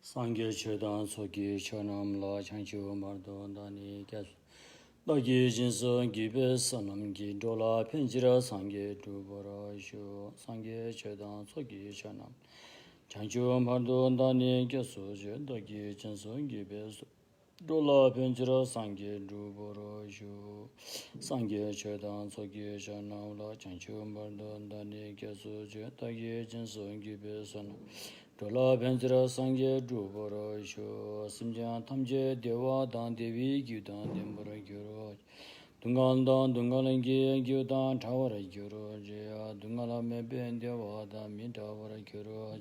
상계 최단 소기 천암 라 창조 말도 다니 계속 너기 진선 기베 선남기 돌아 편지라 상계 두버라쇼 상계 최단 소기 천암 창조 말도 다니 계속 너기 진선 기베 돌아 편지라 상계 두버라쇼 상계 최단 소기 천암 라 창조 말도 다니 계속 너기 진선 기베 선남 Dola Benzra Sangye Drupara Sho Simjan Tamje Dewa Dan Devi Gyudan Dembara Gyuro Dungandan Dungalangi Gyudan Tawara Gyuro Jaya Dungala Meben Dewa Dan Mintawara Gyuro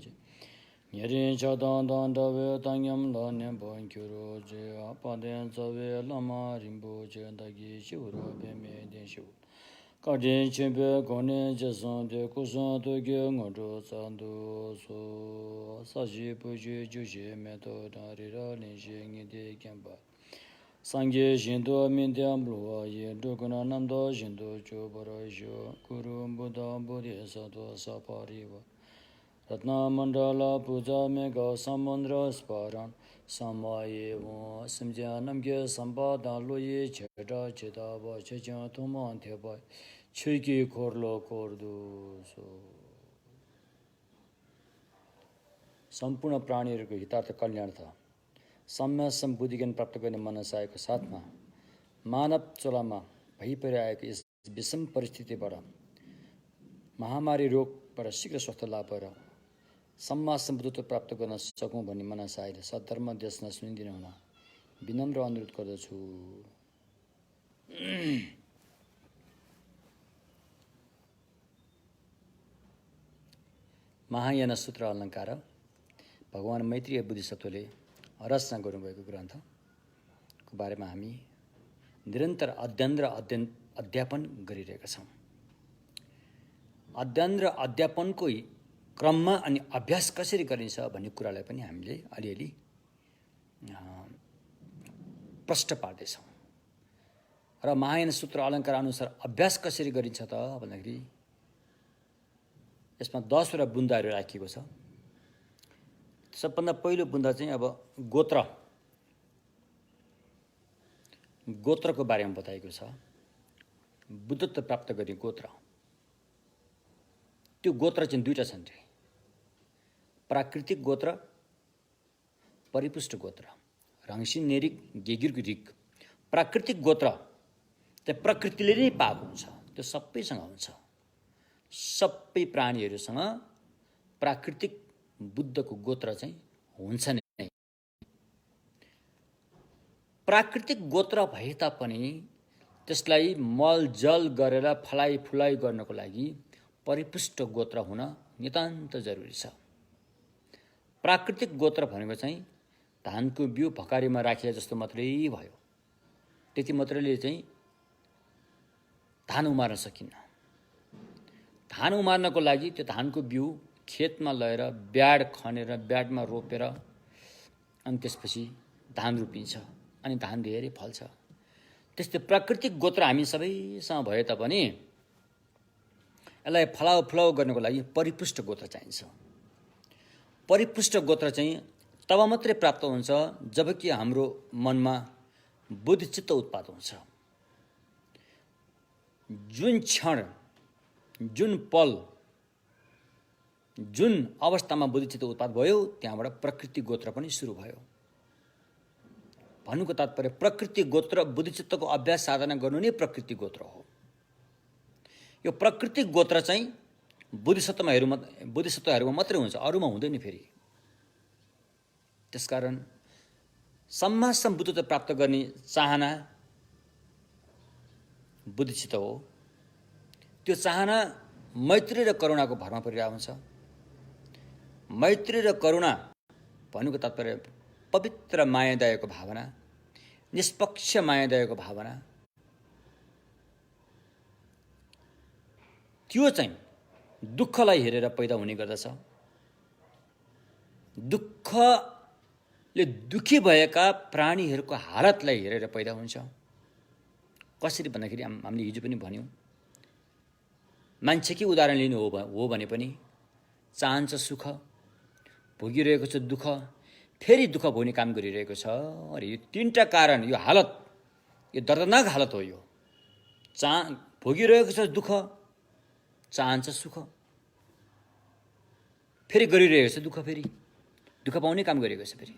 Nyerin Chadan Dan Dave Tangyam La Nemban Gyuro Jaya Paden Zave Lama Rimbo Jendagi Shivura Beme Den Shivu Kardin Chimpe Konin Jason de Kusan Toge Ngoto Sandu So Sashi Puji Juji Meto Darira Linshi Ngide Kemba Sangye Shindo Mindyam Luwa Ye Dukuna Namdo Shindo Chobara Sho Kuru Buddha Buddhi Sato Sapariva Ratna Mandala Puja Mega Samandra Sparan Samaye Won Simja Namge Sambada Loye Cheda Chedaba Chejan Tuman Teba Chiki Korlo Kordu So सम्पूर्ण प्राणीहरूको हितार्थ कल्याणार्थ सम्य सम्बुद्धि ज्ञान प्राप्त गर्ने मनसायको साथमा मानव चोलामा भइपरिरहेको यस विषम परिस्थितिबाट महामारी रोगबाट शीघ्र स्वास्थ्य लाभ भएर सम्मा सम्बुद्धत्व प्राप्त गर्न सकौँ भन्ने मनसायले सद्धर्म देशमा सुनिदिनु हुन विनम्र अनुरोध गर्दछु। महायान सूत्र अलङ्कार भगवान मैत्रेय बोधिसत्वले रचना गर्नुभएको ग्रन्थको बारेमा हामी निरन्तर अध्ययन र अध्यापन गरिरहेका छौँ। अध्ययन र अध्यापनको क्रममा अनि अभ्यास कसरी गरिन्छ भन्ने कुरालाई पनि हामीले अलिअलि प्रष्ट पार्दैछौँ। र महायान सूत्र अलङ्कार अनुसार अभ्यास कसरी गरिन्छ त भन्दाखेरि यसमा 10वटा बुन्दाहरू राखिएको छ। सबभन्दा पहिलो बुन्दा चाहिँ अब गोत्रको बारेमा बताएको छ। बुद्धत्व प्राप्त गर्ने गोत्र, त्यो गोत्र चाहिँ दुईटा छन् रे, प्राकृतिक गोत्र, परिपुष्ट गोत्र। रङसिन नेरिक गेगिरको रिक प्राकृतिक गोत्र त्यो प्रकृतिले नै पाएको हुन्छ, त्यो सबैसँग हुन्छ। सबै प्राणीहरूसँग प्राकृतिक बुद्धको गोत्र चाहिँ हुन्छ नै। प्राकृतिक गोत्र भए तापनि त्यसलाई मलजल गरेर फलाइ फुलाइ गर्नको लागि परिपुष्ट गोत्र हुन नितान्त जरुरी छ। प्राकृतिक गोत्र भनेको चाहिँ धानको बिउ भकारीमा राखे जस्तो मात्रै भयो, त्यति मात्रैले चाहिँ धान उमार्न सकिन्न। धान उमार्नको लागि त्यो धानको बिउ खेतमा लगेर ब्याड खनेर ब्याडमा रोपेर अनि त्यसपछि धान रोपिन्छ अनि धान धेरै फल्छ। त्यस्तै प्राकृतिक गोत्र हामी सबैसँग भए तापनि यसलाई फलाउ फुलाउ गर्नको लागि परिपुष्ट गोत्र चाहिन्छ। परिपुष्ट गोत्र चाहिँ तब मात्रै प्राप्त हुन्छ जबकि हाम्रो मनमा बुद्धिचित्त उत्पाद हुन्छ। जुन क्षण, जुन पल, जुन अवस्थामा बुद्धिचित्त उत्पाद भयो त्यहाँबाट प्रकृति गोत्र पनि सुरु भयो। भन्नुको तात्पर्य प्रकृति गोत्र बुद्धिचित्तको अभ्यास साधना गर्नु नै प्रकृति गोत्र हो। यो प्रकृतिक गोत्र चाहिँ बुद्धिसत्वहरूमा मात्रै हुन्छ, अरूमा हुँदैन फेरि। त्यसकारण सम्मा सम्बुद्धत्व प्राप्त गर्ने चाहना बुद्धिचित्त हो। त्यो चाहना मैत्री र करुणाको भरमा परिरहेको हुन्छ। मैत्री र करुणा भन्नुको तात्पर्य पवित्र मायादयको भावना, निष्पक्ष मायादयको भावना। त्यो चाहिँ दुःखलाई हेरेर पैदा हुने गर्दछ। दुःखले दुखी भएका प्राणीहरूको हालतलाई हेरेर पैदा हुन्छ। कसरी भन्दाखेरि हामीले हिजो पनि भन्यौँ, मान्छेकै उदाहरण लिनु हो भने पनि चाहन्छ सुख, भोगिरहेको छ दुःख, फेरि दुःख भोग्ने काम गरिरहेको छ। अरे यो तीनटा कारण, यो हालत, यो दर्दनाक हालत हो। यो भोगिरहेको छ दुःख, चाहन्छ सुख, फेरि गरिरहेको छ दुःख, फेरि दुःख पाउने काम गरिरहेको छ। फेरि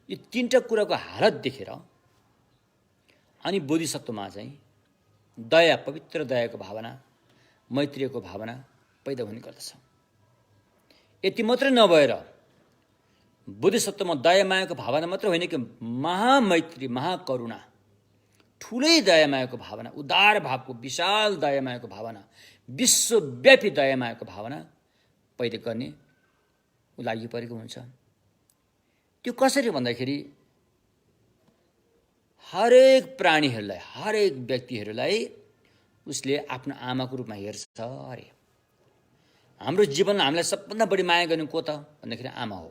यो तीनटा कुराको हालत देखेर अनि बोधिसत्वमा चाहिँ दया, पवित्र दयाको भावना, मैत्रीको भावना पैदा हुने गर्दछ। यति मात्रै नभएर बोधिसत्वमा दया मायाको भावना मात्र होइन कि महामैत्री, महाकरुणा, ठुलै दया मायाको भावना, उदार भावको, विशाल दया मायाको भावना, विश्वव्यापी दया मायाको भावना पैदा गर्ने लागि परेको हुन्छ। त्यो कसरी भन्दाखेरि हरेक प्राणीहरूलाई, हरेक व्यक्तिहरूलाई उसले आफ्नो आमाको रूपमा हेर्छ। अरे हाम्रो जीवनमा हामीलाई सबभन्दा बढी माया गर्ने को त भन्दाखेरि आमा हो।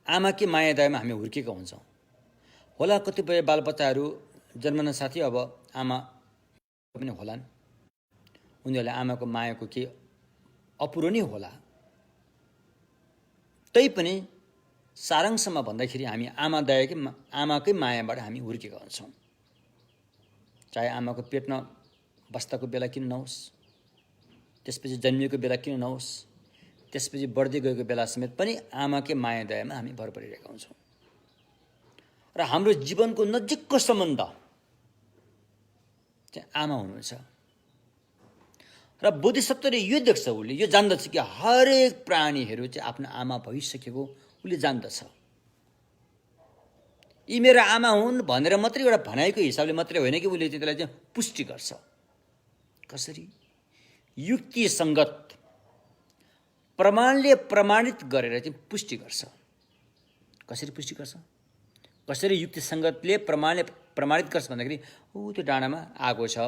आमाकै माया दयामा हामी हुर्केका हुन्छौँ होला। कतिपय बालबच्चाहरू जन्मन साथै अब आमा पनि होलान्, उनीहरूलाई आमाको मायाको के अपुरो नै होला। तैपनि सारांशमा भन्दाखेरि हामी आमाकै मायाबाट हामी हुर्केका हुन्छौँ। चाहे आमाको पेटमा बस्दाको बेला किन नहोस्, त्यसपछि जन्मिएको बेला किन नहोस्, त्यसपछि बढ्दै गएको बेला समेत पनि आमाकै माया दयामा हामी भर परिरहेका हुन्छौँ। र हाम्रो जीवनको नजिकको सम्बन्ध चाहिँ आमा हुनुहुन्छ। र बोधिसत्वले यो देख्छ, उसले यो जान्दछ कि हरेक प्राणीहरू चाहिँ आफ्नो आमा भइसकेको उसले जान्दछ। यी मेरो आमा हुन् भनेर मात्रै एउटा भनाइको हिसाबले मात्रै होइन कि उसले त्यसलाई चाहिँ पुष्टि गर्छ। कसरी? युक्तिसङ्गत प्रमाणले प्रमाणित गरेर चाहिँ पुष्टि गर्छ। कसरी पुष्टि गर्छ? कसरी युक्तिसङ्गतले प्रमाणले प्रमाणित गर्छ भन्दाखेरि त्यो डाँडामा आगो छ,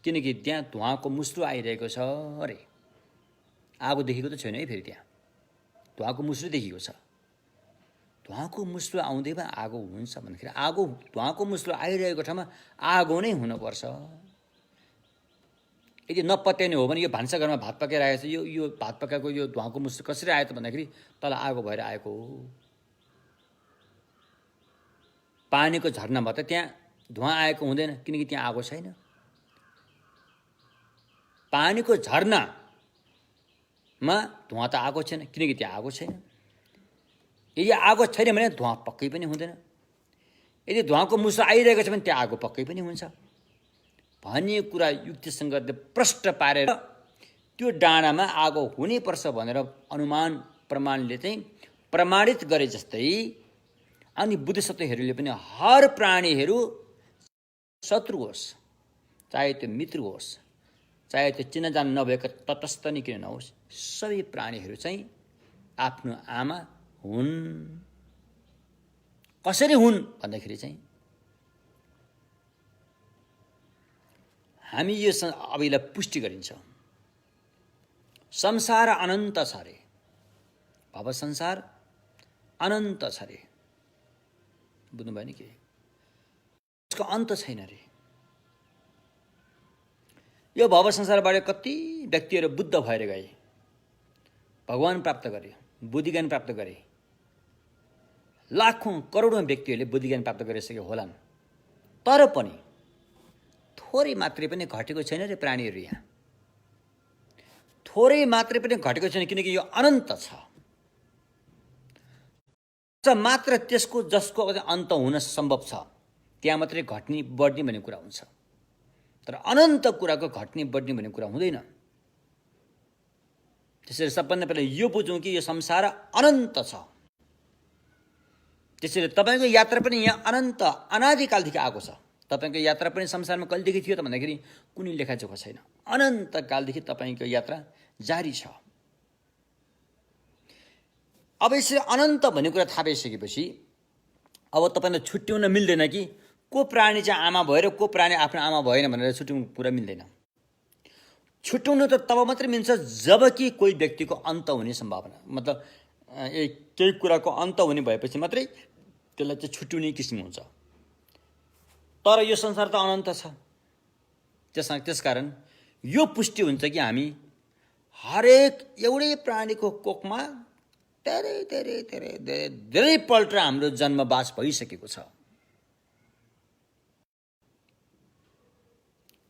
किनकि त्यहाँ धुवाँको मुस्लो आइरहेको छ। अरे आगो देखेको त छैन है, फेरि त्यहाँ धुवाँको मुस्लो देखिएको छ। धुवाँको मुस्लो आउँदैमा आगो हुन्छ भन्दाखेरि आगो, धुवाँको मुस्लो आइरहेको ठाउँमा आगो नै हुनुपर्छ। यदि नपत्याउने हो भने यो भान्साघरमा भात पकाइरहेको छ, यो भात पकाएको यो धुवाँको मुस्लो कसरी आयो त भन्दाखेरि तल आगो भएर आएको हो। पानीको झरनामा त त्यहाँ धुवाँ आएको हुँदैन, किनकि त्यहाँ आगो छैन। पानीको झरनामा धुवाँ त आगो छैन, किनकि त्यहाँ आगो छैन। यदि आगो छैन भने धुवाँ पक्कै पनि हुँदैन। यदि धुवाँको मुस्लो आइरहेको छ भने त्यहाँ आगो पक्कै पनि हुन्छ भन्ने कुरा युक्तिसङ्गतले प्रष्ट पारेर त्यो डाँडामा आगो हुनैपर्छ भनेर अनुमान प्रमाणले चाहिँ प्रमाणित गरे जस्तै अनि बुद्धिसत्वहरूले पनि हर प्राणीहरू शत्रु होस्, चाहे त्यो मित्र होस्, चाहे त्यो चिनाजान नभएका तटस्थ नै किन नहोस्, सबै प्राणीहरू चाहिँ आफ्नो आमा हुन्। कसरी हुन् भन्दाखेरि चाहिँ हामी यो अब यसलाई पुष्टि गरिन्छ। संसार अनन्त छ अरे, भव संसार अनन्त छ अरे, बुझ्नुभयो नि? के यसको अन्त छैन अरे। यो भव संसारबाट कति व्यक्तिहरू बुद्ध भएर गए, भगवान प्राप्त गरे, बुद्धिज्ञान प्राप्त गरे। लाखौं करोडौं व्यक्तिहरूले बुद्धिज्ञान प्राप्त गरिसके होलान्, तर पनि थोरै मात्रै पनि घटेको छैन रे प्राणीहरू। यहाँ थोरै मात्रै पनि घटेको छैन, किनकि यो अनन्त छ। मात्र त्यसको जसको अन्त हुन सम्भव छ त्यहाँ मात्रै घट्ने बढ्ने भन्ने कुरा हुन्छ, तर अनन्त कुराको घट्ने बढ्ने भन्ने कुरा हुँदैन। त्यसैले सबभन्दा पहिला यो बुझौँ कि यो संसार अनन्त छ। त्यसैले तपाईँको यात्रा पनि यहाँ अनन्त अनादिकालदेखि आएको छ। तपाईँको यात्रा पनि संसारमा कहिलेदेखि थियो त भन्दाखेरि कुनै लेखाजोखा छैन। अनन्त कालदेखि तपाईँको यात्रा जारी छ। अब यसरी अनन्त भन्ने कुरा थाहा पाइसकेपछि अब तपाईँलाई छुट्याउन मिल्दैन कि को प्राणी चाहिँ आमा भएर को प्राणी आफ्नो आमा भएन भनेर छुट्याउनु पुरा मिल्दैन। छुट्याउनु त तब मात्रै मिल्छ जब कि कोही व्यक्तिको अन्त हुने सम्भावना, मतलब केही कुराको अन्त हुने भएपछि मात्रै त्यसलाई चाहिँ छुट्याउने किसिम हुन्छ। तर यो संसार त अनन्त छ। त्यसकारण यो पुष्टि हुन्छ कि हामी हरेक एउटै प्राणीको कोखमा धेरै धेरै धेरै धेरै धेरैपल्ट हाम्रो जन्मवास भइसकेको छ।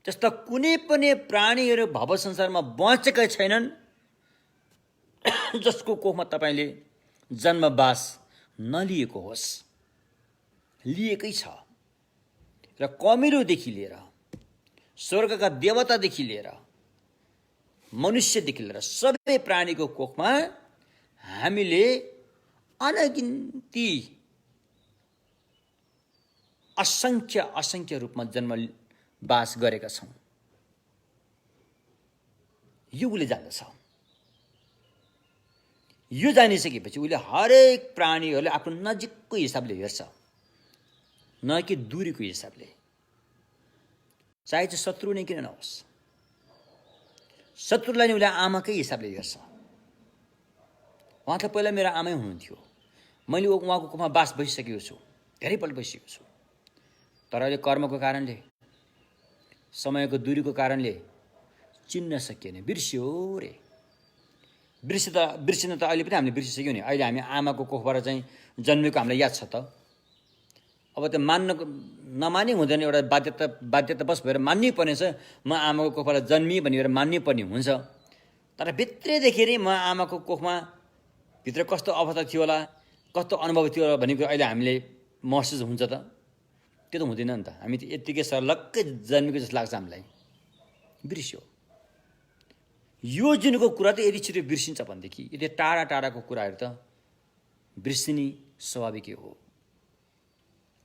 जस्ता कुनै पनि प्राणीहरू भव संसारमा बचेका छैनन् जसको कोखमा तपाईँले जन्मवास नलिएको होस्। लिएकै छ। र कमिरोदेखि लिएर स्वर्गका देवतादेखि लिएर मनुष्यदेखि लिएर सबै प्राणीको कोखमा हामीले अनगिन्ती असङ्ख्य असङ्ख्य रूपमा जन्मवास गरेका छौँ। यो उसले जान्दछ। यो जानिसकेपछि उसले हरेक प्राणीहरूले आफ्नो नजिकको हिसाबले हेर्छ, न कि दूरीको हिसाबले। चाहे चाहिँ शत्रु नै किन नहोस्, शत्रुलाई नै उसले आमाकै हिसाबले हेर्छ। उहाँ त पहिला मेरो आमै हुनुहुन्थ्यो, मैले उहाँको कोखमा बास भइसकेको छु, धेरैपल्ट बसिएको छु। तर अहिले कर्मको कारणले, समयको दूरीको कारणले चिन्न सकिएन, बिर्स्यो रे। बिर्सिन त अहिले पनि हामीले बिर्सिसक्यौँ नि। अहिले हामी आमाको कोखबाट चाहिँ जन्मेको हामीलाई याद छ त। अब त्यो नमानी हुँदैन, एउटा बाध्यतावश भएर मान्नै पर्ने छ। म आमाको कोखबाट जन्मिएँ भनेर मान्नै पर्ने हुन्छ। तर भित्रैदेखि म आमाको कोखमा भित्र कस्तो अवस्था थियो होला, कस्तो अनुभव थियो होला भनेको अहिले हामीले महसुस हुन्छ त? त्यो त हुँदैन नि त। हामी त यत्तिकै सर्लक्कै जन्मेको जस्तो लाग्छ हामीलाई। बिर्स्यो। यो जुनको कुरा त यदि छिटो बिर्सिन्छ भनेदेखि यदि टाढा टाढाको कुराहरू त बिर्सिने स्वाभाविकै हो।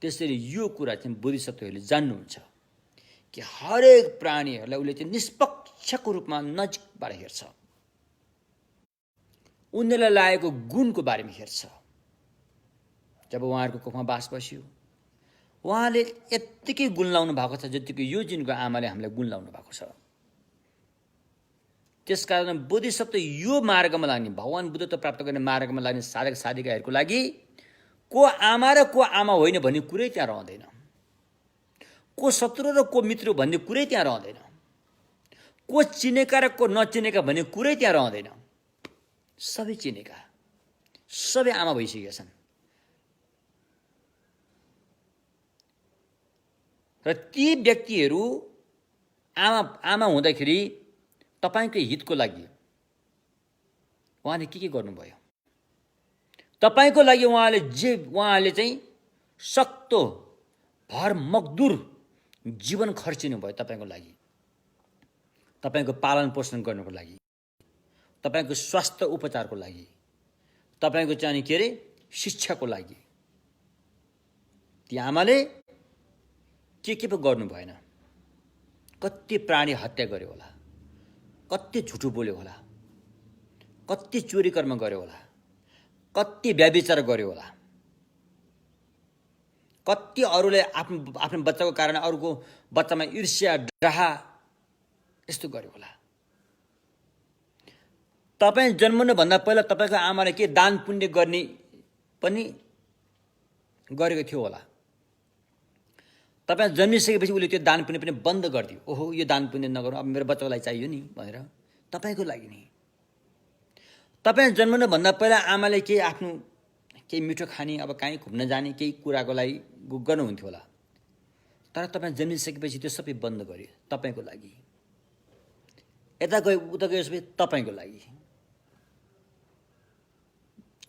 त्यसैले यो कुरा चाहिँ बोधिसत्वहरूले जान्नुहुन्छ कि हरेक प्राणीहरूलाई उसले चाहिँ निष्पक्षको रूपमा नजिकबाट हेर्छ। उनीहरूलाई लागेको गुणको बारेमा हेर्छ। जब उहाँहरूको कोखमा बास बस्यो, उहाँले यत्तिकै गुण लाउनु भएको छ जतिको यो जिनको आमाले हामीलाई गुण लाउनु भएको छ। त्यसकारण बोधिसत्व यो मार्गमा लाग्ने, भगवान बुद्धत्व प्राप्त गर्ने मार्गमा लाग्ने साधक साधिकाहरूको लागि को आमा र को आमा होइन भन्ने कुरै त्यहाँ रहँदैन। को शत्रु र को मित्र भन्ने कुरै त्यहाँ रहँदैन। को चिनेका र को नचिनेका भन्ने कुरै त्यहाँ रहँदैन। सबै चिनेका, सबै आमा भइसकेका छन्। र ती व्यक्तिहरू आमा हुँदाखेरि तपाईँको हितको लागि उहाँले के गर्नुभयो? तपाईँको लागि उहाँले चाहिँ सक्तो भर मकदुर जीवन खर्चिनु भयो तपाईँको लागि, तपाईँको पालन पोषण गर्नको लागि, तपाईँको स्वास्थ्य उपचारको लागि, तपाईँको चाहिँ के अरे शिक्षाको लागि। ती आमाले के पो गर्नु भएन? कति प्राणी हत्या गर्यो होला, कति झुठो बोल्यो होला, कति चोरी कर्म गर्यो होला, कति व्यभिचार गर्यो होला, कति अरूले आफ्नो बच्चाको कारण अरूको बच्चामा ईर्ष्या डाहा यस्तो गर्यो होला। तपाईँ जन्मनुभन्दा पहिला तपाईँको आमाले के दान पुण्य गर्ने पनि गरेको थियो होला। तपाईँ जन्मिसकेपछि उसले त्यो दान पुण्य पनि बन्द गरिदियो। ओहो, यो दान पुण्य नगरौँ, अब मेरो बच्चाको लागि चाहियो नि भनेर तपाईँको लागि नि। तपाईँ जन्मनुभन्दा पहिला आमाले केही आफ्नो केही मिठो खाने, अब कहीँ घुम्न जाने केही कुराको लागि गर्नुहुन्थ्यो होला। तर तपाईँ जन्मिसकेपछि त्यो सबै बन्द गर्यो तपाईँको लागि। यता गयो उता गयो सबै तपाईँको लागि।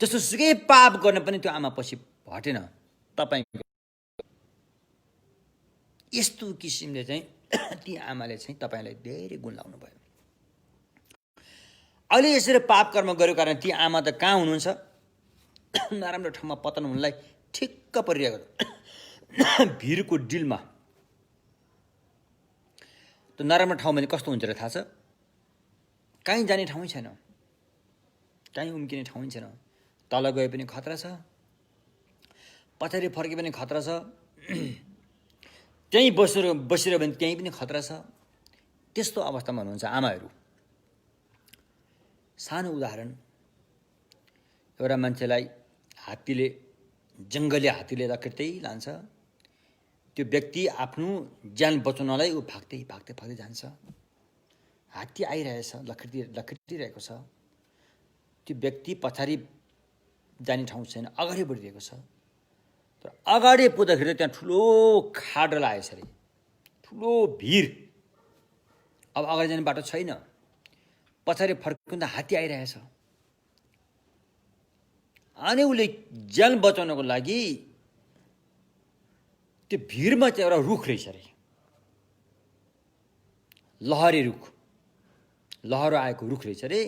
जस्तो सुकै पाप गर्न पनि त्यो आमा पछि हटेन, तपाईँको। यस्तो किसिमले चाहिँ ती आमाले चाहिँ तपाईँलाई धेरै गुण लाउनु भयो। अहिले यसरी पाप कर्म गरेको कारण ती आमा त कहाँ हुनुहुन्छ? नराम्रो ठाउँमा पतन हुनलाई ठिक्क परिरहेको भिरको डिलमा। त्यो नराम्रो ठाउँ भने कस्तो हुन्छ र थाहा छ? कहीँ जाने ठाउँै छैन, कहीँ उम्किने ठाउँै छैन। तल गए पनि खतरा छ, पछाडि फर्के पनि खतरा छ, त्यहीँ बसिरह्यो भने त्यहीँ पनि खतरा छ। त्यस्तो अवस्थामा हुनुहुन्छ आमाहरू। सानो उदाहरण, एउटा मान्छेलाई जङ्गली हात्तीले लखेट्दै लान्छ। त्यो व्यक्ति आफ्नो ज्यान बचाउनलाई ऊ भाग्दै भाग्दै भाग्दै जान्छ। हात्ती आइरहेछ, लखेटिरहेको छ। त्यो व्यक्ति पछाडि जाने ठाउँ छैन, अगाडि बढिदिएको छ। तर अगाडि पुग्दाखेरि त्यहाँ ठुलो खाडल आएछ अरे, ठुलो भिर। अब अगाडि जाने बाटो छैन, पछाडि फर्किँदा हात्ती आइरहेछ। अनि उसले ज्यान बचाउनको लागि त्यो भिरमा चाहिँ एउटा रुख रहेछ अरे, लहरे रुख, लहरो आएको रुख रहेछ अरे।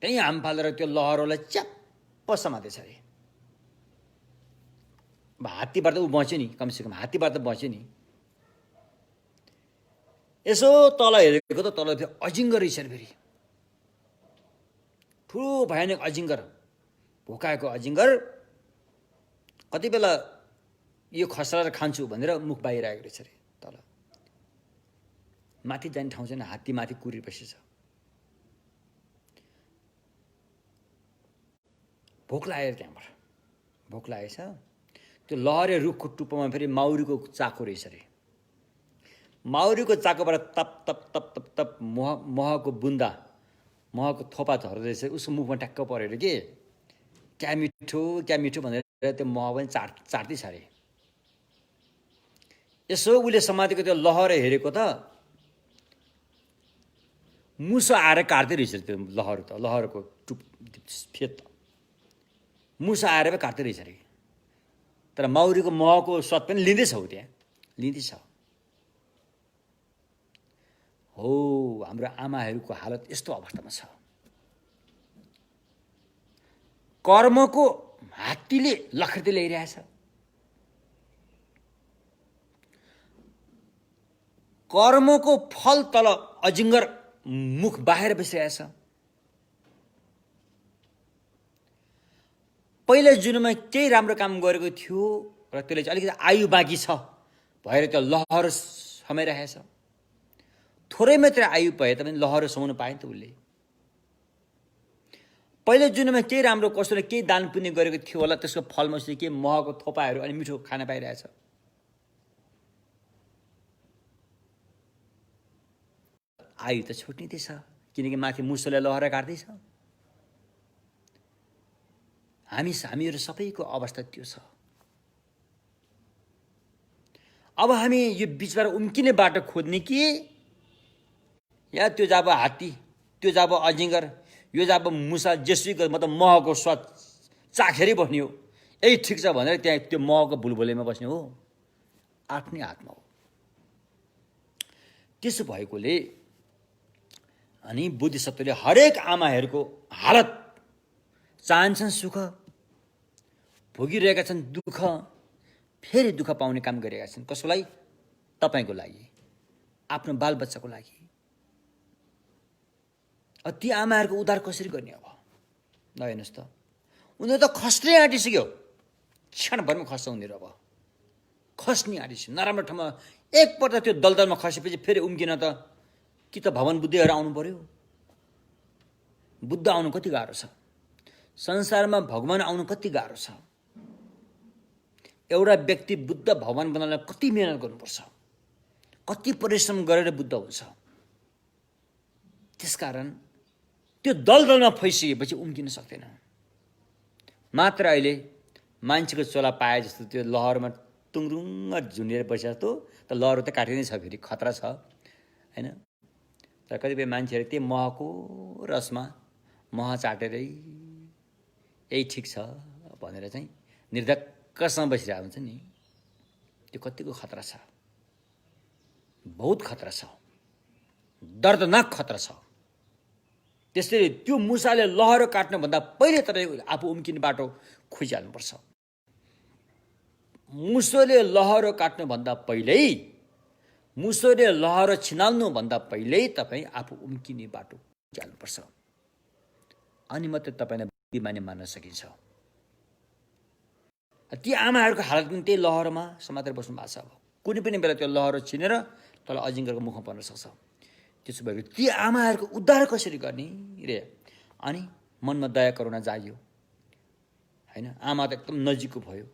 त्यहीँ हाम फालेर त्यो लहरोलाई च्याप्प समातेछ अरे। अब हात्तीबाट ऊ बच्यो नि, कमसेकम हात्तीबाट त बच्यो नि। यसो तल हेरेको त तल त्यो अजिङ्गर रहेछ अरे, फेरि ठुलो भयानक अजिङ्गर, भोकाएको अजिङ्गर। कति बेला यो खसालेर खान्छु भनेर मुख बाहिर आएको रहेछ अरे तल। माथि जाने ठाउँ छैन, हात्ती माथि कुरी बसेछ। भोक लागेर त्यहाँबाट भोक लागेछ। त्यो लहरे रुखको टुप्पोमा फेरि माउरीको चाको रहेछ अरे। माउरीको चाकोबाट तप तप तप तप तप महको बुन्दा, महको थोपा झर्दैछ उसको मुखमा ट्याक्क परेर के क्या मिठो भनेर त्यो मह पनि चाट्दै छ अरे। यसो उसले समातेको त्यो लहरो हेरेको त मुसो आएर काट्दै रहेछ त्यो लहरो त, लहरको फेद त मुसो आएर पो काट्दै रहेछ अरे। तर माउरीको महको स्वाद पनि लिँदैछ, ऊ त्यहाँ लिँदैछ। हो, हाम्रो आमाहरूको हालत यस्तो अवस्थामा छ। कर्मको हात्तीले लखर्दै ल्याइरहेछ, कर्मको फल तल अजिङ्गर मुख बाहिर बसिरहेछ। पहिलो जुनमा केही राम्रो काम गरेको थियो र त्यसले चाहिँ अलिकति आयु बाँकी छ भएर त्यो लहरो समाइरहेछ। थोरै मात्र आयु भए तापनि लहरो समाउन पाए त उसले। पहिलो जुनमा केही राम्रो कसैले केही दान पुण्य गरेको थियो होला, त्यसको फलमा उसले के महको थोपाहरू अनि मिठो खान पाइरहेछ। आयु त छुट्टिँदैछ, किनकि माथि मुसोले लहरा काट्दैछ। हामीहरू सबैको अवस्था त्यो छ। अब हामी यो बिचबाट उम्किने बाटो खोज्ने कि या त्यो जब हात्ती, त्यो जब अजिङ्गर, यो जब मुसा, जेसुकै मतलब महको स्वाद चाखेरै बस्ने हो, यही ठिक छ भनेर त्यहाँ त्यो महको भुलभुलैमा बस्ने हो, आफ्नै हातमा हो। त्यसो भएकोले अनि बोधिसत्वले हरेक आमाहरूको हालत चाहन्छन् सुख, भोगिरहेका छन् दुःख, फेरि दुःख पाउने काम गरिरहेका छन्। कसको लागि? तपाईँको लागि, आफ्नो बालबच्चाको लागि। ती आमाहरूको उद्धार कसरी गर्ने? अब नहेर्नुहोस् त, उनीहरू त खस्नै आँटिसक्यो, क्षणभरमा खस्छ उनीहरू। अब खस्ने आँटिसक्यो, नराम्रो ठाउँमा एकपल्ट त्यो दलदलमा खसेपछि फेरि उम्किन त कि त भवन बुद्धिहरू आउनु पर्यो। बुद्ध आउनु कति गाह्रो छ, संसारमा भगवान आउनु कति गाह्रो छ। एउटा व्यक्ति बुद्ध भगवान बनाउनलाई कति मेहनत गर्नुपर्छ, कति परिश्रम गरेर बुद्ध हुन्छ। त्यसकारण त्यो दलदलमा फैसिएपछि उम्किन सक्दैन। मात्र अहिले मान्छेको चोला पाए जस्तो त्यो लहरमा टुङरुङ्ग झुन्डेर बसे जस्तो त लहरो त काटिनै छ, फेरि खतरा छ हैन। तर कतिपय मान्छेहरू त्यही महको रसमा मह चाटेरै यही ठिक छ भनेर चाहिँ निर्धक्कसँग बसिरहेको हुन्छ नि। त्यो कतिको खतरा छ, बहुत खतरा छ, दर्दनाक खतरा छ। त्यसैले त्यो मुसाले लहरो काट्नुभन्दा पहिले तपाईँ आफू उम्किने बाटो खोजिहाल्नुपर्छ। मुसोले लहरो काट्नुभन्दा पहिल्यै, मुसोले लहरो छिनाल्नुभन्दा पहिल्यै तपाईँ आफू उम्किने बाटो खोजिहाल्नुपर्छ। अनि मात्रै तपाईँलाई बुद्धिमानी मान्न सकिन्छ। ती आमाहरूको हालत पनि त्यही लहरोमा समातेर बस्नु भएको छ। अब कुनै पनि बेला त्यो लहरो छिनेर तल अजिङ्गरको मुखमा पर्न सक्छ। त्यसो भएको ती आमाहरूको उद्धार कसरी गर्ने रे? अनि मनमा दया करुणा जाग्यो हैन। आमा त एकदम नजिकको भयो,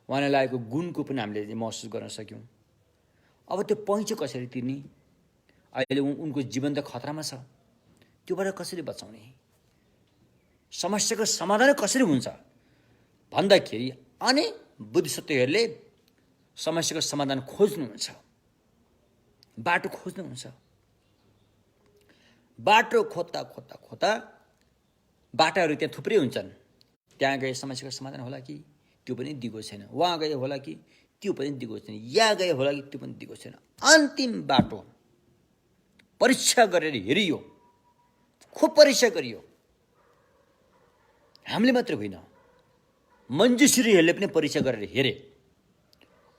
उहाँलाई लागेको गुणको पनि हामीले महसुस गर्न सक्यौँ। अब त्यो पैँचो कसरी तिर्ने? अहिले उनको जीवन त खतरामा छ, त्योबाट कसरी बचाउने? समस्याको समाधान कसरी हुन्छ भन्दाखेरि अनि बोधिसत्वहरूले समस्याको समाधान खोज्नुहुन्छ, बाटो खोज्नुहुन्छ। बाटो खोज्दा खोज्दा खोज्दा बाटाहरू त्यहाँ थुप्रै हुन्छन्। त्यहाँ गए समस्याको समाधान होला कि त्यो पनि दिगो छैन, वहाँ गए होला कि त्यो पनि दिगो छैन, यहाँ गए होला कि त्यो पनि दिगो छैन। अन्तिम बाटो परीक्षा गरेर हेरियो, खुब परीक्षा गरियो। हामीले मात्र होइन, मञ्जुश्रीहरूले पनि परीक्षा गरेर हेरे,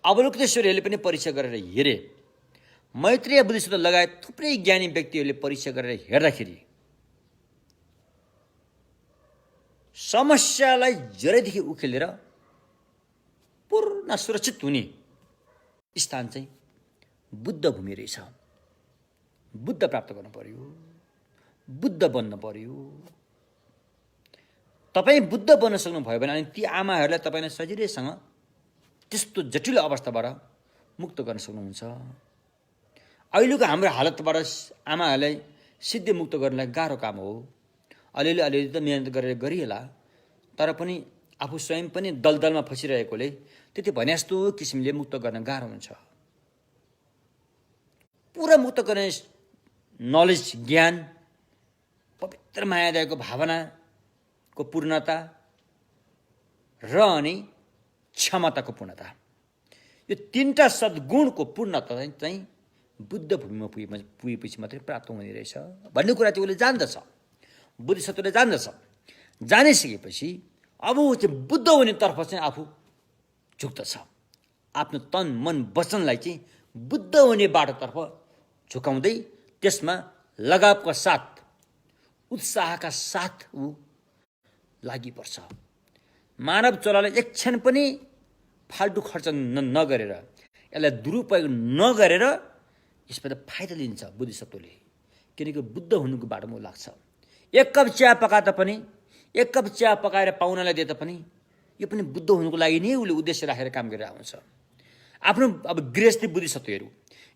अवलोकितेश्वरीहरूले पनि परीक्षा गरेर हेरे, मैत्रेय बुद्धिसत्व लगायत थुप्रै ज्ञानी व्यक्तिहरूले परीक्षा गरेर हेर्दाखेरि समस्यालाई जरैदेखि उखेलेर पूर्ण सुरक्षित हुने स्थान चाहिँ बुद्ध भूमि रहेछ। बुद्ध प्राप्त गर्नु पर्यो, बुद्ध बन्न पर्यो। तपाईँ बुद्ध बन्न सक्नुभयो भने अनि ती आमाहरूलाई तपाईँले सजिलैसँग त्यस्तो जटिल अवस्थाबाट मुक्त गर्न सक्नुहुन्छ। अहिलेको हाम्रो हालतबाट आमाहरूलाई सिद्धि मुक्त गर्नलाई गाह्रो काम हो। अलिअलि त मिहिनेत गरेर गरिएला, तर पनि आफू स्वयं पनि दलदलमा फसिरहेकोले त्यति भने जस्तो किसिमले मुक्त गर्न गाह्रो हुन्छ। पुरा मुक्त गर्ने नलेज, ज्ञान, पवित्र मायादयको भावनाको पूर्णता र अनि क्षमताको पूर्णता, यो तीनटा सद्गुणको पूर्णता चाहिँ बुद्ध भूमिमा पुगेपछि मात्रै प्राप्त हुने रहेछ भन्ने कुरा चाहिँ उसले जान्दछ, बुद्धिसत्वले जान्दछ। जानिसकेपछि अब ऊ चाहिँ बुद्ध हुनेतर्फ चाहिँ आफू झुक्दछ। आफ्नो तन मन वचनलाई चाहिँ बुद्ध हुने बाटोतर्फ झुकाउँदै त्यसमा लगावका साथ, उत्साहका साथ ऊ लागिपर्छ। मानव चोलालाई एक क्षण पनि फाल्टु खर्च नगरेर, यसलाई दुरुपयोग नगरेर यसबाट फाइदा लिन्छ बुद्धिसत्वले। किनकि बुद्ध हुनुको बाटोमा लाग्छ। एक कप चिया पकाए पनि, एक कप चिया पकाएर पाहुनालाई दिए पनि यो पनि बुद्ध हुनुको लागि नै उसले उद्देश्य राखेर काम गरेर आउँछ। आफ्नो अब गृहस्थी बुद्धिसत्वहरू,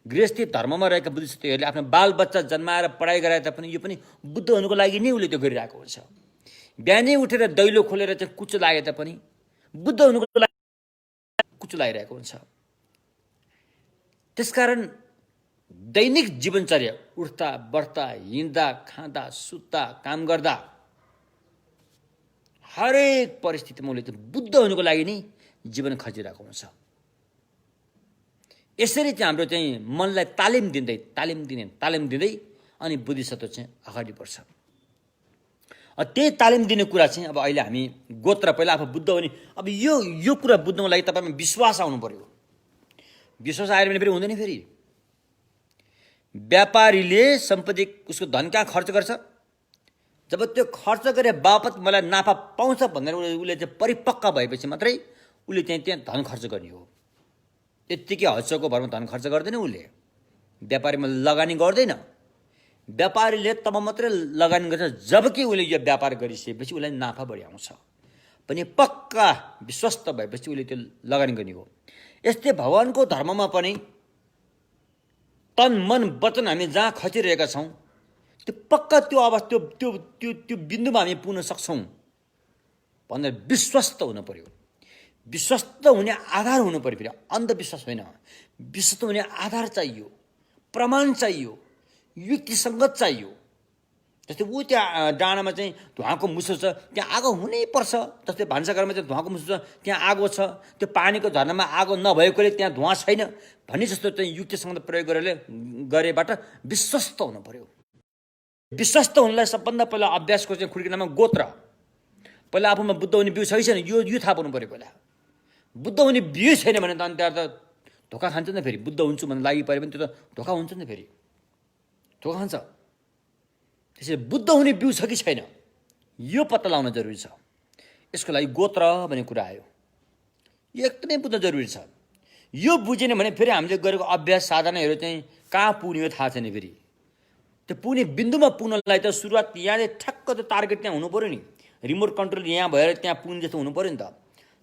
गृहस्थी धर्ममा रहेका बुद्धिसत्वहरूले आफ्नो बालबच्चा जन्माएर पढाइ गराए तापनि यो पनि बुद्ध हुनुको लागि नै उसले त्यो गरिरहेको हुन्छ। बिहानै उठेर दैलो खोलेर चाहिँ कुचो लागे तापनि बुद्ध हुनुको लागि कुचो लागिरहेको हुन्छ। त्यसकारण दैनिक जीवनचर्या, उठ्दा बढ्दा, हिँड्दा, खाँदा, सुत्दा, काम गर्दा हरेक परिस्थितिमा उसले बुद्ध हुनुको लागि नै जीवन खचिरहेको हुन्छ। यसरी चाहिँ हाम्रो चाहिँ मनलाई तालिम दिँदै अनि बुद्धिसत्व चाहिँ अगाडि बढ्छ। त्यही तालिम दिने कुरा चाहिँ अब अहिले हामी गोत्र, पहिला आफू बुद्ध हुने, अब यो कुरा बुझ्नको लागि तपाईँमा विश्वास आउनु पर्यो। विश्वास आएर भने फेरि हुँदैन। फेरि व्यापारीले सम्पत्ति उसको धन कहाँ खर्च गर्छ, जब त्यो खर्च गरे बापत मलाई नाफा पाउँछ भनेर उसले चाहिँ परिपक्व भएपछि मात्रै उसले चाहिँ त्यहाँ धन खर्च गर्ने हो। यत्तिकै हच्चको भरमा धन खर्च गर्दैन उसले, व्यापारीमा लगानी गर्दैन। व्यापारीले तब मात्रै लगानी गर्छ जबकि उसले यो व्यापार गरिसकेपछि उसलाई नाफा बढी आउँछ, पनि पक्का विश्वस्त भएपछि उसले त्यो लगानी गर्ने हो। यस्तै भगवानको धर्ममा पनि तन मन वचन हामी जहाँ खचिरहेका छौँ त्यो पक्का त्यो अवस्था त्यो बिन्दुमा हामी पुग्न सक्छौँ भनेर विश्वस्त हुनु पर्यो। विश्वस्त हुने आधार हुनु पर्यो। फेरि अन्धविश्वास होइन, विश्वस्त हुने आधार चाहियो, प्रमाण चाहियो, युक्तिसङ्गत चाहियो। जस्तै ऊ त्यहाँ डाँडामा चाहिँ धुवाँको मुसो छ, त्यहाँ आगो हुनैपर्छ। जस्तै भान्साघरमा चाहिँ धुवाँको मुसो छ, त्यहाँ आगो छ। त्यो पानीको झरनामा आगो नभएकोले त्यहाँ धुवाँ छैन भन्ने जस्तो चाहिँ युक्तिसङ्गत प्रयोग गरेबाट विश्वस्त हुनु पर्यो। विश्वस्त हुनलाई सबभन्दा पहिला अभ्यासको चाहिँ खुड्की नाममा गोत्र, पहिला आफूमा बुद्ध हुने बिउ छ कि छैन यो थाहा पाउनु पर्यो। पहिला बुद्ध हुने बिउ छैन भने त अनि त्यहाँ त धोका खान्छ नि। फेरि बुद्ध हुन्छु भन्ने लागि पऱ्यो भने त्यो त धोका हुन्छ नि, फेरि धोका खान्छ। त्यसैले बुद्ध हुने बिउ छ कि छैन यो पत्ता लगाउन जरुरी छ। यसको लागि गोत्र भन्ने कुरा आयो, यो एकदमै बुझ्न जरुरी छ। यो बुझेन भने फेरि हामीले गरेको अभ्यास साधनाहरू चाहिँ कहाँ पुग्ने हो थाहा छैन। फेरि त्यो पुग्ने बिन्दुमा पुग्नलाई त सुरुवात यहाँले ठ्याक्क त्यो टार्गेट त्यहाँ हुनु पऱ्यो नि, रिमोट कन्ट्रोल यहाँ भएर त्यहाँ पुग्ने जस्तो हुनु पऱ्यो नि त।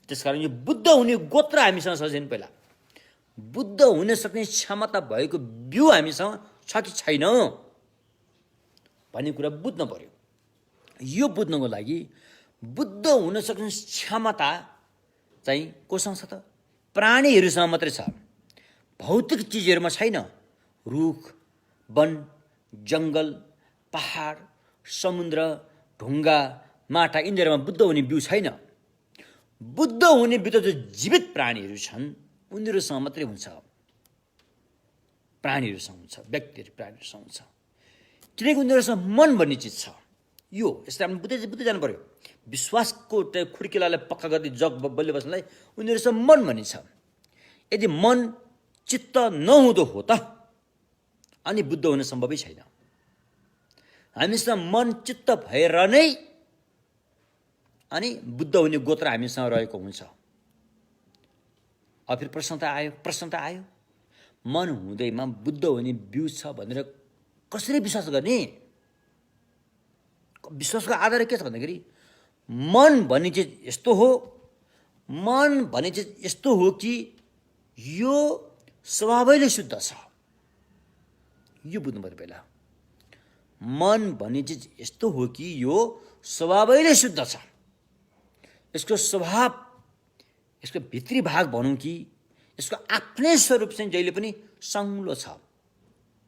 त्यसकारण यो बुद्ध हुने गोत्र हामीसँग छ छैन, पहिला बुद्ध हुन सक्ने क्षमता भएको बिउ हामीसँग छ कि छैन भन्ने कुरा बुझ्न पर्यो। यो बुझ्नको लागि बुद्ध हुन सक्ने क्षमता चाहिँ कोसँग छ त? प्राणीहरूसँग मात्रै छ। भौतिक चिजहरूमा छैन। रुख, वन, जङ्गल, पहाड, समुद्र, ढुङ्गा, माटा यिनीहरूमा बुद्ध हुने बिउ छैन। बुद्ध हुने बिउ जो जीवित प्राणीहरू छन् उनीहरूसँग मात्रै हुन्छ। प्राणीहरूसँग हुन्छ, व्यक्तिहरू प्राणीहरूसँग हुन्छ। किनकि उनीहरूसँग मन भन्ने चिज छ। यो यसलाई हामी बुझ्दै जानु पर्यो। विश्वासको खुड्किलालाई पक्का गर्दै जग बल्ल बस्नलाई उनीहरूसँग मन भन्ने छ। यदि मन चित्त नहुँदो हो त अनि बुद्ध हुन सम्भवै छैन। हामीसँग मन चित्त भएर नै अनि बुद्ध हुने गोत्र हामीसँग रहेको हुन्छ। अब फेरि प्रश्न त आयो मन हुँदैमा बुद्ध हुने बिउ छ भनेर कसरी विश्वास गर्ने? विश्वासको आधार के छ भन्दाखेरि मन भन्ने चिज यस्तो हो, मन भन्ने चिज यस्तो हो कि यो स्वभावैले शुद्ध छ। यो बुझ्नु पर्यो पहिला। मन भन्ने चिज यस्तो हो कि यो स्वभावैले शुद्ध छ। यसको स्वभाव, यसको भित्री भाग भनौँ कि यसको आफ्नै स्वरूप चाहिँ जहिले पनि सङ्लो छ,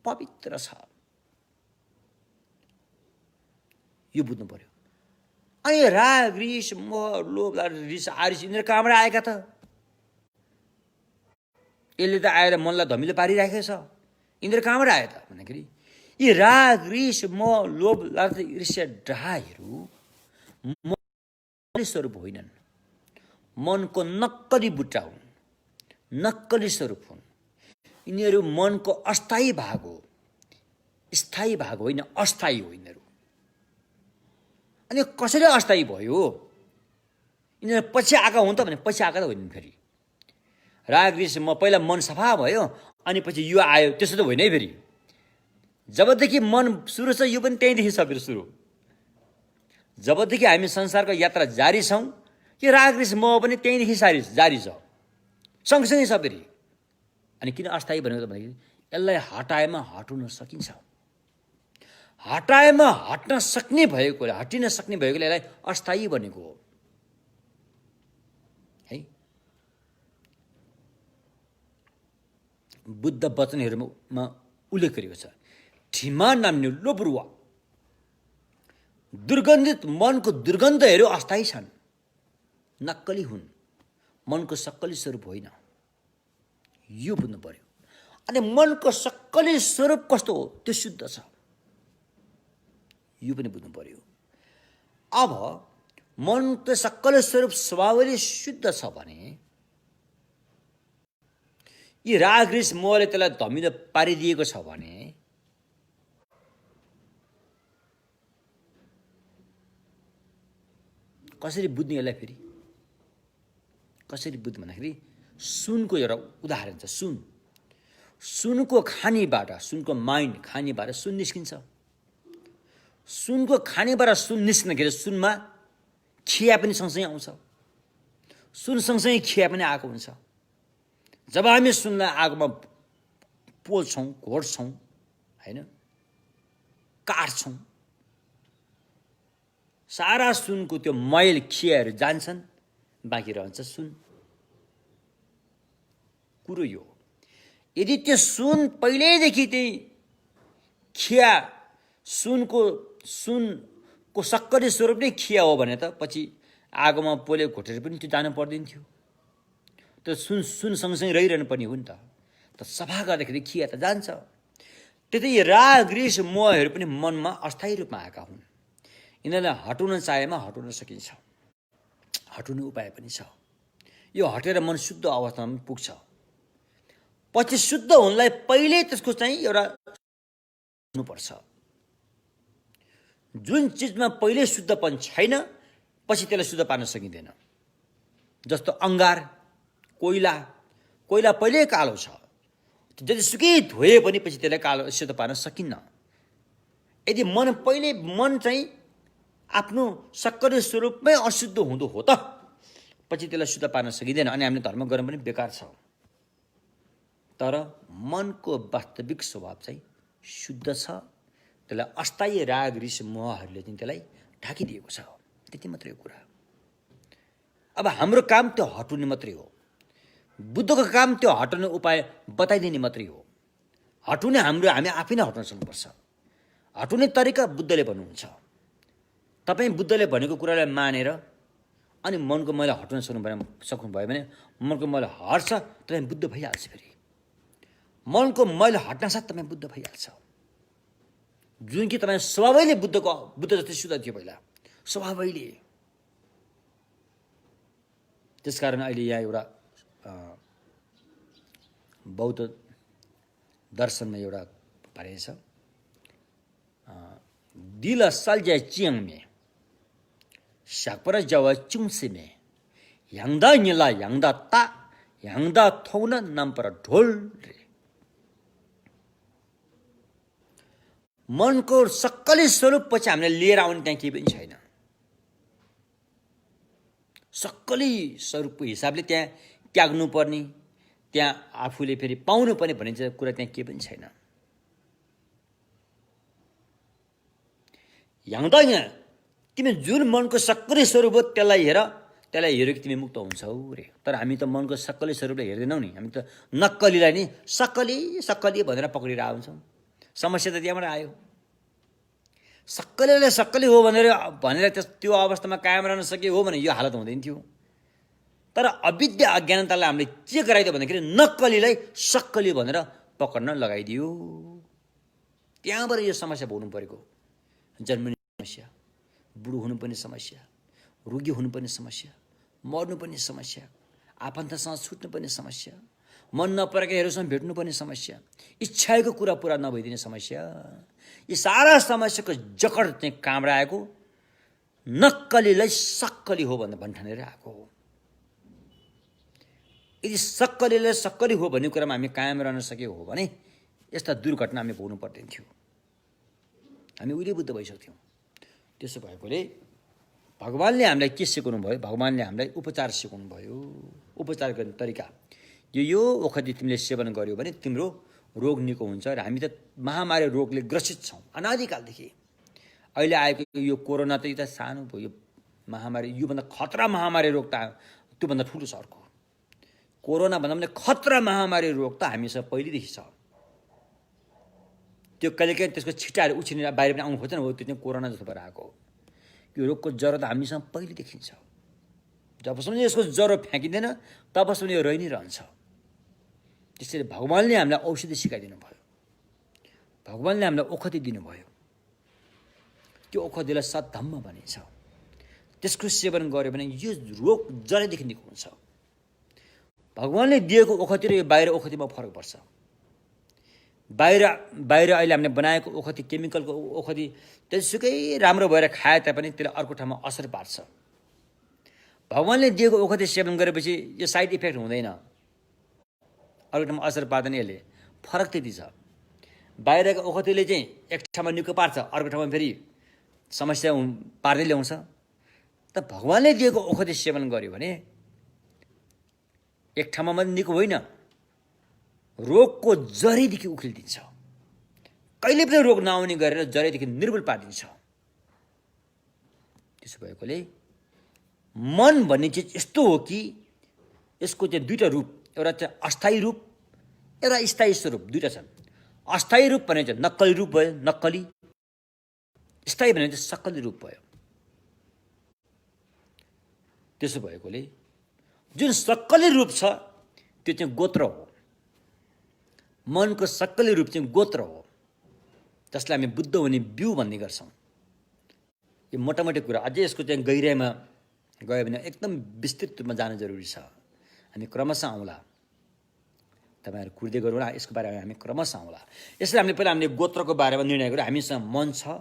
पवित्र छ। यो बुझ्नु पर्यो। अनि राग, रिस, मोह, लोभ, रिस, आरिस यिनीहरू कहाँबाट आएका त? यसले त आएर मनलाई धमिलो पारिराखेको छ। यिनीहरू कहाँबाट आयो त भन्दाखेरि यी राग, रिस, मोह, लोभ, लालसा, ईर्ष्या, डाहहरू मनले स्वरूप होइनन्। मनको नक्कली बुट्टा हुन्, नक्कली स्वरूप हुन्। यिनीहरू मनको अस्थायी भाग हो, स्थायी भाग होइन, अस्थायी हो यिनीहरू। अनि कसरी अस्थायी भयो? यिनीहरू पछि आएका हुन् त भने पछि आएका त होइनन्। फेरि राग रिस म पहिला मन सफा भयो अनि पछि यो आयो त्यसो त होइन है। फेरि जबदेखि मन सुरु छ यो पनि त्यहीँदेखि छ। फेरि सुरु जबदेखि हामी संसारको यात्रा जारी छौँ यो राग रिस मोह पनि त्यहीँदेखि जारी छ, सँगसँगै छ। फेरि अनि किन अस्थायी भनेको त भन्दाखेरि यसलाई हटाएमा हटाउन सकिन्छ। हटाएमा हट्न सक्ने भएकोले, हटिन सक्ने भएकोले यसलाई अस्थायी भनेको हो है। बुद्ध वचनहरूमा उल्लेख गरिएको छ, ठिमा नाम्ने लोबरुवा, दुर्गन्धित मनको दुर्गन्धहरू अस्थायी छन्, नक्कली हुन्, मनको सक्कली स्वरूप होइन। यो बुझ्नु पर्यो। अनि मनको सक्कली स्वरूप कस्तो हो? त्यो शुद्ध छ। यो पनि बुझ्नु पर्यो। अब मनको सक्कली स्वरूप स्वभावले शुद्ध छ भने यी राग रिस मोहले त्यसलाई धमिलो पारिदिएको छ भने कसरी बुझ्ने यसलाई? फेरि कसरी बुझ्नु भन्दाखेरि सुनको एउटा उदाहरण छ। सुनको खानीबाट, सुनको माइन्ड खानीबाट सुन निस्किन्छ। सुनको खानीबाट सुन निस्किँदाखेरि सुनमा खिया पनि सँगसँगै आउँछ, सुन सँगसँगै खिया पनि आएको हुन्छ। जब हामी सुनलाई आगोमा पोल्छौँ, घोट्छौँ होइन, काट्छौँ, सारा सुनको त्यो मैल खियाहरू जान्छन्, बाँकी रहन्छ सुन। कुरो यो यदि त्यो सुन पहिल्यैदेखि त्यही खिया सुनको सक्कली स्वरूप नै खिया हो भने त पछि आगोमा पोले घोटेर पनि त्यो जानु पर्दैन थियो। त्यो सुन सँगसँगै रहिरहनु पर्ने हो नि त। सफा गर्दाखेरि खिया त जान्छ। त्यतै राग रिस मोहहरू पनि मनमा अस्थायी रूपमा आएका हुन्। यिनीहरूलाई हटाउन चाहेमा हटाउन सकिन्छ, हटाउने उपाय पनि छ। यो हटेर मन शुद्ध अवस्थामा पनि पुग्छ। पछि शुद्ध हुनलाई पहिले त्यसको चाहिँ एउटा हुनुपर्छ। जुन चिजमा पहिले शुद्धपन छैन पछि त्यसलाई शुद्ध पार्न सकिँदैन। जस्तो अङ्गार, कोइला पहिल्यै कालो छ, जतिसुकै धोए पनि पछि त्यसलाई कालो शुद्ध पार्न सकिन्न। यदि मन चाहिँ आफ्नो सक्कली स्वरूपमै अशुद्ध हुँदो हो त पछि त्यसलाई शुद्ध पार्न सकिँदैन। अनि हामीले धर्म गर्न पनि बेकार छ। तर मनको वास्तविक स्वभाव चाहिँ शुद्ध छ। त्यसलाई अस्थायी राग रिस मोहहरूले चाहिँ त्यसलाई ढाकिदिएको छ। त्यति मात्रै हो कुरा। अब हाम्रो काम त्यो हटाउने मात्रै हो। बुद्धको काम त्यो हटाउने उपाय बताइदिने मात्रै हो। हटाउने हामी आफै नै हटाउन सक्नुपर्छ। हटाउने तरिका बुद्धले भन्नुहुन्छ। तपाईँ बुद्धले भनेको कुरालाई मानेर अनि मनको मैला हटाउन सक्नुभयो भने मनको मैला हट्छ, तपाईँ बुद्ध भइहाल्छ। फेरि मनको मैला हट्न साथ तपाईँ बुद्ध भइहाल्छ। जुन कि तपाईँ स्वभावैले बुद्ध जस्तै शुद्ध थियो पहिला, स्वभावैले। त्यसकारण अहिले यहाँ एउटा बौद्ध दर्शनमा एउटा भनाइ छ, दिल सल्ज्या चियाङ मे सापर जावा चुङसे मे याङदा निला याङदा ता याङदा थौन नाम्पर ढोल रे। मनको सक्कली स्वरूप पछि हामीले लिएर आउने त्यहाँ केही पनि छैन। सक्कली स्वरूपको हिसाबले त्यहाँ त्याग्नुपर्ने, त्यहाँ आफूले फेरि पाउनुपर्ने भन्ने कुरा त्यहाँ केही पनि छैन। याङदा यहाँ तिमी जुन मनको सक्कली स्वरूप हो त्यसलाई हेर कि तिमी मुक्त हुन्छौ रे। तर हामी त मनको सक्कली स्वरूपलाई हेर्दैनौँ नि। हामी त नक्कलीलाई नि सक्कली भनेर पक्रिएर आउँछौँ। समस्या त त्यहाँबाट आयो। सक्कलीलाई सक्कली हो भनेर त्यो अवस्थामा कायम रहन सके हो भने यो हालत हुँदैन थियो। तर अविद्या अज्ञानतालाई हामीले के गराइदियो भन्दाखेरि नक्कलीलाई सक्कली भनेर पक्र्न लगाइदियो। त्यहाँबाट यो समस्या भोग्नु परेको। जन्मने समस्या, बुढो हुनुपर्ने समस्या, रोगी हुनुपर्ने समस्या, मर्नुपर्ने समस्या, आफन्तसँग छुट्नुपर्ने समस्या, मन नपरेकाहरूसँग भेट्नुपर्ने समस्या, इच्छाको कुरा पुरा नभइदिने समस्या, यी सारा समस्याको जकड चाहिँ कहाँबाट आएको? नक्कलीलाई सक्कली हो भनेर भन्ठानेर आएको हो। यदि सक्कलीलाई सक्कली हो भन्ने कुरामा हामी कायम रहन सके हो भने यस्ता दुर्घटना हामी भोग्नु पर्दैन थियो। हामी उहिले बुद्ध भइसक्थ्यौँ। त्यसो भएकोले भगवान्ले हामीलाई के सिकाउनु भयो? भगवान्ले हामीलाई उपचार सिकाउनु भयो। उपचार गर्ने तरिका यो ओखती तिमीले सेवन गर्यो भने तिम्रो रोग निको हुन्छ। र हामी त महामारी रोगले ग्रसित छौँ अनादिकालदेखि। अहिले आएको यो कोरोना त यो त सानो भयो। यो महामारी योभन्दा खतरा महामारी रोग त त्योभन्दा ठुलो छ अर्को। कोरोना भन्दा पनि खतरा महामारी रोग त हामीसँग पहिलेदेखि छ। त्यो कहिलेकाहीँ त्यसको छिटाहरू उछिनेर बाहिर पनि आउनु खोज्दैन हो, त्यो चाहिँ कोरोना जस्तो भएर आएको। यो रोगको ज्वरो त हामीसँग पहिलेदेखि छ। जबसम्म यसको ज्वरो फ्याँकिँदैन तबसम्म यो रहि नै रहन्छ। त्यसैले भगवान्ले हामीलाई औषधि सिकाइदिनु भयो। भगवान्ले हामीलाई ओखती दिनुभयो। त्यो ओखतीलाई सद्धम्म भनिन्छ। त्यसको सेवन गर्यो भने यो रोग जडैदेखि निको हुन्छ। भगवान्ले दिएको ओखती र यो बाहिर ओखतीमा फरक पर्छ। बाहिर अहिले हामीले बनाएको ओखती, केमिकलको ओखती त्यसुकै राम्रो भएर खाए तापनि त्यसले अर्को ठाउँमा असर पार्छ। भगवान्ले दिएको ओखती सेवन गरेपछि यो साइड इफेक्ट हुँदैन, अर्को ठाउँमा असर पार्दैन। यसले फरक त्यति छ। बाहिरको ओखतीले चाहिँ एक ठाउँमा निको पार्छ, अर्को ठाउँमा फेरि समस्या पार्दै ल्याउँछ। त भगवान्ले दिएको ओखती सेवन गर्यो भने एक ठाउँमा मात्रै निको होइन, रोगको जडैदेखि उखिलिदिन्छ। कहिले पनि रोग नआउने गरेर जडैदेखि निर्मूल पारिदिन्छ। त्यसो भएकोले मन भन्ने चिज यस्तो हो कि यसको चाहिँ दुईवटा रूप, एउटा चाहिँ अस्थायी रूप, एउटा स्थायी स्वरूप, दुईवटा छन्। अस्थायी रूप भने चाहिँ नक्कली रूप भयो, नक्कली। स्थायी भने चाहिँ सक्कली रूप भयो। त्यसो भएकोले जुन सक्कली रूप छ त्यो चाहिँ गोत्र हो। मनको सक्कली रूप चाहिँ गोत्र हो, जसलाई हामी बुद्ध हुने बिउ भन्ने गर्छौँ। यो मोटामोटी कुरा। अझै यसको चाहिँ गहिराइमा गयो भने एकदम विस्तृत रूपमा जानु जरुरी छ। हामी क्रमशः आउँला, तपाईँहरू कुर्दै गरौँला, यसको बारेमा हामी क्रमशः आउँला। यसरी हामीले पहिला हामीले गोत्रको बारेमा निर्णय गऱ्यौँ। हामीसँग मन छ,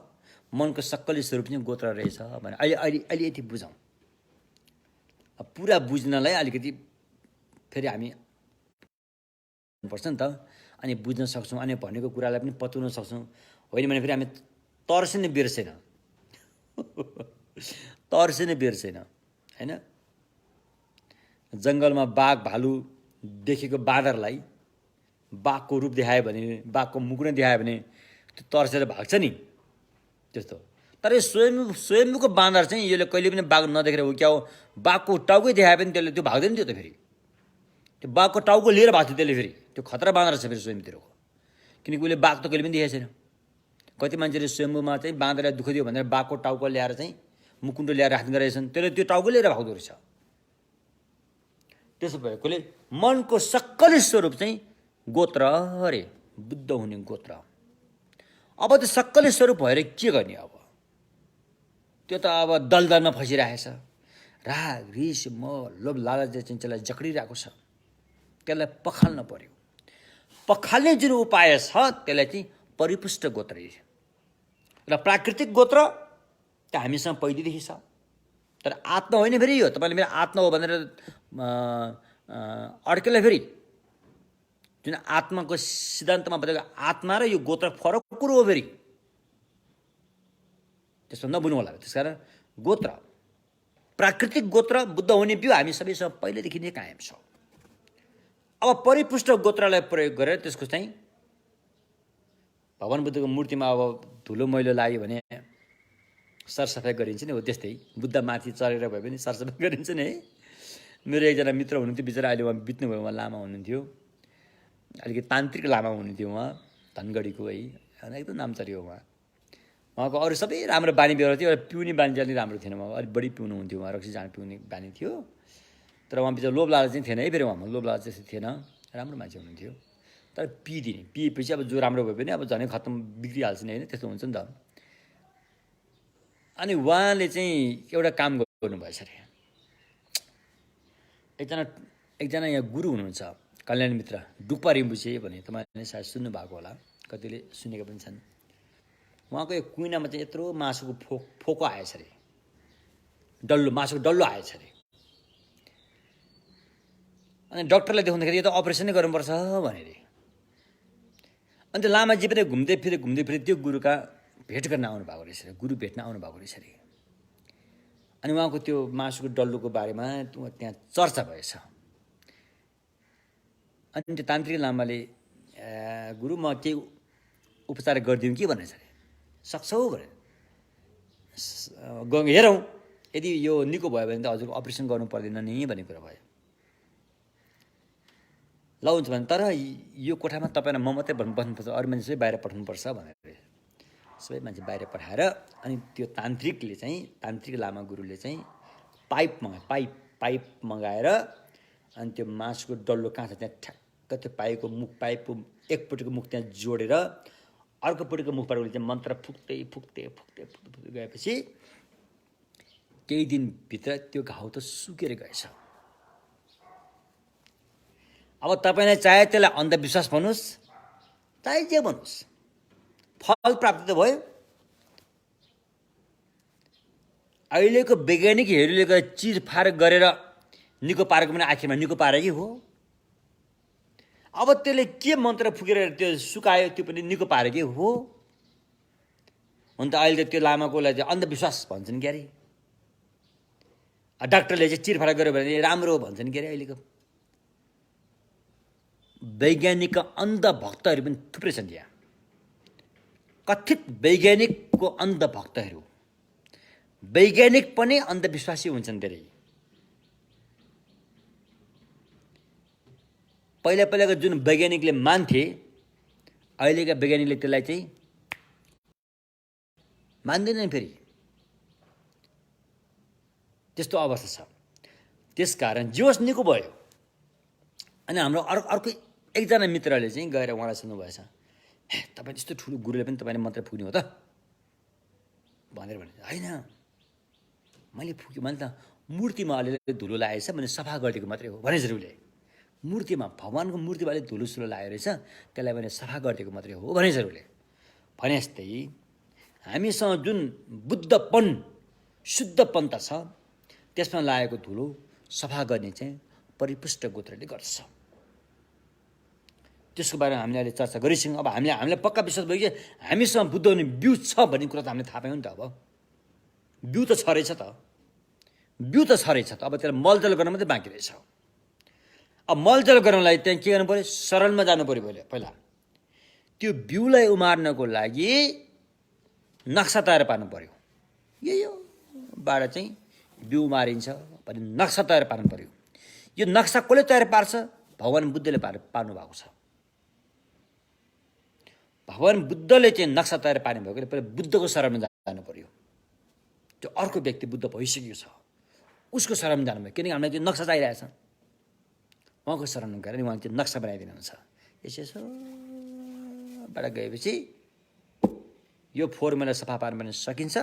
मनको सक्कली स्वरूप चाहिँ गोत्र रहेछ भने अहिले यति बुझौँ। पुरा बुझ्नलाई अलिकति फेरि हामी पर्छ नि त, अनि बुझ्न सक्छौँ, अनि भनेको कुरालाई पनि पत्याउन सक्छौँ। होइन भने फेरि हामी तर्सिने बेर छैन, तर्सिने बेर छैन। होइन, जङ्गलमा बाघ भालु देखेको बाँदरलाई बाघको रूप देखायो भने, बाघको मुख नै देखायो भने त्यो तर्सेर भाग्छ नि। त्यस्तो तर यो स्वयम्भूको बाँदर चाहिँ यसले कहिले पनि बाघ नदेखेर हो क्या हो, बाघको टाउकै देखाए पनि त्यसले त्यो भाग्दैन थियो त फेरि। त्यो बाघको टाउको लिएर भएको थियो त्यसले फेरि। त्यो खतरा बाँदर छ फेरि स्वयम्भूतिरको, किनकि उसले बाघ त कहिले पनि देखेको छैन। कति मान्छेले स्वयम्भूमा चाहिँ बाँदरलाई दुःख दियो भनेर बाघको टाउको ल्याएर चाहिँ मुकुण्डो ल्याएर राख्ने रहेछन्, त्यसले त्यो टाउको लिएर भाग्दो रहेछ। त्यसो भएकोले मनको सक्कली स्वरूप चाहिँ गोत्र अरे, बुद्ध हुने गोत्र। अब त्यो सक्कली स्वरूप भएर के गर्ने अब? त्यो त अब दलदलमा फसिरहेछ। राग रिस मोह लोभ लालच चाहिँ त्यसलाई जक्डिरहेको छ। त्यसलाई पखाल्न पर्यो। पखाल्ने जुन उपाय छ त्यसलाई चाहिँ परिपुष्ट गोत्र र प्राकृतिक गोत्र त हामीसँग पहिलेदेखि छ। तर आत्मा होइन फेरि यो। तपाईँले मेरो आत्मा हो भनेर अड्केलाई फेरि जुन आत्माको सिद्धान्तमा बताएको आत्मा र यो गोत्र फरक कुरो हो फेरि। त्यसो नबुझ्नु होला। त्यसकारण गोत्र प्राकृतिक गोत्र बुद्ध हुने बिउ हामी सबैसँग पहिलेदेखि नै कायम छ। अब परिपुष्ट गोत्रलाई प्रयोग गरेर त्यसको चाहिँ भगवान बुद्धको मूर्तिमा अब धुलो मैलो लाग्यो भने सरसफाइ गरिन्छ नि, हो त्यस्तै बुद्ध माथि चढेर भए पनि सरसफाइ गरिन्छ नि है। मेरो एकजना मित्र हुनुहुन्थ्यो, बिचरा अहिले उहाँ बित्नुभयो, उहाँ लामा हुनुहुन्थ्यो, अलिकति तान्त्रिक लामा हुनुहुन्थ्यो उहाँ, धनगढीको है, एकदम नामचरी हो उहाँ। उहाँको अरू सबै राम्रो बानी व्यवहार थियो, एउटा पिउने बानी चाहिँ अलिक राम्रो थिएन उहाँ, अलिक बढी पिउनुहुन्थ्यो उहाँ, रक्सी जाँड पिउने बानी थियो। तर उहाँ बिचरा लोभ लालच चाहिँ थिएन है, फेरि उहाँमा लोभ लालच त्यस्तो थिएन, राम्रो मान्छे हुनुहुन्थ्यो। तर पिदिने, पिएपछि अब जो राम्रो भयो भने अब झनै खत्तम बिग्रिहाल्छ नि होइन, त्यस्तो हुन्छ नि त। अनि उहाँले चाहिँ एउटा काम गर्नुभएछ अरे। एकजना यहाँ गुरु हुनुहुन्छ, कल्याण मित्र डुक्पा रिम्बुछे भने तपाईँले सायद सुन्नुभएको होला, कतिले सुनेका पनि छन्। उहाँको यो कुइनामा चाहिँ यत्रो मासुको फोको आएछ अरे, डल्लो मासुको डल्लो आएछ अरे। अनि डक्टरलाई देखाउँदाखेरि यो त अपरेसनै गर्नुपर्छ भने अरे। अनि त्यो लामाजी पनि घुम्दै फिर्दै त्यो गुरुका भेट गर्न आउनु भएको रहेछ अरे, गुरु भेट्न आउनु भएको रहेछ अरे। अनि उहाँको त्यो मासुको डल्लोको बारेमा त्यहाँ चर्चा भएछ। अनि त्यो तान्त्रिक लामाले गुरु म केही उपचार गरिदिउँ कि भनेछ अरे। सक्छौ भने हेरौँ, यदि यो निको भयो भने त हजुरको अपरेसन गर्नु पर्दैन नि भन्ने कुरा भयो। ल हुन्छ भने तर यो कोठामा तपाईँ र म मात्रै बस्नुपर्छ, अरू मान्छे सबै बाहिर पठाउनुपर्छ भनेर सबै मान्छे बाहिर पठाएर अनि त्यो तान्त्रिक लामा गुरुले चाहिँ पाइप मगाएर अनि त्यो मासुको डल्लो कहाँ छ त्यहाँ ठ्याक्क त्यो पाइपको एकपट्टिको मुख त्यहाँ जोडेर अर्कोपट्टिको मुखबाट उसले चाहिँ मन्त्र फुक्दै गएपछि केही दिनभित्र त्यो घाउ त सुकेर गएछ। अब तपाईँलाई चाहे त्यसलाई अन्धविश्वास भन्नुहोस् चाहे जे भन्नुहोस्, फल प्राप्त त भयो। अहिलेको वैज्ञानिकहरूले गएर चिरफार गरेर निको पारेको पनि आखिरमा निको पारेकै हो। अब त्यसले के मन्त्र फुकेर त्यो सुकायो त्यो पनि निको पारेकै हो। हुन त अहिले त त्यो लामाकोलाई चाहिँ अन्धविश्वास भन्छन् क्यारे, डाक्टरले चाहिँ चिरफार गर्यो भने राम्रो भन्छन् क्यारे। अहिलेको वैज्ञानिकका अन्धभक्तहरू पनि थुप्रै छन् यहाँ, कथित वैज्ञानिकको अन्धभक्तहरू। वैज्ञानिक पनि अन्धविश्वासी हुन्छन् धेरै। पहिलाको जुन वैज्ञानिकले मान्थे अहिलेका वैज्ञानिकले त्यसलाई चाहिँ मान्दैनन् फेरि। त्यस्तो अवस्था छ। त्यसकारण जोस निको भयो। अनि हाम्रो अर्को एकजना मित्रले चाहिँ गएर उहाँलाई सोध्नुभएछ, हे तपाईँ त्यस्तो ठुलो गुरुले पनि तपाईँले मात्रै फुक्ने हो त भनेर भने, होइन मैले फुक्यो, मैले त मूर्तिमा अलिअलि धुलो लागेछ भने सफा गरिदिएको मात्रै हो भनेछ उसले। मूर्तिमा भगवानको मूर्तिमा अलिक धुलो सुलो लागेको रहेछ त्यसलाई मैले सफा गरिदिएको मात्रै हो भनेछ उसले। भने जस्तै हामीसँग जुन बुद्धपन शुद्धपन त छ त्यसमा लागेको धुलो सफा गर्ने चाहिँ परिपुष्ट गोत्रले गर्छ। त्यसको बारेमा हामीले अहिले चर्चा गरिसक्यौँ। अब हामीलाई पक्का विश्वास भयो कि हामीसँग बुद्ध हुने बिउ छ भन्ने कुरा त हामीले थाहा पायौँ नि त। अब बिउ त छ रहेछ त, अब त्यसलाई मलजल गर्न मात्रै बाँकी रहेछ। अब मलजल गर्नलाई त्यहाँ के गर्नु पऱ्यो, सरलमा जानु पऱ्यो। पहिला त्यो बिउलाई उमार्नको लागि नक्सा तयार पार्नु पऱ्यो। योबाट चाहिँ बिउ मारिन्छ भने नक्सा तयार पार्नु पर्यो। यो नक्सा कसले तयार पार्छ? भगवान बुद्धले पार्नु भएको छ। भगवान बुद्धले चाहिँ नक्सा तयार पार्नु भएकोले पहिला बुद्धको शरणमा जानु पर्यो। त्यो अर्को व्यक्ति बुद्ध भइसकेको छ उसको शरणमा जानु भयो, किनकि हामीलाई त्यो नक्सा चाहिरहेछ। उहाँको शरणमा गएर उहाँले त्यो नक्सा बनाइदिनुहुन्छ। यसोबाट गएपछि यो फर्मुला सफा पार्न सकिन्छ,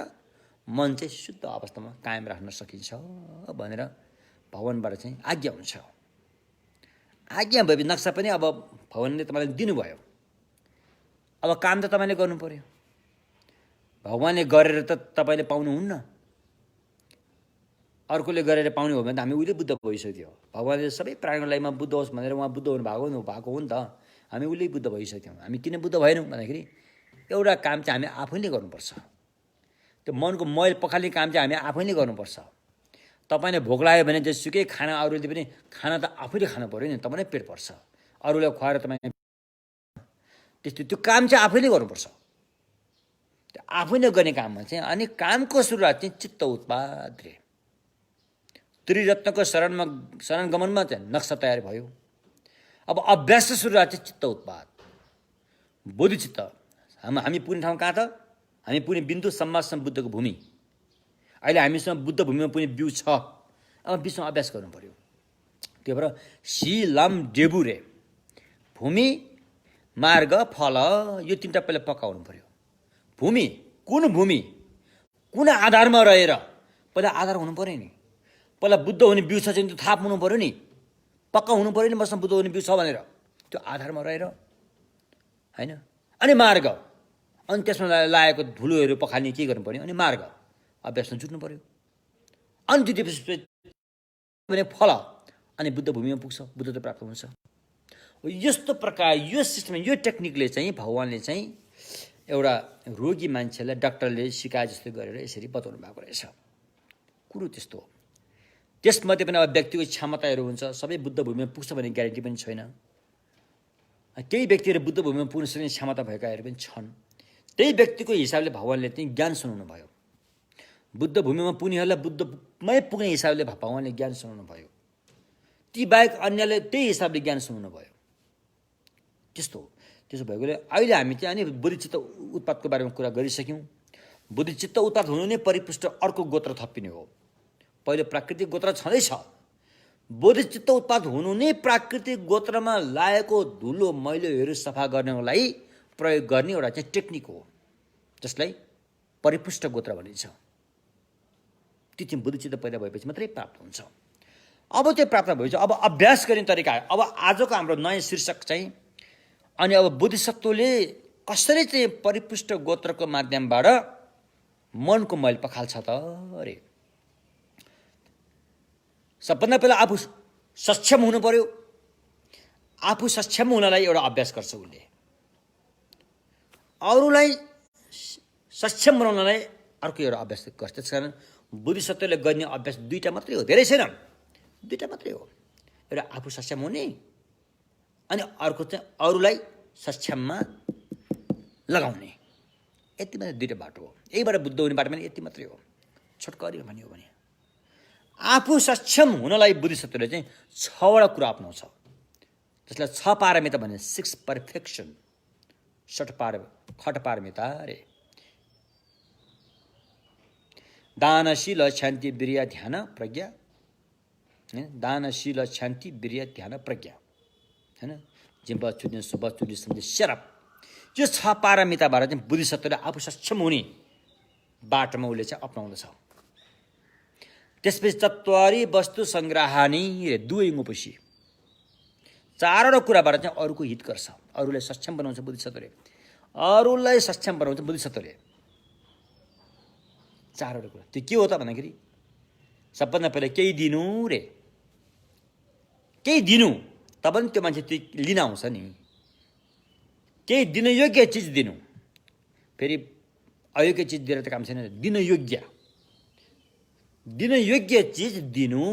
मन चाहिँ शुद्ध अवस्थामा कायम राख्न सकिन्छ भनेर भगवानबाट चाहिँ आज्ञा हुन्छ। आज्ञा भएपछि नक्सा पनि अब भगवानले तपाईँलाई दिनुभयो। अब काम त तपाईँले गर्नु पर्यो। भगवानले गरेर त तपाईँले पाउनुहुन्न, अर्कोले गरेर पाउने हो भने त हामी उहिले बुद्ध भइसक्यो। भगवानले सबै प्राणीलाई म बुद्ध होस् भनेर उहाँ बुद्ध हुनुभएको हो नि त। हामी उहिले बुद्ध भइसक्यौँ। हामी किन बुद्ध भएनौँ भन्दाखेरि एउटा काम चाहिँ हामी आफैले गर्नुपर्छ। त्यो मनको मैल पखाल्ने काम चाहिँ हामी आफैले गर्नुपर्छ। तपाईँले भोक लाग्यो भने जेसुकै खाना अरूले पनि खाना त आफैले खानु पऱ्यो नि, तपाईँ नै पेट पर्छ। अरूलाई खुवाएर तपाईँ त्यस्तो त्यो काम चाहिँ आफैले गर्नुपर्छ। त्यो आफैले गर्ने काममा चाहिँ अनि कामको सुरुवात चाहिँ चित्त उत्पाद रे। त्रिरत्नको शरणगमनमा चाहिँ नक्सा तयार भयो। अब अभ्यासको सुरुवात चाहिँ चित्त उत्पाद, बोधिचित्त। हामी पुग्ने ठाउँ कहाँ त? हामी पुग्ने बिन्दु सम्मासम बुद्धको भूमि। अहिले हामीसँग बुद्ध भूमिमा पुग्ने बिउ छ। अब बिचमा अभ्यास गर्नु पर्यो। त्यही भएर शिलम डेबुरे, भूमि मार्ग फल, यो तिनवटा पहिला पकाउनु पर्यो। भूमि कुन आधारमा रहेर? पहिला आधार हुनु पर्यो नि। पहिला बुद्ध हुने बिउ छ चाहिँ त्यो थाहा हुनु पर्यो नि, पक्का हुनु पर्यो नि मसँग बुद्ध हुने बिउ छ भनेर। त्यो आधारमा रहेर होइन। अनि मार्ग, अनि त्यसमा लागेको धुलोहरू पखाल्ने के गर्नु पर्यो? अनि मार्ग अभ्यासमा जुट्नु पर्यो। अनि द्वितीय भने फल, अनि बुद्ध भूमिमा पुग्छ, बुद्धत्व प्राप्त हुन्छ। यस्तो प्रकार यो सिस्टम, यो टेक्निकले चाहिँ भगवानले चाहिँ एउटा रोगी मान्छेलाई डाक्टरले सिकाए जस्तो गरेर यसरी बताउनु भएको रहेछ। कुरो त्यस्तो हो। त्यसमध्ये पनि अब व्यक्तिको क्षमताहरू हुन्छ। सबै बुद्ध भूमिमा पुग्छ भन्ने ग्यारेन्टी पनि छैन। केही व्यक्तिहरू बुद्ध भूमिमा पुग्न सक्ने क्षमता भएकाहरू पनि छन्। त्यही व्यक्तिको हिसाबले भगवानले चाहिँ ज्ञान सुनाउनु भयो। बुद्ध भूमिमा पुग्नेहरूलाई बुद्धमै पुग्ने हिसाबले भगवानले ज्ञान सुनाउनु भयो। ती बाहेक अन्यले त्यही हिसाबले ज्ञान सुनाउनु भयो। त्यस्तो भएकोले अहिले हामी चाहिँ अनि बोधिचित्त उत्पादको बारेमा कुरा गरिसक्यौँ। बोधिचित्त उत्पाद हुनु नै परिपुष्ट अर्को गोत्र थपिने हो। पहिले प्राकृतिक गोत्र छँदैछ। बोधिचित्त उत्पाद हुनु नै प्राकृतिक गोत्रमा लागेको धुलो मैलोहरू सफा गर्नको लागि प्रयोग गर्ने एउटा चाहिँ टेक्निक हो, जसलाई परिपुष्ट गोत्र भनिन्छ। त्यो चाहिँ बोधिचित्त पैदा भएपछि मात्रै प्राप्त हुन्छ। अब त्यो प्राप्त भएपछि अब अभ्यास गर्ने तरिका। अब आजको हाम्रो नयाँ शीर्षक चाहिँ अनि अब बोधिसत्वले कसरी चाहिँ परिपुष्ट गोत्रको माध्यमबाट मनको मैल पखाल्छ त अरे। सबभन्दा पहिला आफू सक्षम हुनु पर्यो। आफू सक्षम हुनलाई एउटा अभ्यास गर्छ उसले। अरूलाई सक्षम बनाउनलाई अर्को एउटा अभ्यास गर्छ। त्यस कारण बोधिसत्वले गर्ने अभ्यास दुईवटा मात्रै हो, धेरै छैन, दुईवटा मात्रै हो। एउटा आफू सक्षम हुने अनि अर्को चाहिँ अरूलाई सक्षममा लगाउने। यति मात्रै दुईवटा बाटो हो। यहीबाट बुद्ध हुने बाटो पनि यति मात्रै हो। छोटकरीमा भन्यो भने आफू सक्षम हुनलाई बोधिसत्वले चाहिँ 6वटा कुरा अपनाउँछ, जसलाई 6 पारमिता भने 6 पर्फेक्सन। खट पारमिता रे। दानशील शान्ति वीर्य ध्यान प्रज्ञा, दानशील शान्ति वीर्य ध्यान प्रज्ञा हैन। जिम्बा चुन्ने सुबा चुन्ने सम्झे शराब। यो 6 पारमिताबाट चाहिँ बोधिसत्वले आफू सक्षम हुने बाटोमा उसले चाहिँ अपनाउँदछ। त्यसपछि चत्वारी वस्तु सङ्ग्रहानी रे दुवैमुपछि 4वटा कुराबाट चाहिँ अरूको हित गर्छ। अरूलाई सक्षम बनाउँछ बोधिसत्वले। अरूलाई सक्षम बनाउँछ बोधिसत्वले। 4वटा कुरा त्यो के हो त भन्दाखेरि सबभन्दा पहिला केही दिनु रे। केही दिनु तब पनि त्यो मान्छे त्यो लिन आउँछ नि। केही दिन योग्य चिज दिनु। फेरि अयोग्य चिज दिएर त काम छैन। दिन योग्य चिज दिनु।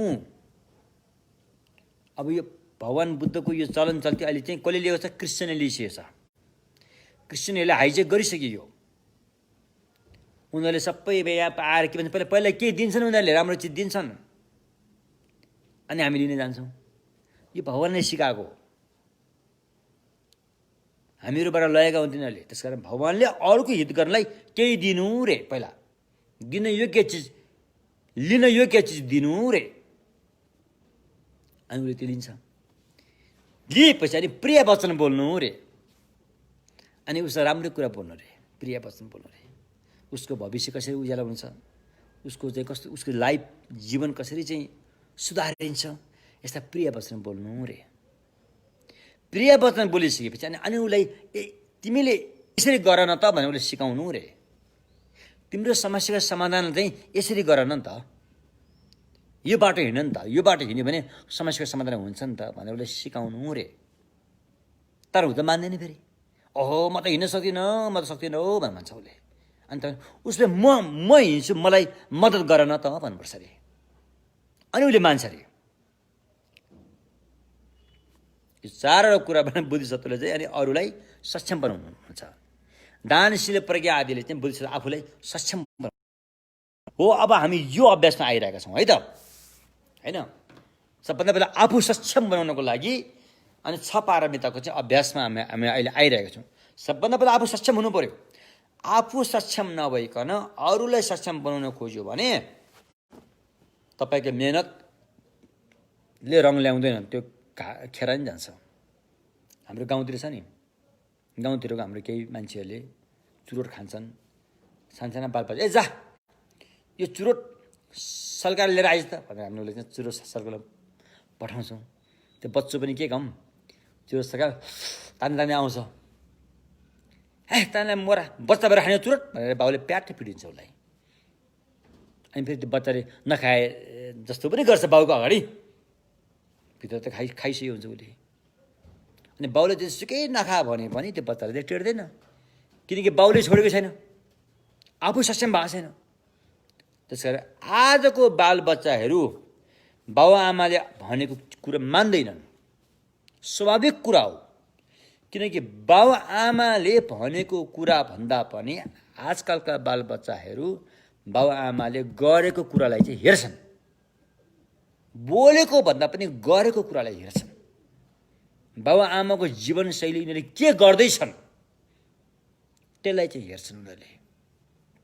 अब यो भगवान बुद्धको यो चलन चल्ती अहिले चाहिँ कसले लिएको छ? कृष्णले लिइसकेको छ। कृष्णहरूले हाइजेक गरिसक्यो। उनीहरूले सबै यहाँ आएर के भन्छ पहिला केही दिन्छन्, उनीहरूले राम्रो चिज दिन्छन् अनि हामी लिन जान्छौँ। यो भगवानले सिकाएको हो, हामीहरूबाट लगेका हुन् तिनीहरूले। त्यसकारण भगवानले अरूको हित गर्नलाई केही दिनु रे, पहिला दिन योग्य चिज, लिन योग्य चिज दिनु रे, अनि उसले त्यो लिन्छ। लिएपछि अनि प्रिय वचन बोल्नु रे, अनि उसलाई राम्रो कुरा बोल्नु रे, प्रिय वचन बोल्नु रे। उसको भविष्य कसरी उज्यालो हुन्छ, उसको चाहिँ कस्तो, उसको लाइफ जीवन कसरी चाहिँ सुधारिन्छ, यस्ता प्रिय वचन बोल्नु रे। प्रिय वचन बोलिसकेपछि अनि उसलाई तिमीले यसरी गर न त भनेर उसले सिकाउनु रे। तिम्रो समस्याको समाधान चाहिँ यसरी गर न त, यो बाटो हिँड नि त, यो बाटो हिँड्यो भने समस्याको समाधान हुन्छ नि त भनेर उसले सिकाउनु रे। तर ऊ त मान्दैन फेरि, ओहो म त हिँड्न सक्दिनँ, म त सक्दिनँ हो भनेर भन्छ उसले। अन्त उसले म हिँड्छु, मलाई मद्दत गर न त भन्नुपर्छ अरे, अनि उसले मान्छ अरे। यो चारवटा कुराबाट बुद्धिसत्वले चाहिँ अनि अरूलाई सक्षम बनाउनु हुन्छ। दानशील प्रज्ञा आदिले चाहिँ बुद्धिसत्व आफूलाई सक्षम हो। अब हामी यो अभ्यासमा आइरहेका छौँ है त, होइन? सबभन्दा पहिला आफू सक्षम बनाउनको लागि अनि 6 पारमिताको चाहिँ अभ्यासमा हामी अहिले आइरहेका छौँ। सबभन्दा पहिला आफू सक्षम हुनु पर्यो। आफू सक्षम नभइकन अरूलाई सक्षम बनाउन खोज्यो भने तपाईँको मेहनतले रङ ल्याउँदैन, त्यो खेर नि जान्छ। हाम्रो गाउँतिर छ नि, गाउँतिरको हाम्रो केही मान्छेहरूले चुरोट खान्छन्, सानसाना बालबच्चा, ए जा यो चुरोट सल्काएर लिएर आइज त भनेर हामीले चाहिँ चुरोट सल्काएर पठाउँछौँ। त्यो बच्चो पनि के कम चुरोट सल्काएर तान्दै आउँछ, ए तान्दै मोरा बच्चा भएर खाने चुरोट भनेर बाउले प्याटै पिटिन्छ उसलाई। अनि फेरि त्यो बच्चाले नखाए जस्तो पनि गर्छ बाउको अगाडि, भित्र त खाइसक्यो हुन्छ उसले। अनि बाउले त्यसुकै नखा भने पनि त्यो बच्चाले चाहिँ टेर्दैन, किनकि बाउले छोडेको छैन, आफू सक्षम भएको छैन। त्यसकारण आजको बालबच्चाहरू बाबुआमाले भनेको कुरा मान्दैनन्, स्वाभाविक कुरा हो। किनकि बाबुआमाले भनेको कुरा भन्दा पनि आजकलका बालबच्चाहरू बाबुआमाले गरेको कुरालाई चाहिँ हेर्छन्, बोलेको भन्दा पनि गरेको कुरालाई हेर्छन्। बाबुआमाको जीवनशैली यिनीहरूले के गर्दैछन् त्यसलाई चाहिँ हेर्छन्, उनीहरूले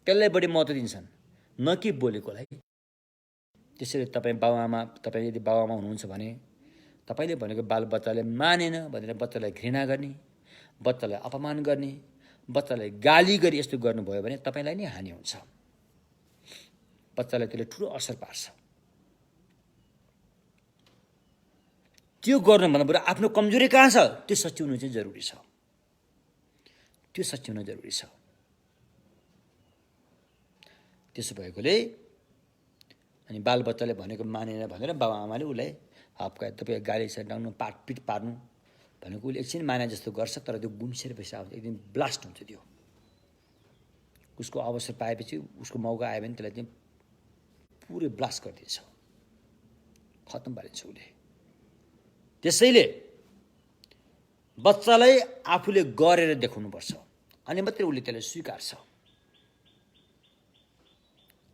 त्यसलाई बढी महत्त्व दिन्छन्, न कि बोलेकोलाई। त्यसरी तपाईँ यदि बाबुआमा हुनुहुन्छ भने तपाईँले भनेको बालबच्चाले मानेन भनेर बच्चालाई घृणा गर्ने, बच्चालाई अपमान गर्ने, बच्चालाई गाली गरी यस्तो गर्नुभयो भने तपाईँलाई नै हानि हुन्छ, बच्चालाई त्यसले ठुलो असर पार्छ। त्यो गर्नुभन्दा बरु आफ्नो कमजोरी कहाँ छ त्यो सच्याउनु चाहिँ जरुरी छ, त्यो सच्याउन जरुरी छ। त्यसो भएकोले अनि बालबच्चाले भनेको मानेन भनेर बाबुआमाले उसलाई हप्का तपाईँ गाली सडाउनु पाटपिट पार्नु भनेको उसले एकछिन माने जस्तो गर्छ, तर त्यो गुम्सेर पैसा आउँछ, एकदम ब्लास्ट हुन्छ। त्यो उसको अवसर पाएपछि, उसको मौका आयो भने त्यसलाई चाहिँ पुरै ब्लास्ट गरिदिन्छ, खत्तम पारिन्छ उसले। त्यसैले बच्चालाई आफूले गरेर देखाउनुपर्छ, अनि मात्रै उसले त्यसलाई स्वीकार्छ।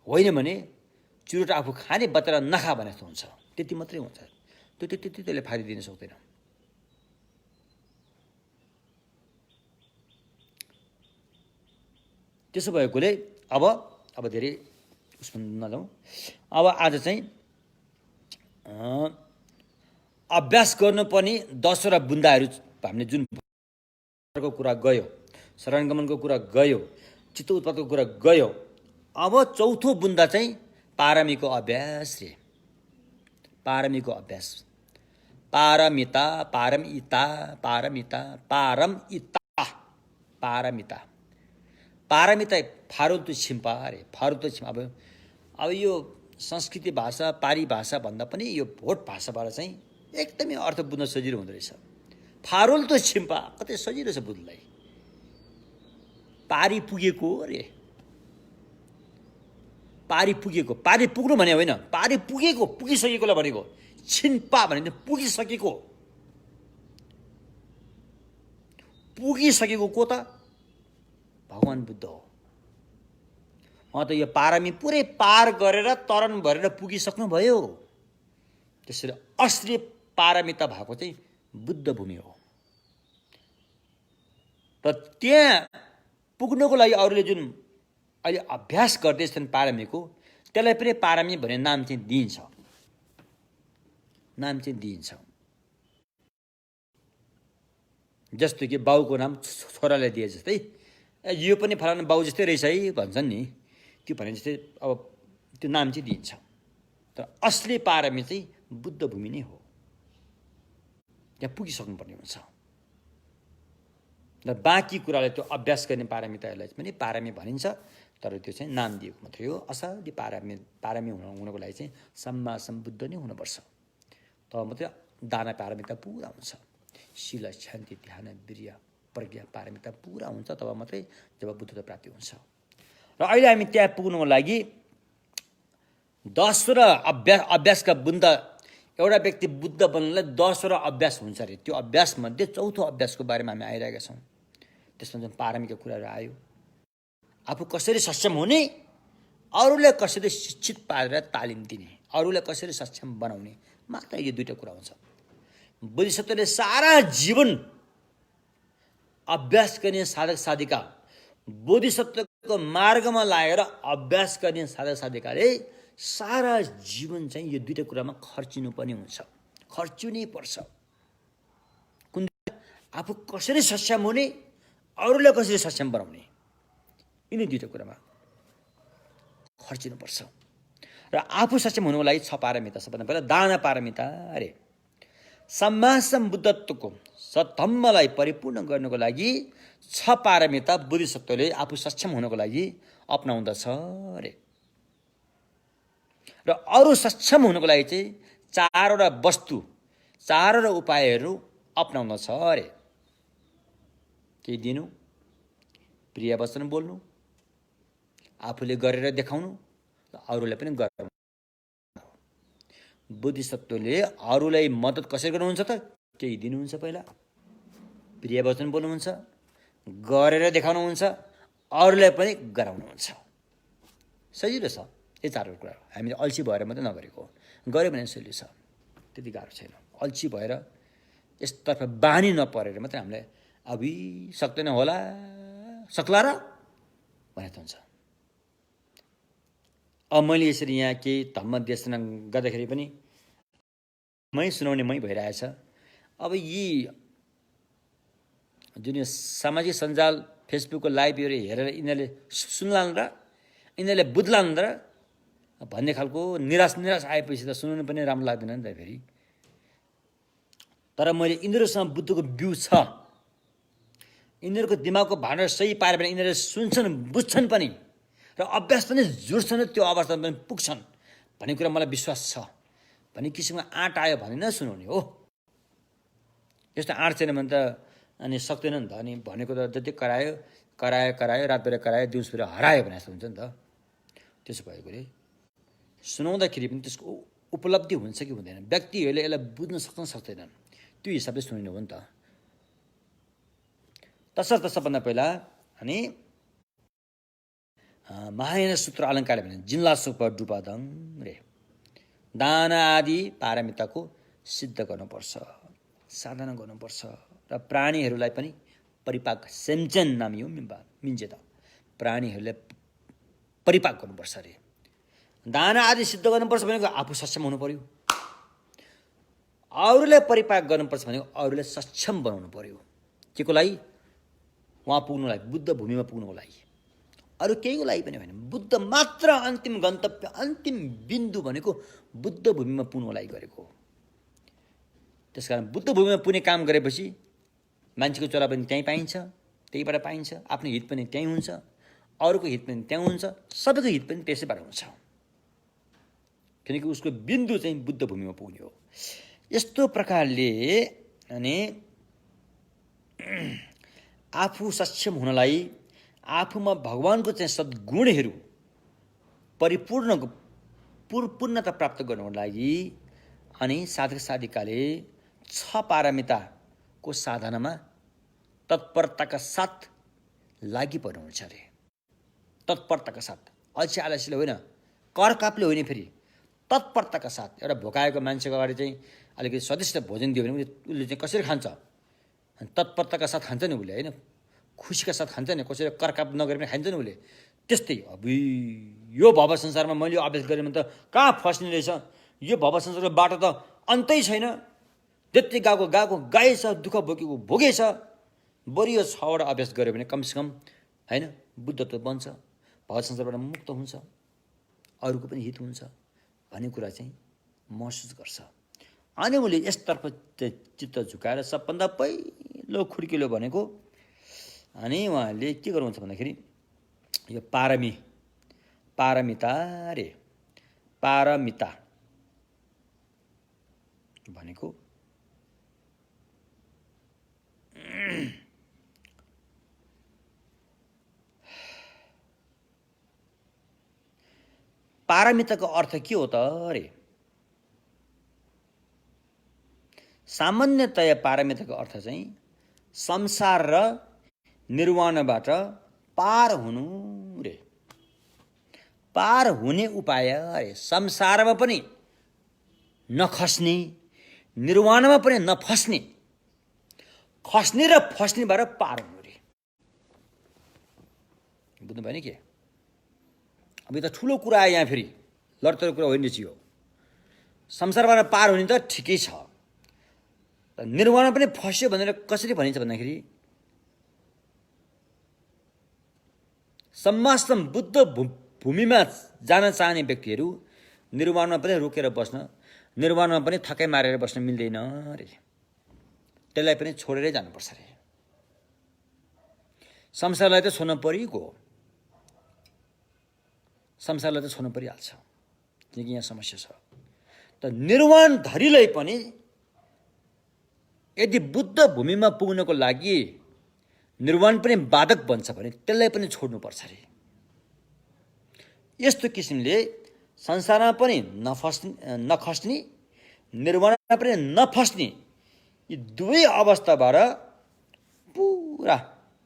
होइन भने चुरोट आफू खाने बच्चालाई नखा भने जस्तो हुन्छ, त्यति मात्रै हुन्छ। त्यो त्यति त्यसले फाइदा दिन सक्दैन। त्यसो भएकोले अब धेरै उसमा नजाउँ। अब आज चाहिँ अभ्यास गर्नुपर्ने 10वटा बुन्दाहरू हामीले जुन को कुरा गयो, शरणगमनको कुरा गयो, चित्त उत्पादको कुरा गयो। अब चौथो बुन्दा चाहिँ पारमीको अभ्यास रे। पारमीको अभ्यास, पारमिता पारमिता पारमिता पारमिता पारमिता पारमिता फारुतु छिम्पा अरे, फारुतु छिम्पा। अब यो संस्कृति भाषा पारी भाषा भन्दा पनि यो भोट भाषाबाट चाहिँ एकदमै अर्थ बुझ्न सजिलो हुँदो रहेछ। फारुल त छिम्पा कतै सजिलो छ बुझ्नलाई। पारी पुगेको अरे, पारी पुगेको, पारी पुग्नु भने होइन, पारी पुगेको, पुगिसकेकोलाई भनेको। छिन्पा भने पुगिसकेको, पुगिसकेको को त भगवान बुद्ध हो। उहाँ त यो पारमी पुरै पार गरेर तरण भरेर पुगिसक्नुभयो। त्यसरी असली पारमिता भएको चाहिँ बुद्ध भूमि हो। र त्यहाँ पुग्नको लागि अरूले जुन अहिले अभ्यास गर्दैछन् पारमीको, त्यसलाई पनि पारमी भन्ने नाम चाहिँ दिइन्छ। नाम चाहिँ दिइन्छ। जस्तो कि बाउको नाम छोराले दिए जस्तै, यो पनि फलाना बाउ जस्तै रहेछ है भन्छन् नि, त्यो भने जस्तै अब त्यो नाम चाहिँ दिइन्छ। तर असली पारमी चाहिँ बुद्ध भूमि नै हो। त्यहाँ पुगिसक्नुपर्ने हुन्छ। र बाँकी कुरालाई त्यो अभ्यास गर्ने पारमिताहरूलाई पनि पारमी भनिन्छ। तर त्यो चाहिँ नाम दिएको मात्रै हो। असली पारमी हुनको लागि चाहिँ सम्मा सम्बुद्ध नै हुनुपर्छ। तब मात्रै दाना पारमिता पुरा हुन्छ। शील शान्ति ध्यान वीर्य प्रज्ञा पारमिता पुरा हुन्छ। तब मात्रै जब बुद्धत्व प्राप्ति हुन्छ। र अहिले हामी त्यहाँ पुग्नुको लागि 10वटा अभ्यासका बुन्द, एउटा व्यक्ति बुद्ध बन्नलाई 10वटा अभ्यास हुन्छ अरे। त्यो अभ्यासमध्ये 4थो अभ्यासको बारेमा हामी आइरहेका छौँ। त्यसमा जुन पारमीका कुराहरू आयो, आफू कसरी सक्षम हुने, अरूलाई कसरी शिक्षित पारेर तालिम दिने, अरूलाई कसरी सक्षम बनाउने, मात्र यो दुईटा कुरा हुन्छ। बोधिसत्वले सारा जीवन अभ्यास गर्ने साधक साधिका, बोधिसत्वको मार्गमा लागेर अभ्यास गर्ने साधक साधिकाले सारा जीवन चाहिँ यो दुईटा कुरामा खर्चिनु पनि हुन्छ। खर्चिनै पर्छ। कुन? आफू कसरी सक्षम हुने, अरूलाई कसरी सक्षम बनाउने, यिनी दुईटा कुरामा खर्चिनुपर्छ। र आफू सक्षम हुनुको लागि 6 पारमिता। सबभन्दा पहिला दाना पारमिता अरे। सम्मा सम्बुद्धत्वको सद्धम्मलाई परिपूर्ण गर्नको लागि 6 पारमिता बोधिसत्वले आफू सक्षम हुनको लागि अपनाउँदछ अरे। र अरू सक्षम हुनको लागि चाहिँ 4वटा वस्तु, 4वटा उपायहरू अपनाउँदछ अरे। केही दिनु, प्रिय वचन बोल्नु, आफूले गरेर देखाउनु, र अरूलाई पनि गराउनु। बोधिसत्वले अरूलाई मद्दत कसरी गर्नुहुन्छ त? केही दिनुहुन्छ, पहिला प्रिय वचन बोल्नुहुन्छ, गरेर देखाउनुहुन्छ, अरूलाई पनि गराउनुहुन्छ। सजिलो छ। यो 4वटा कुरा हामीले अल्छी भएर मात्रै नगरेको, गऱ्यो भने सजिलो छ। त्यति गाह्रो छैन। अल्छी भएर यसतर्फ बानी नपरेर मात्रै हामीलाई अभि सक्दैन होला, सक्ला र भनेको हुन्छ। अब मैले यसरी यहाँ केही धम्म देशना गर्दाखेरि पनि मै सुनाउने मै भइरहेछ। अब यी जुन यो सामाजिक सञ्जाल फेसबुकको लाइभहरू हेरेर यिनीहरूले सुन्लान् र यिनीहरूले बुझ्लान् र भन्ने खालको निराश आएपछि त सुनाउनु पनि राम्रो लाग्दैन नि त फेरि। तर मैले यिनीहरूसँग बुद्धको बिउ छ, यिनीहरूको दिमागको भाँडो सही पाऱ्यो भने यिनीहरूले सुन्छन्, बुझ्छन् पनि, र अभ्यास पनि जुड्छन्, त्यो अवस्थामा पनि पुग्छन् भन्ने कुरा मलाई विश्वास छ। भन्ने किसिमको आँट आयो भने नै सुनाउने हो। यस्तो आँट छैन भने त अनि सक्दैन नि त। अनि भनेको त जति करायो रातभरि करायो, दिउँसो हरायो भने जस्तो हुन्छ नि त। त्यसो भएकोले सुनाउँदाखेरि पनि त्यसको उपलब्धि हुन्छ कि हुँदैन, व्यक्तिहरूले यसलाई बुझ्न सक्छन् सक्दैनन्, त्यो हिसाबले सुनिनु हो नि त। तसर्थ सबभन्दा पहिला अनि महायान सूत्र अलङ्कारले भने जिन्ला सुप डुपादङ रे दाना आदि पारमिताको सिद्ध गर्नुपर्छ, साधना गर्नुपर्छ। र प्राणीहरूलाई पनि परिपाक सेम्चेन नाम यो मिन्छ त, प्राणीहरूलाई परिपाक गर्नुपर्छ अरे। दाना आदि सिद्ध गर्नुपर्छ भनेको आफू सक्षम हुनु पर्यो, अरूलाई परिपाक गर्नुपर्छ भनेको अरूलाई सक्षम बनाउनु पर्यो। के को लागि? उहाँ पुग्नुको लागि, बुद्ध भूमिमा पुग्नुको लागि, अरू केहीको लागि पनि होइन। बुद्ध मात्र अन्तिम गन्तव्य, अन्तिम बिन्दु भनेको बुद्ध भूमिमा पुग्नुको लागि गरेको हो। त्यसकारण बुद्ध भूमिमा पुग्ने काम गरेपछि मान्छेको चोला पनि त्यहीँ पाइन्छ, त्यहीबाट पाइन्छ, आफ्नो हित पनि त्यहीँ हुन्छ, अरूको हित पनि त्यहाँ हुन्छ, सबैको हित पनि त्यसैबाट हुन्छ। किनकि उसको बिन्दु चाहिँ बुद्ध भूमिमा पुग्ने हो। यस्तो प्रकारले अनि आफू सक्षम हुनलाई, आफूमा भगवानको चाहिँ सद्गुणहरू पूर्णता प्राप्त गर्नको लागि अनि साधक साधिकाले 6 पारमिताको साधनामा तत्परताका साथ लागि पर्नुहुन्छ अरे। तत्परताका साथ अल्छी आलसीले होइन, करकापले होइन, फेरि तत्परताका साथ एउटा भोकाएको मान्छेको अगाडि चाहिँ अलिकति स्वादिष्ट भोजन दियो भने उसले चाहिँ कसरी खान्छ, तत्परताका साथ खान्छ नि उसले, होइन खुसीका साथ खान्छ नि, कसैले करकाप नगरे पनि खान्छ नि उसले। त्यस्तै अब यो भव संसारमा मैले अभ्यास गरेँ भने त कहाँ फस्ने रहेछ, यो भव संसारको बाटो त अन्तै छैन, त्यति गएको गएको गएछ, दुःख भोगेको भोगेछ। बरु यो 6वटा अभ्यास गऱ्यो भने कमसेकम होइन बुद्धत्व बन्छ, भव संसारबाट मुक्त हुन्छ, अरूको पनि हित हुन्छ भन्ने कुरा चाहिँ महसुस गर्छ। अनि उसले यसतर्फ चित्त झुकाएर सबभन्दा पहिलो खुड्किलो भनेको, अनि उहाँले के गर्नुहुन्छ भन्दाखेरि यो पारमिता रे, पारमिता भनेको पारमिताको अर्थ के हो त रे? सामान्यतया पारमिताको अर्थ चाहिँ संसार र निर्वाणबाट पार हुनु रे, पार हुने उपाय रे। संसारमा पनि नखस्ने, निर्वाणमा पनि नफस्ने, खस्ने र फस्नेबाट पार हुनु रे। बुझ्नु भयो नि के? अब यो त ठुलो कुरा आयो यहाँ, फेरि लडतडको कुरा होइन यो। संसारबाट पार हुने त ठिकै छ, निर्वाणमा पनि फस्यो भनेर कसरी भनिन्छ भन्दाखेरि सम्मासम बुद्ध भूमिमा जान चाहने व्यक्तिहरू निर्वाणमा पनि रोकेर बस्न, निर्वाणमा पनि थकाइ मारेर बस्न मिल्दैन रे, त्यसलाई पनि छोडेरै जानुपर्छ रे। संसारलाई त छोड्न परिगयो, संसारलाई त छोड्नु परिहाल्छ, किनकि यहाँ समस्या छ। त निर्वाण धरीलाई पनि यदि बुद्ध भूमिमा पुग्नको लागि निर्वाण पनि बाधक बन्छ भने त्यसलाई पनि छोड्नुपर्छ रे। यस्तो किसिमले संसारमा पनि नखस्ने, निर्वाणमा पनि नफस्ने यी दुवै अवस्थाबाट पुरा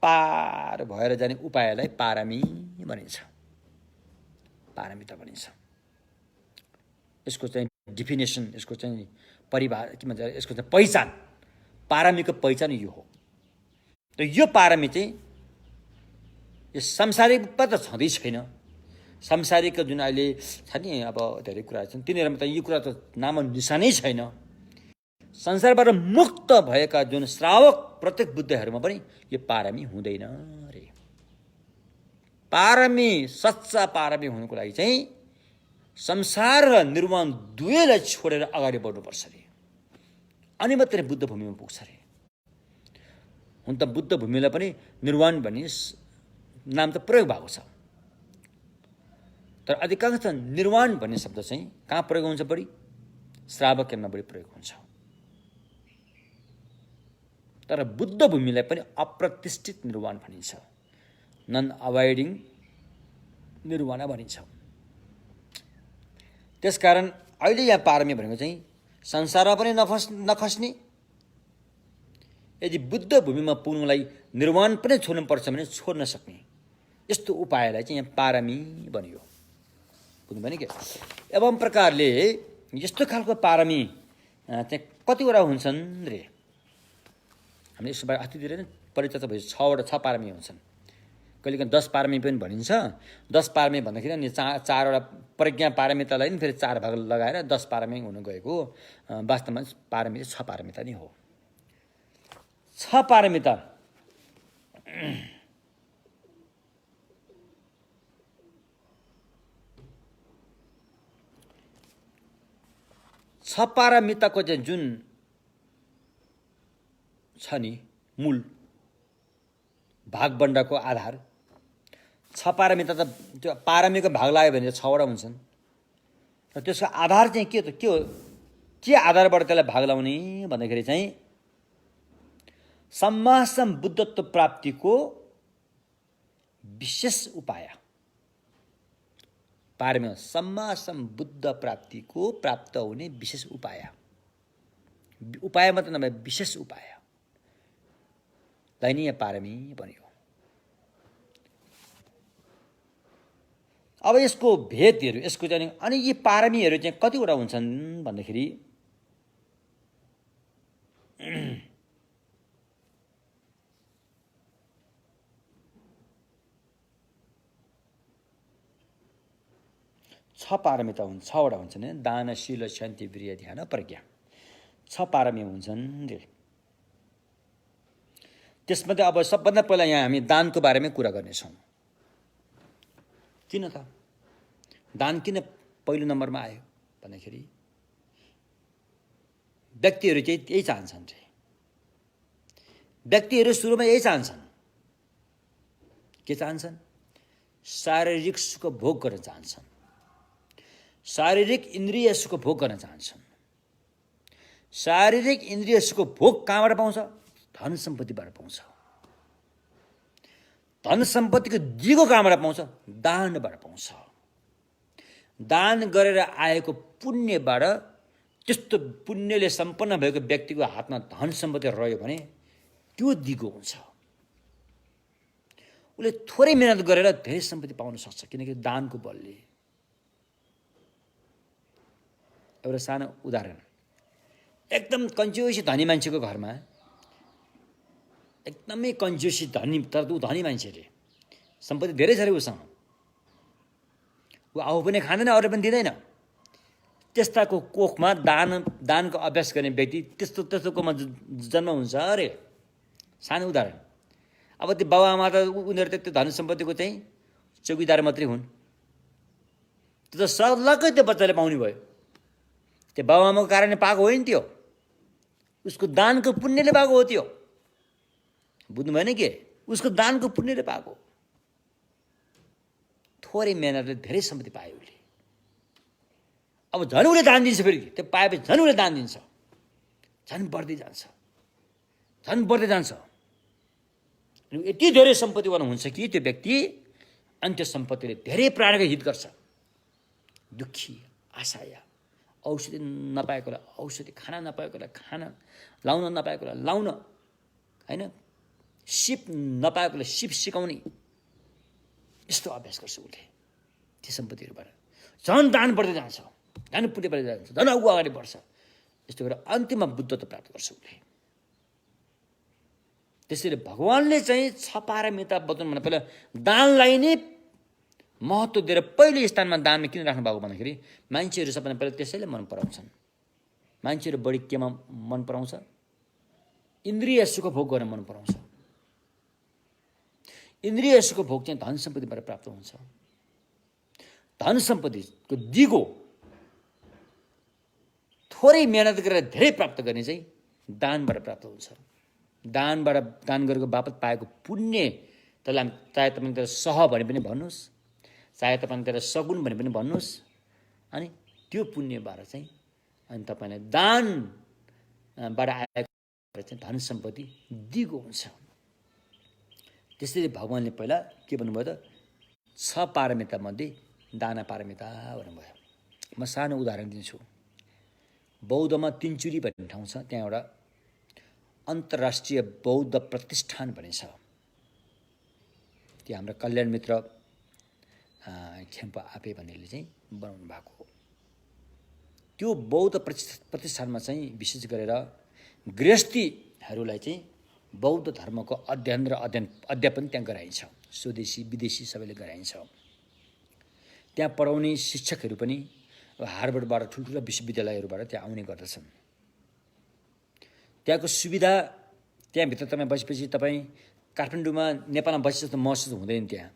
पार भएर जाने उपायलाई पारमी भनिन्छ, पारमिता भनिन्छ। यसको चाहिँ डिफिनेसन, यसको चाहिँ परिभाषा के भन्छ, यसको चाहिँ पहिचान, पारमीको पहिचान यो हो। र यो पारमी चाहिँ यो सांसारिकमा त छँदै छैन, सांसारिक जुन अहिले छ नि अब धेरै कुराहरू छन् तिनीहरूमा त यो कुरा त नाम निशानै छैन। संसारबाट मुक्त भएका जुन श्रावक प्रत्येक बुद्धहरूमा पनि यो पारमी हुँदैन रे। पारमी, सच्चा पारमी हुनुको लागि चाहिँ संसार र निर्वाण दुवैलाई छोडेर अगाडि बढ्नुपर्छ रे, अनि मात्रै बुद्ध भूमिमा पुग्छ रे। हुन त बुद्ध भूमिलाई पनि निर्वाण भन्ने नाम त प्रयोग भएको छ, तर अधिकांश निर्वाण भन्ने शब्द चाहिँ कहाँ प्रयोग हुन्छ बढी? श्रावक केन्द्रमा बढी प्रयोग हुन्छ। तर बुद्ध भूमिलाई पनि अप्रतिष्ठित निर्वाण भनिन्छ, नन अभोइडिङ निर्वाण भनिन्छ। त्यसकारण अहिले यहाँ पारमी भनेको चाहिँ संसारमा पनि नखस्ने, यदि बुद्ध भूमिमा पुग्नुलाई निर्वाण पनि छोड्नुपर्छ भने छोड्न सक्ने यस्तो उपायलाई चाहिँ यहाँ पारमी भनियो। बुझ्नुभयो नि के? एवं प्रकारले यस्तो खालको पारमी चाहिँ कतिवटा हुन्छन् रे? हामीले यसो अति धेरै नै परिचर्चा भएपछि 6 पारमी हुन्छन्। कहिलेकाहीँ 10 पारमी पनि भनिन्छ। 10 पारमी भन्दाखेरि अनि 4वटा प्रज्ञा पारमितालाई नि फेरि 4 भाग लगाएर 10 पारमी हुन गएको, वास्तवमा पारमी 6 पारमिता नै हो। 6 पारमिता छ पारमिताको चाहिँ जुन छ नि मूल भागबण्डाको आधार, 6 पारमिता त त्यो पारमीको भाग लाग्यो भने 6वटा हुन्छन्। र त्यसको आधार चाहिँ के हो? के आधारबाट त्यसलाई भाग लाउने भन्दाखेरि चाहिँ सम्मासम बुद्धत्व प्राप्तिको विशेष उपाय। पारमी सम्मासम बुद्ध प्राप्तिको प्राप्त हुने विशेष उपाय, उपाय मात्र नभए विशेष उपाय लाई नै पारमी भनियो। अब यसको भेदहरू यसको चाहिँ अनि यी पारमीहरू चाहिँ कतिवटा हुन्छन् भन्दाखेरि छ पारमिता हुन्, 6वटा हुन्छन् हैन। दान, शील, शान्ति, वीर्य, ध्यान, प्रज्ञा, 6 पारमी हुन्छन् रे। त्यसमध्ये अब सबभन्दा पहिला यहाँ हामी दानको बारेमा कुरा गर्नेछौँ। किन त दान किन पहिलो नम्बरमा आयो भन्दाखेरि व्यक्तिहरू चाहिँ यही चाहन्छन् रे। व्यक्तिहरू सुरुमा यही चाहन्छन्, के चाहन्छन्? शारीरिक सुख भोग गर्न चाहन्छन्, शारीरिक इन्द्रिय सुख भोग गर्न चाहन्छन्। शारीरिक इन्द्रिय सुख भोग कहाँबाट पाउँछ? धन सम्पत्तिबाट पाउँछ। धन सम्पत्तिको दिगो कहाँबाट पाउँछ? दानबाट पाउँछ। दान गरेर आएको पुण्यबाट, त्यस्तो पुण्यले सम्पन्न भएको व्यक्तिको हातमा धन सम्पत्ति रह्यो भने त्यो दिगो हुन्छ। उसले थोरै मेहनत गरेर धेरै सम्पत्ति पाउन सक्छ, किनकि दानको बलले। एउटा सानो उदाहरण, एकदम कन्जुसी धनी मान्छेको घरमा, एकदमै कन्जुसी धनी, तर ऊ धनी मान्छे रे, सम्पत्ति धेरै छ रे उसँग, ऊ आफू पनि खाँदैन, अरू पनि दिँदैन। त्यस्ताको कोखमा दानको अभ्यास गर्ने व्यक्ति त्यस्तोकोमा जन्म हुन्छ अरे। सानो उदाहरण, अब त्यो बाबुआमा त उनीहरू त त्यो धन सम्पत्तिको चाहिँ चौकीदार मात्रै हुन्, त्यो त सल्लकै त्यो बच्चाले पाउने भयो। त्यो बाबुआमाको कारणले पाएको होइन, त्यो उसको दानको पुण्यले पाएको हो। त्यो बुझ्नु भएन के? उसको दानको पुण्यले पाएको। थोरै मेहनतले धेरै सम्पत्ति पायो उसले। अब झन् उसले दान दिन्छ, फेरि त्यो पाएपछि झन् उसले दान दिन्छ, झन् बढ्दै जान्छ, झन् बढ्दै जान्छ। यति धेरै सम्पत्तिवान हुन्छ कि त्यो व्यक्ति, अनि त्यो सम्पत्तिले धेरै प्राणको हित गर्छ। दुःखी, असहाय, औषधि नपाएकोलाई औषधि, खाना नपाएकोलाई खाना, लाउन नपाएकोलाई लाउन, होइन, सिप नपाएकोलाई सिप सिकाउने, यस्तो अभ्यास गर्छ उसले ती सम्पत्तिहरूबाट। झन् दान बढ्दै जान्छ, झन् पुण्य बढ्दै जान्छ, झन् अगाडि बढ्छ। यस्तो गरेर अन्तिममा बुद्धत्व प्राप्त गर्छ उसले। त्यसैले भगवानले चाहिँ 6 पारमिता बताउनु भने पहिला दानलाई नै महत्त्व दिएर पहिलो स्थानमा दानमा किन राख्नु भएको भन्दाखेरि मान्छेहरू सबभन्दा पहिला त्यसैले मन पराउँछन्। मान्छेहरू बढी केमा मन पराउँछ? इन्द्रिय सुख भोग गर्न मन पराउँछ। इन्द्रिय सुख भोग चाहिँ धन सम्पत्तिबाट प्राप्त हुन्छ। धन सम्पत्तिको दिगो थोरै मेहनत गरेर धेरै प्राप्त गर्ने चाहिँ दानबाट प्राप्त हुन्छ। दान गरेको बापत पाएको पुण्य, त्यसलाई चाहे तपाईँ त्यसलाई सह भने पनि भन्नुहोस्, चाहे तपाईँ त्यसलाई सगुण भने पनि भन्नुहोस्, अनि त्यो पुण्यबाट चाहिँ अनि तपाईँलाई दानबाट आएको चाहिँ धन सम्पत्ति दिगो हुन्छ। त्यसैले भगवानले पहिला के भन्नुभयो त? 6 पारमिता मध्ये दाना पारमिता भन्नुभयो। म सानो उदाहरण दिन्छु। बौद्धमा तिनचुरी भन्ने ठाउँ छ, त्यहाँ एउटा अन्तर्राष्ट्रिय बौद्ध प्रतिष्ठान भन्ने छ। त्यो हाम्रो कल्याण मित्र खेम्पा आपे भन्नेले चाहिँ बनाउनु भएको हो। त्यो बौद्ध प्रतिष्ठानमा चाहिँ विशेष गरेर गृहस्थीहरूलाई चाहिँ बौद्ध धर्मको अध्ययन र अध्यापन त्यहाँ गराइन्छ। स्वदेशी विदेशी सबैले गराइन्छ। त्यहाँ पढाउने शिक्षकहरू पनि हार्वर्डबाट, ठुल्ठुला विश्वविद्यालयहरूबाट त्यहाँ आउने गर्दछन्। त्यहाँको सुविधा, त्यहाँभित्र तपाईँ बसेपछि तपाईँ काठमाडौँमा नेपालमा बसे जस्तो महसुस हुँदैन। त्यहाँ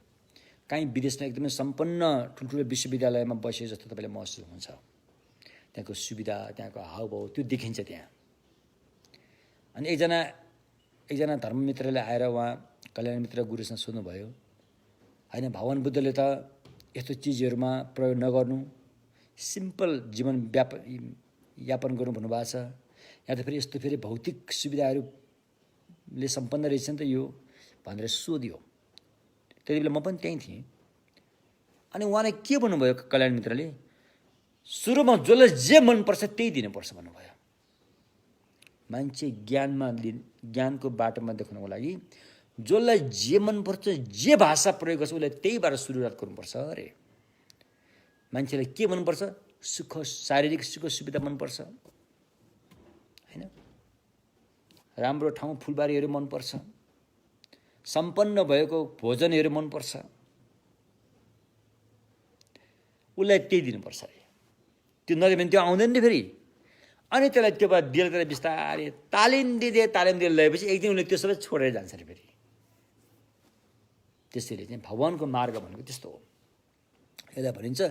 काहीँ विदेशमा एकदमै सम्पन्न ठुल्ठुलो विश्वविद्यालयमा बसे जस्तो तपाईँले महसुस हुन्छ। त्यहाँको सुविधा, त्यहाँको हावभाव त्यो देखिन्छ त्यहाँ। अनि एकजना धर्ममित्रले आएर उहाँ कल्याण मित्र गुरुसँग सोध्नुभयो, होइन भगवान बुद्धले त यस्तो चिजहरूमा प्रयोग नगर्नु, सिम्पल जीवन यापन गर्नु भन्नुभएको छ, यहाँ त फेरि यस्तो फेरि भौतिक सुविधाहरूले सम्पन्न रहेछ नि त यो भनेर सोध्यो। त्यति बेला म पनि त्यहीँ थिएँ। अनि उहाँले के भन्नुभयो कल्याण मित्रले? सुरुमा जसलाई जे मनपर्छ त्यही दिनुपर्छ भन्नुभयो। मान्छे ज्ञानको बाटोमा देखाउनको लागि जसलाई जे मनपर्छ, जे भाषा प्रयोग गर्छ उसलाई त्यहीबाट सुरुवात गर्नुपर्छ अरे। मान्छेलाई के मनपर्छ? सुख, शारीरिक सुख सुविधा मनपर्छ होइन, राम्रो ठाउँ फुलबारीहरू मनपर्छ, सम्पन्न भएको भोजनहरू मनपर्छ, उसलाई त्यही दिनुपर्छ अरे। त्यो नदियो भने त्यो आउँदैन नि फेरि। अनि त्यसलाई त्यो बाद दिएर त्यसलाई बिस्तारै तालिम दिँदै ल्याएपछि एक दिन उसले त्यो सबै छोडेर जान्छ अरे फेरि। त्यसैले चाहिँ भगवानको मार्ग भनेको त्यस्तो हो। यसलाई भनिन्छ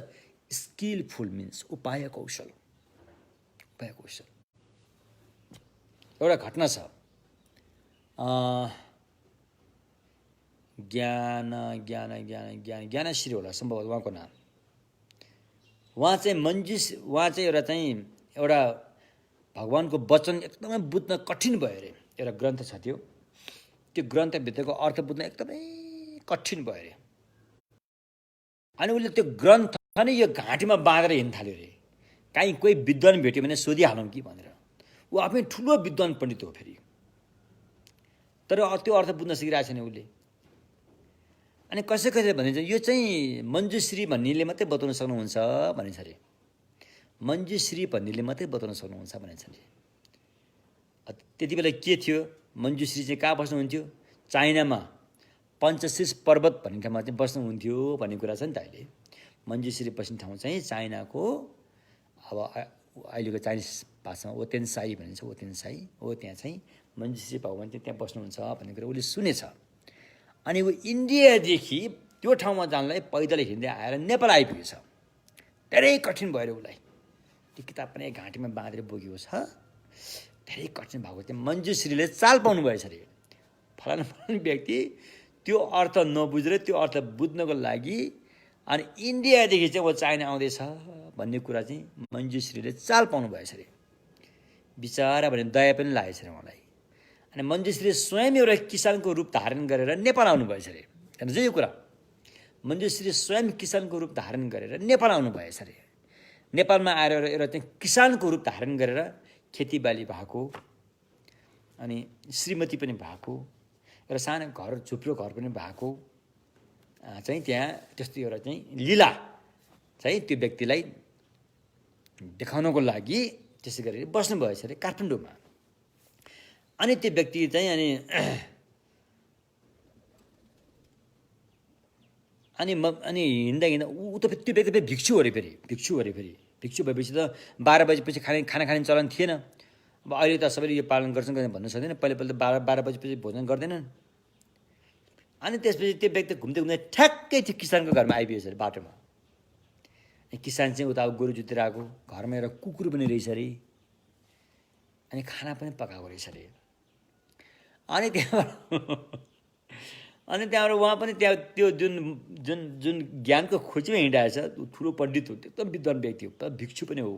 स्किलफुल मिन्स उपाय कौशल। उपाय कौशल। एउटा घटना छ, ज्ञानश्री होला सम्भवतः उहाँको नाम। उहाँ चाहिँ एउटा भगवानको वचन एकदमै बुझ्न कठिन भयो अरे। एउटा ग्रन्थ छ त्यो ग्रन्थभित्रको अर्थ बुझ्न एकदमै कठिन भयो अरे। अनि उसले त्यो ग्रन्थ नै यो घाँटीमा बाँधेर हिँड्न थाल्यो अरे। काहीँ कोही विद्वान भेट्यो भने सोधिहालौँ कि भनेर। ऊ आफै ठुलो विद्वान पण्डित हो फेरि, तर त्यो अर्थ बुझ्न सकिरहेको छैन उसले। अनि कसै भनिन्छ यो चाहिँ मञ्जुश्री भन्नेले मात्रै बताउन सक्नुहुन्छ भनिन्छ अरे। मञ्जुश्री भन्नेले मात्रै बताउन सक्नुहुन्छ भनिन्छ अरे। त्यति बेला के थियो, मञ्जुश्री चाहिँ कहाँ बस्नुहुन्थ्यो? चाइनामा पञ्चशीर्ष पर्वत भन्ने ठाउँमा चाहिँ बस्नुहुन्थ्यो भन्ने कुरा छ नि त। अहिले मञ्जुश्री बस्ने ठाउँ चाहिँ चाइनाको, अब अहिलेको चाइनिज भाषामा ओतेन्साई भनिन्छ, ओतेन्साई हो। त्यहाँ चाहिँ मञ्जुश्री भगवान चाहिँ त्यहाँ बस्नुहुन्छ भन्ने कुरा उसले सुनेछ। अनि ऊ इन्डियादेखि त्यो ठाउँमा जानलाई पैदल हिँड्दै आएर नेपाल आइपुगेछ। धेरै कठिन भयो उसलाई। त्यो किताब पनि घाँटीमा बाँधेर बोकेको छ। धेरै कठिन भएको थियो। मञ्जुश्रीले चाल पाउनु भएछ अरे। फलाना व्यक्ति त्यो अर्थ नबुझेर त्यो अर्थ बुझ्नको लागि अनि इन्डियादेखि चाहिँ ऊ चाइना आउँदैछ भन्ने कुरा चाहिँ मञ्जुश्रीले चाल पाउनु भएछ अरे। बिचारा भने दया पनि लागेछ अरे उहाँलाई। अनि मञ्जुश्रीले स्वयं एउटा किसानको रूप धारण गरेर नेपाल आउनु भएछ अरे। हेर्नुहोस् यो कुरा, मञ्जुश्री स्वयं किसानको रूप धारण गरेर नेपाल आउनु भएछ अरे। नेपालमा आएर एउटा चाहिँ किसानको रूप धारण गरेर खेतीबाली भएको, अनि श्रीमती पनि भएको, एउटा सानो घर झुप्रो घर पनि भएको चाहिँ त्यहाँ त्यस्तो एउटा चाहिँ लीला चाहिँ त्यो व्यक्तिलाई देखाउनको लागि त्यसै गरेर बस्नु भएछ अरे काठमाडौँमा। अनि त्यो व्यक्ति चाहिँ अनि हिँड्दा ऊ त त्यो व्यक्ति फेरि भिक्षु अरे फेरि। भिक्षु भएपछि त 12 बजेपछि खाना खाने चलन थिएन। अब अहिले त सबैले यो पालन गर्छन् भन्नु सक्दैन। पहिला त 12 बजेपछि भोजन गर्दैनन्। अनि त्यसपछि त्यो व्यक्ति घुम्दै ठ्याक्कै त्यो किसानको घरमा आइपुगेछ अरे बाटोमा। किसान चाहिँ उता गोरु जोतेर आएको, घरमा एउटा कुकुर पनि रहेछ अरे, अनि खाना पनि पकाएको रहेछ अरे। अनि त्यहाँबाट उहाँ पनि त्यहाँ त्यो जुन ज्ञानको खोजीमा हिँडाएछ, ठुलो पण्डित हो, एकदम विद्वान व्यक्ति हो, भिक्षु पनि हो।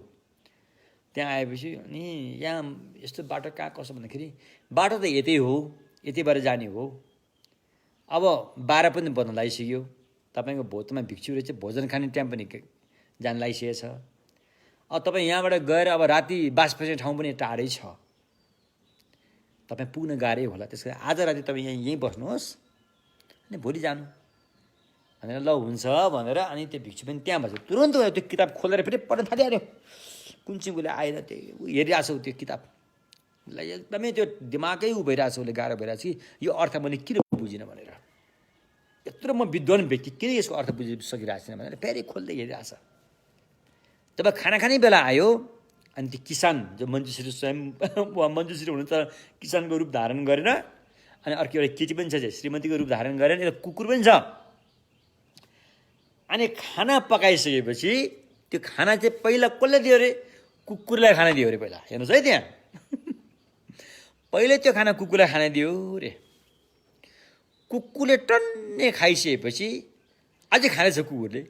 त्यहाँ आएपछि अनि यहाँ यस्तो बाटो कहाँ कसो भन्दाखेरि बाटो त यतै हो, यतैबाट जाने हो। अब 12 पनि बज्न लागिसक्यो, तपाईँको भोजमा भिक्षु रहेछ, भोजन खाने टाइम पनि जान लागिसकेको छ। अब तपाईँ यहाँबाट गएर अब राति बास बस्ने ठाउँ पनि टाढै छ, तपाईँ पुग्न गाह्रै होला। त्यस कारण आज राति तपाईँ यहीँ बस्नुहोस्, अनि भोलि जानु भनेर ल हुन्छ भनेर अनि त्यो भिक्षु पनि त्यहाँ बस्यो। तुरन्त त्यो किताब खोलेर फेरि पढ्न थालिहाल्यो। कुन चाहिँ उसले आएर त्यो हेरिरहेको छ त्यो किताब, उसलाई एकदमै त्यो दिमागै भइरहेको छ, उसले गाह्रो भइरहेको छ कि यो अर्थ मैले किन बुझिनँ भनेर। यत्रो म विद्वान व्यक्ति किन यसको अर्थ बुझिसकिरहेको छैन भनेर फेरि खोल्दै हेरिरहेको छ। जब खाना खाने बेला आयो अनि त्यो किसान जो मञ्जुश्री स्वयं मञ्जुश्री हुनु त किसानको रूप धारण गरेर, अनि अर्को एउटा केटी पनि छ श्रीमतीको रूप धारण गरेर, एउटा कुकुर पनि छ। अनि खाना पकाइसकेपछि त्यो खाना चाहिँ पहिला कसले दियो अरे? कुकुरलाई खाना दियो अरे पहिला। हेर्नुहोस् है त्यहाँ पहिले त्यो खाना कुकुरलाई खाना दियो अरे। कुकुरले टन्नै खाइसकेपछि अझै खानेछ कुकुरले।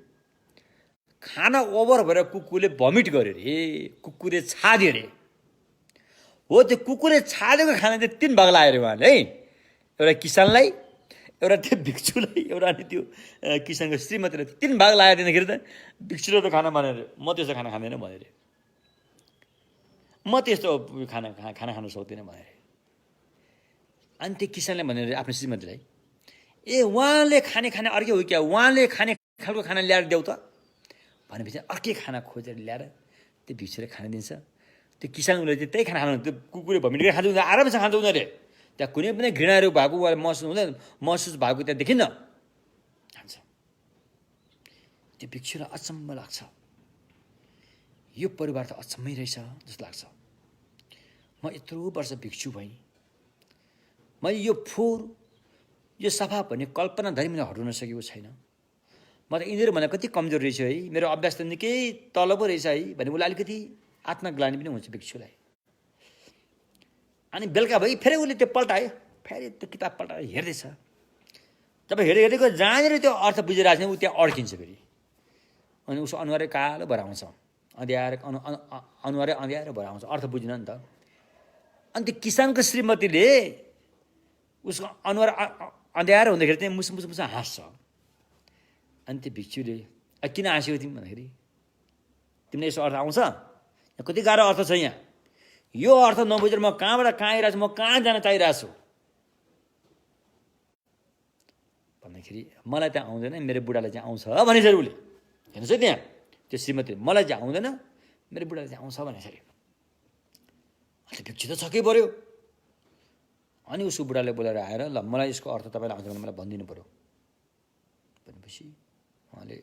खाना ओभर भएर कुकुरले भमिट गर्यो अरे, कुकुरले छाड्यो अरे। हो त्यो कुकुरले छाडेको खाना चाहिँ 3 भाग लाग्यो अरे उहाँले है। एउटा किसानलाई, एउटा त्यो भिक्षुलाई, एउटा अनि त्यो किसानको श्रीमतीलाई 3 भाग लगाएर दिँदाखेरि त भिक्षुले त खाना भनेर म त्यस्तो खाना खाँदैन भनेर, म त्यस्तो खाना खान सक्दिनँ भनेर। अनि त्यो किसानले भनेर आफ्नो श्रीमतीलाई, ए उहाँले खाने अर्कै हो क्या, उहाँले खाने खालको खाना ल्याएर देऊ त, भनेपछि अर्कै खाना खोजेर ल्याएर त्यो भिक्षुले खान दिन्छ। त्यो किसान उसले चाहिँ त्यही खाना खानु, त्यो कुकुरले भमिट गरेर खान्छ, आरामसँग खान्छ उनीहरूले। त्यहाँ कुनै पनि घृणाहरू भएको वा महसुस भएको त्यहाँ देखिन्न, खान्छ। त्यो भिक्षुलाई अचम्म लाग्छ, यो परिवार त अचम्मै रहेछ जस्तो लाग्छ। म यत्रो वर्ष भिक्षु भएँ, मैले यो फोहोर यो सफा भन्ने कल्पनाधरि मैले हटाउन सकेको छैन। म त यिनीहरू भन्दा कति कमजोर रहेछु है, मेरो अभ्यास त निकै तल पो रहेछ है भने उसलाई अलिकति आत्मग्लानी पनि हुन्छ भिक्षुलाई। अनि बेलुका भई फेरि उसले त्यो पल्टायो, फेरि त्यो किताब पल्टाएर हेर्दैछ। जब हेर्दै हेर्दैको जहाँनिर त्यो अर्थ बुझिरहेको छ ऊ त्यहाँ अड्किन्छ फेरि। अनि उसको अनुहारै कालो भएर आउँछ, अनुहारै अँध्यारो भएर आउँछ, अर्थ बुझ्न नि त। अनि त्यो किसानको श्रीमतीले उसको अनुहार अँध्यारो हुँदाखेरि चाहिँ मुसु मुसु मुसु हाँस्छ। अनि त्यो भिक्षुले किन हाँस्यौ तिमी भन्दाखेरि, तिमीले यसो अर्थ आउँछ, कति गाह्रो अर्थ छ यहाँ, यो अर्थ नबुझेर म कहाँबाट कहाँ आइरहेको छु, म कहाँ जान चाहिरहेको छु भन्दाखेरि मलाई त्यहाँ आउँदैन, मेरो बुढालाई चाहिँ आउँछ भनेछ उसले। हेर्नुहोस् है त्यहाँ त्यो श्रीमती, मलाई चाहिँ आउँदैन मेरो बुढालाई चाहिँ आउँछ भनेछ अरे। अन्त भिक्षु त छक्कै पऱ्यो। अनि उसको बुढाले बोलाएर आएर ल मलाई यसको अर्थ तपाईँलाई आउँछ भने मलाई भनिदिनु पऱ्यो भनेपछि उहाँले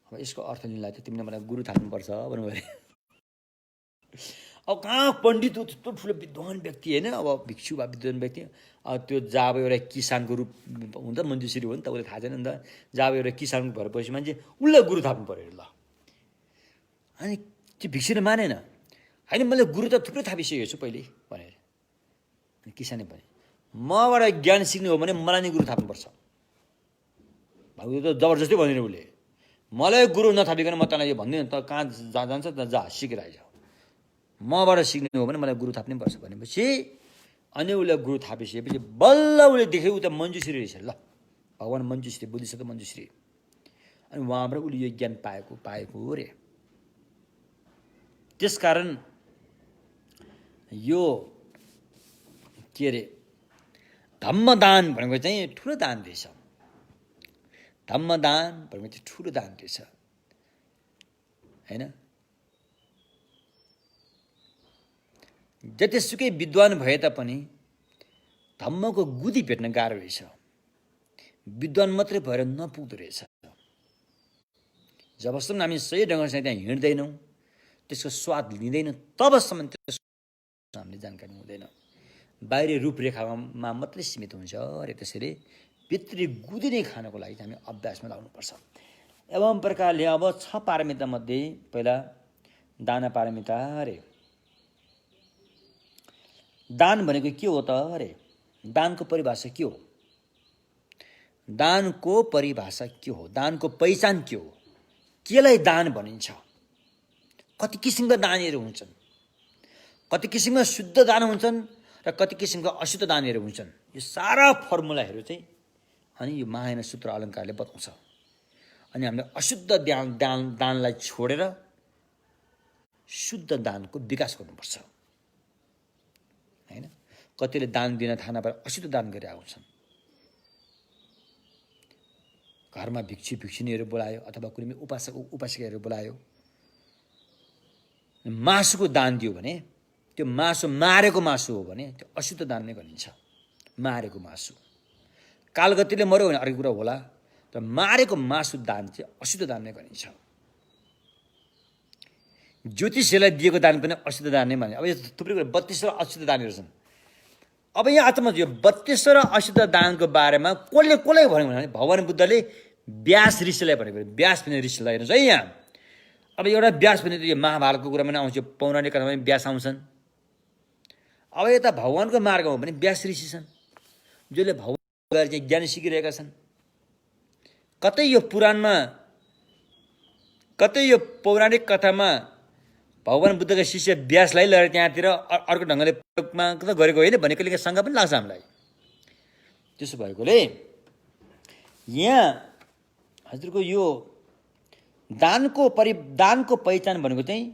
अब यसको अर्थ लिनलाई चाहिँ तिमीले मलाई गुरु थाप्नुपर्छ भन्नुभयो अरे। अब कहाँ पण्डित त्यस्तो ठुलो विद्वान व्यक्ति होइन, अब भिक्षु वा विद्वान व्यक्ति, त्यो जब एउटा किसानको रूप हुन्छ, मन्जुश्री हो नि त, उसले थाहा छैन नि त। जब एउटा किसानको भएर पछि मान्छे उसलाई गुरु थाप्नु पऱ्यो ल। अनि त्यो भिक्षुले मानेन, होइन मैले गुरु त थुप्रै थापिसकेको छु पहिले भनेर। अनि किसानले भने मबाट ज्ञान सिक्नु हो भने मलाई नै गुरु थाप्नुपर्छ। भाउ त जबरजस्ती भन्दैन उसले, मलाई गुरु नथापिकन म तँलाई यो भन्दिनँ, त कहाँ जान्छ त जा सिकेर आइज, मबाट सिक्नु हो भने मलाई गुरु थाप्नै पर्छ भनेपछि अनि उसलाई गुरु थापिसकेपछि बल्ल उसले देख्यो ऊ त मन्जुश्री रहेछ ल, भगवान् मन्जुश्री, बुद्धिस्ट मन्जुश्री। अनि उहाँबाट उसले यो ज्ञान पाएको रे। त्यसकारण यो के अरे धम्मदान भनेको चाहिँ ठुलो दान रहेछ। धम्मदान भनेको चाहिँ ठुलो दान रहेछ होइन। जतिसुकै विद्वान भए तापनि धम्मको गुदी भेट्न गाह्रो रहेछ। विद्वान मात्रै भएर नपुग्दो रहेछ। जबसम्म हामी सही ढङ्गसँग त्यहाँ हिँड्दैनौँ, त्यसको स्वाद लिँदैनौँ, तबसम्म त्यसको हामीले जानकारी हुँदैन। बाहिरी रूपरेखामा मात्रै सीमित हुन्छ अरे। त्यसैले भित्री गुदी नै खानको लागि हामी अभ्यासमा लाउनुपर्छ। एवं प्रकारले अब 6 पारमिता मध्ये पहिला दान पारमिता अरे। दान भनेको के हो त अरे, दानको परिभाषा के हो, दानको परिभाषा के हो, दानको पहिचान के हो, केलाई दान भनिन्छ, कति किसिमका दानहरू हुन्छन्, कति किसिमका शुद्ध दान हुन्छन् र कति किसिमका अशुद्ध दानहरू हुन्छन्। यो सारा फर्मुलाहरू चाहिँ अनि यो महायान सूत्र अलङ्कारले बताउँछ। अनि हामीले अशुद्ध दानलाई छोडेर शुद्ध दानको विकास गर्नुपर्छ हैन। कतिले दान दिन थाहा नपाएर अशुद्ध दान गरिरहेका हुन्छन्। घरमा भिक्षुनीहरू बोलायो अथवा कुनै उपासकहरू बोलायो, मासुको दान दियो भने त्यो मासु मारेको मासु हो भने त्यो अशुद्ध दान नै गनिन्छ। मारेको मासु कालगतिले मर्यो भने अर्को कुरा होला, तर मारेको मासु दान चाहिँ अशुद्ध दान नै गनिन्छ। ज्योतिषीलाई दिएको दान पनि अशुद्ध दान नै माने। अब यो थुप्रै कुरा 32 अशुद्ध दानहरू छन्। अब यहाँ अचम्म यो 32 अशुद्ध दानको बारेमा कसले भन्यो भने भगवान बुद्धले व्यास ऋषिलाई भनेको। व्यास भन्ने ऋषिलाई हेर्नुहोस् है यहाँ। अब एउटा व्यास भने यो महाभारतको कुरामा पनि आउँछ, पौराणिक कथामा पनि व्यास आउँछन्। अब यता भगवानको मार्गमा हो भने व्यास ऋषि छन् जसले भगवान गएर चाहिँ ज्ञान सिकिरहेका छन्। कतै यो पुराणमा, कतै यो पौराणिक कथामा भगवान बुद्धका शिष्य व्यासलाई लगेर त्यहाँतिर अर्को ढङ्गले प्रयोगमा त गरेको होइन भने कहिलेकाहीँ शङ्का पनि लाग्छ हामीलाई। त्यसो भएकोले यहाँ हजुरको यो दानको पहिचान भनेको चाहिँ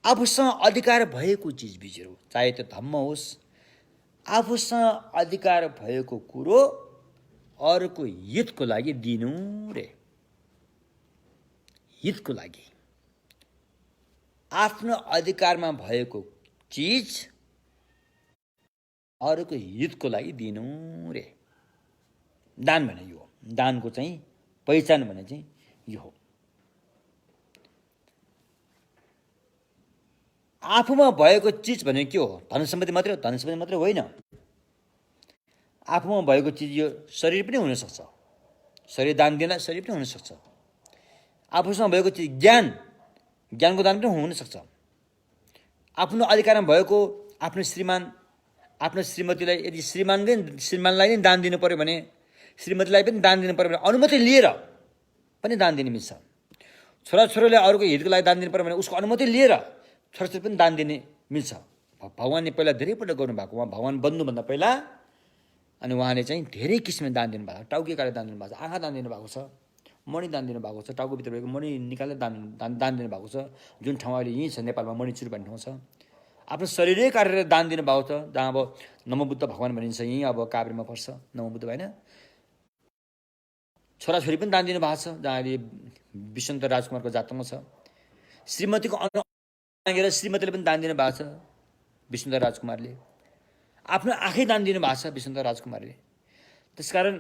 आफूसँग अधिकार भएको चिजबिजहरू, चाहे त्यो धम्म होस्, आफूसँग अधिकार भएको कुरो अरूको हितको लागि दिनु रे। हितको लागि आफ्नो अधिकारमा भएको चिज अरूको हितको लागि दिनु रे। दान भने यो हो। दानको चाहिँ पहिचान भने चाहिँ यो हो। आफूमा भएको चिज भनेको के हो? धन सम्पत्ति मात्रै हो? धन सम्पत्ति मात्रै होइन। आफूमा भएको चिज यो शरीर पनि हुनसक्छ। शरीर दान दिँदा शरीर पनि हुनसक्छ। आफूसँग भएको चिज ज्ञान, ज्ञानको दान पनि हुनसक्छ। आफ्नो अधिकारमा भएको आफ्नो श्रीमान, आफ्नो श्रीमतीलाई, यदि श्रीमानलाई नै दान दिनु पर्यो भने, श्रीमतीलाई पनि दान दिनु पर्यो भने अनुमति लिएर पनि दान दिनु मिल्छ। छोराछोरीले अरूको हितको लागि दान दिनु पर्यो भने उसको अनुमति लिएर छोराछोरी पनि दान दिने मिल्छ। भगवान्ले पहिला धेरैपल्ट गर्नुभएको, उहाँ भगवान् बन्नुभन्दा पहिला अनि उहाँले चाहिँ धेरै किसिमले दान दिनुभएको छ। टाउकेकाले दान दिनुभएको छ, आँखा दान दिनुभएको छ, मणि दान दिनुभएको छ, टाउकोभित्र भएको मणि निकालेर दान दिनुभएको छ। जुन ठाउँ अहिले यहीँ छ, नेपालमा मणिचुर भन्ने ठाउँ छ। आफ्नो शरीरै काटेर दान दिनुभएको छ। जहाँ अब नमोबुद्ध भगवान् भनिन्छ, यहीँ अब काभ्रेमा पर्छ नमोबुद्ध होइन। छोराछोरी पनि दान दिनुभएको छ, जहाँ अहिले विश्वन्त राजकुमारको जातकमा छ। श्रीमतीको मागेर श्रीमतीले पनि दान दिनुभएको छ विश्वन्त राजकुमारले। आफ्नो आँखै दान दिनुभएको छ विश्वन्त राजकुमारले। त्यसकारण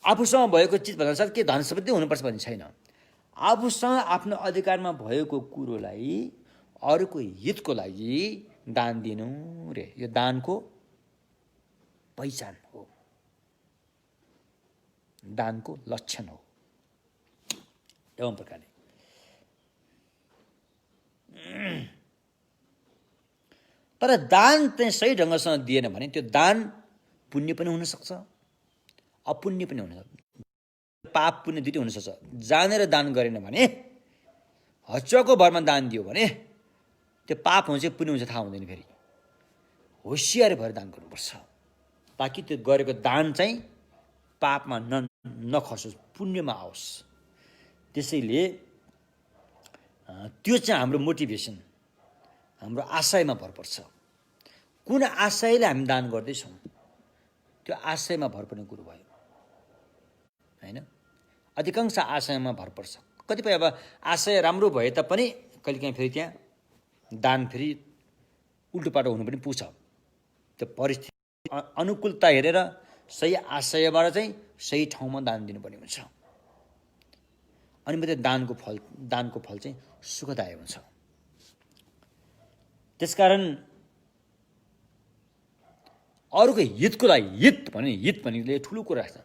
आफूसँग भएको चिज भन्नासाथ के धन सम्पत्ति हुनुपर्छ भन्ने छैन। आफूसँग आफ्नो अधिकारमा भएको कुरोलाई अरूको हितको लागि दान दिनु रे। यो दानको पहिचान हो, दानको लक्षण हो। एवं प्रकारले तर दान चाहिँ सही ढङ्गसँग दिएन भने त्यो दान पुण्य पनि हुनसक्छ, अपुण्य पनि हुनसक्छ। पाप पुण्य दुइटै हुनसक्छ। जानेर दान गरेन भने, हचुवाको भरमा दान दियो भने त्यो पाप हुन्छ पुण्य हुन्छ थाहा हुँदैन। फेरि होसियार भएर दान गर्नुपर्छ ताकि त्यो गरेको दान चाहिँ पापमा नखसोस्, पुण्यमा आओस्। त्यसैले त्यो चाहिँ हाम्रो मोटिभेसन, हाम्रो आशयमा भर पर्छ। कुन आशयले हामी दान गर्दैछौँ त्यो आशयमा भर पर्ने कुरो भयो होइन। अधिकांश आशयमा भर पर्छ। कतिपय अब आशय राम्रो भए तापनि कहिलेकाहीँ फेरि त्यहाँ दान फेरि उल्टोपाटो हुनु पनि पुग्छ। त्यो परिस्थिति अनुकूलता हेरेर सही आशयबाट चाहिँ सही ठाउँमा दान दिनुपर्ने हुन्छ। अनि मात्रै दानको फल चाहिँ सुखदायक हुन्छ। त्यसकारण अरूको हितको लागि, हित भनेको ठुलो कुरा छ।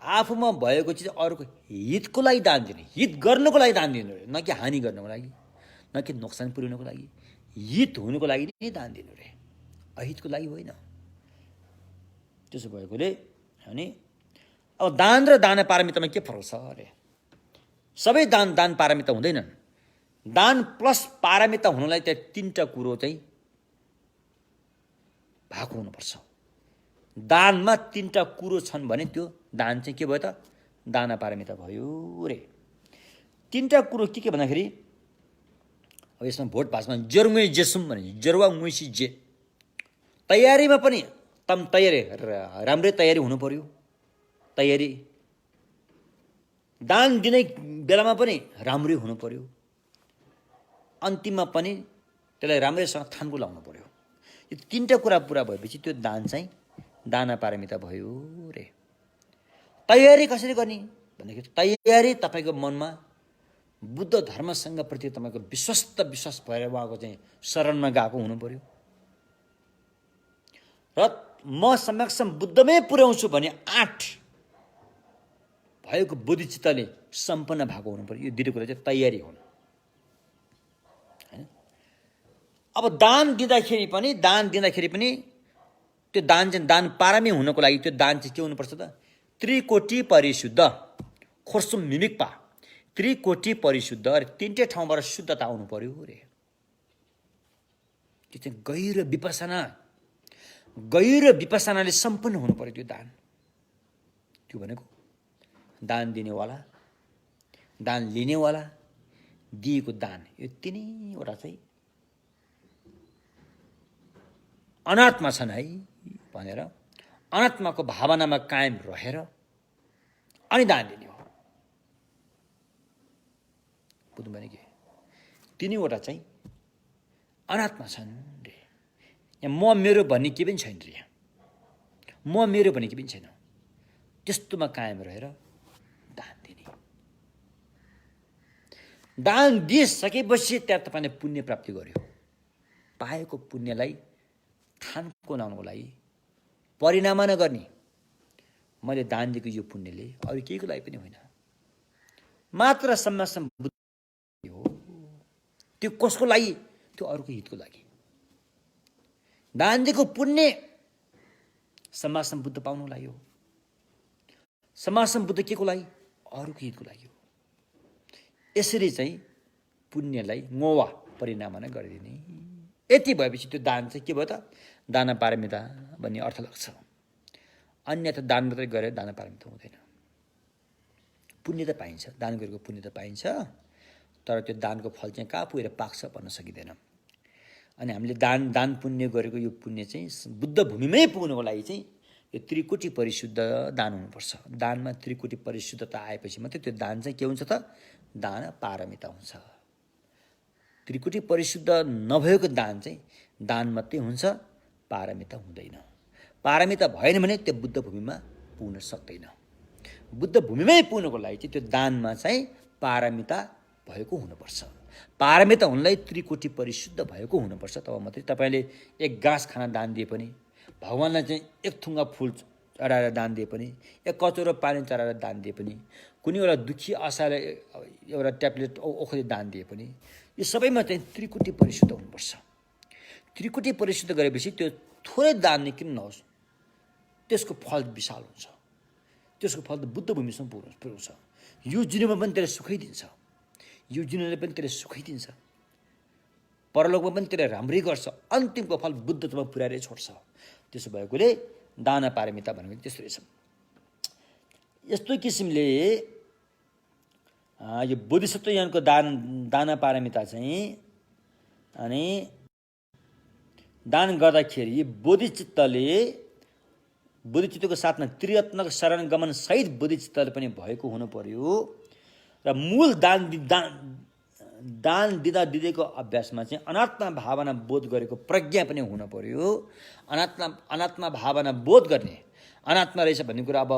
आफूमा भएको चिज अरूको हितको लागि दान दिने, हित गर्नको लागि दान दिनु रे, न कि हानि गर्नको लागि, न कि नोक्सान पुर्याउनको लागि। हित हुनुको लागि नै दान दिनु रे, अहितको लागि होइन। त्यसो भएकोले अनि अब दान र दान पारमितामा के फरक छ अरे? सबै दान पारमिता हुँदैनन्। दान प्लस पारमिता हुनलाई त्यहाँ तीनटा कुरो चाहिँ भएको हुनुपर्छ। दानमा तीनटा कुरो छन् भने त्यो दान चाहिँ के भयो त? दाना पारमिता भयो रे। तीनटा कुरो के भन्दाखेरि अब यसमा भोट भाषामा जरुङ्गै जेसुम भने जरुवा मुइसी जे, तयारीमा पनि तम तयारी राम्रै तयारी हुनु पर्यो। तयारी दान दिने बेलामा पनि राम्रै हुनु पर्यो। अन्तिममा पनि त्यसलाई राम्रैसँग थान्को लाउनु पर्यो। यो तीनटा कुरा पुरा भएपछि त्यो दान चाहिँ दाना पारमिता भयो रे। तयारी कसरी गर्ने भन्दाखेरि तयारी तपाईँको मनमा बुद्ध धर्मसँग प्रति तपाईँको विश्वास भएर उहाँको चाहिँ शरणमा गएको हुनु पर्यो र म समक्षम बुद्धमै पुर्याउँछु भने आँट भएको बुद्धिचित्तले सम्पन्न भएको हुनु पर्यो। यो दुईटा कुरा चाहिँ तयारी हुन्। अब दान दिँदाखेरि पनि त्यो दान चाहिँ दान पारमी हुनको लागि त्यो दान चाहिँ के हुनुपर्छ त? त्रिकोटी परिशुद्ध, खोर्सुम मिमिक्पा, त्रिकोटी परिशुद्ध र तीनटै ठाउँबाट शुद्धता आउनु पर्यो रे। त्यो चाहिँ गहिरो विपसनाले सम्पन्न हुनु पर्यो त्यो दान। त्यो भनेको दान दिनेवाला, दान लिनेवाला, दिएको दान, यो तिनैवटा चाहिँ अनात्मा छन् है भनेर अनात्माको भावनामा कायम रहेर अनि दान दिने हो। बुझ्नु भने के तिनैवटा चाहिँ अनात्मा छन् रे। यहाँ म मेरो भन्ने के पनि छैन रे। यहाँ म मेरो भन्ने के पनि छैन। त्यस्तोमा कायम रहेर दान दिने। दान दिइसकेपछि त्यहाँ तपाईँले पुण्य प्राप्ति गर्यो। पाएको पुण्यलाई थानको लाउनको लागि परिणाम नगर्ने। मैले दान दिएको यो पुण्यले अरू केहीको लागि पनि होइन, मात्र सम्मासम बुद्ध हो। त्यो कसको लागि? त्यो अरूको हितको लागि। दान दिएको पुण्य सम्मासम बुद्ध पाउनु लागि हो। सम्मासम बुद्ध के को लागि? अरूको हितको लागि हो। यसरी चाहिँ पुण्यलाई ngoवा परिणाम नै गरिदिने। यति भएपछि त्यो दान चाहिँ के भयो त? दान पारमिता भन्ने अर्थ लाग्छ। अन्यथा दान मात्रै गरेर दान पारमिता हुँदैन। पुण्य त पाइन्छ, दान गरेको पुण्य त पाइन्छ, तर त्यो दानको फल चाहिँ कहाँ पुगेर पाक्छ भन्न सकिँदैन। अनि हामीले दान पुण्य गरेको यो पुण्य चाहिँ बुद्ध भूमिमै पुग्नुको लागि चाहिँ यो त्रिकोटी परिशुद्ध दान हुनुपर्छ। दानमा त्रिकोटी परिशुद्धता आएपछि मात्रै त्यो दान चाहिँ के हुन्छ त? दान पारमिता हुन्छ। त्रिकोटी परिशुद्ध नभएको दान चाहिँ दान मात्रै हुन्छ, पारमिता हुँदैन। पारमिता भएन भने त्यो बुद्ध भूमिमा पुग्न सक्दैन। बुद्ध भूमिमै पुग्नुको लागि चाहिँ त्यो दानमा चाहिँ पारमिता भएको हुनुपर्छ। पारमिता हुनलाई त्रिकोटी परिशुद्ध भएको हुनुपर्छ। तब मात्रै तपाईँले एक गाँस खाना दान दिए पनि, भगवान्लाई चाहिँ एक थुङ्गा फुल चढाएर दान दिए पनि, एक कचौरो पानी चढाएर दान दिए पनि, कुनै एउटा दुःखी आशालाई एउटा ट्याब्लेट औषधि दान दिए पनि, यो सबैमा चाहिँ त्रिकोटी परिशुद्ध हुनुपर्छ। त्रिकोटी परिशुद्ध गरेपछि त्यो थोरै दान नै किन नहोस्, त्यसको फल विशाल हुन्छ। त्यसको फल त बुद्ध भूमिसम्म पुर्याउँछ। यो जीवनमा पनि त्यसले सुखै दिन्छ, यो जीवनले पनि त्यसले सुखै दिन्छ, परलोकमा पनि त्यसले राम्रै गर्छ। अन्तिमको फल बुद्धत्वमा पुर्याएरै छोड्छ। त्यसो भएकोले दान पारमिता भनेको त्यस्तो रहेछ। यस्तो किसिमले यो बोधिसत्व यानको दान पारमिता चाहिँ अनि दान गर्दाखेरि बोधिचित्तको साथमा त्रिरत्नक शरण गमन सहित बोधिचित्तले पनि भएको हुनु पर्यो। र मूल दान दिँदाको अभ्यासमा चाहिँ अनात्मा भावना बोध गरेको प्रज्ञा पनि हुनु पर्यो। अनात्मा भावना बोध गर्ने, अनात्मा रहेछ भन्ने कुरा अब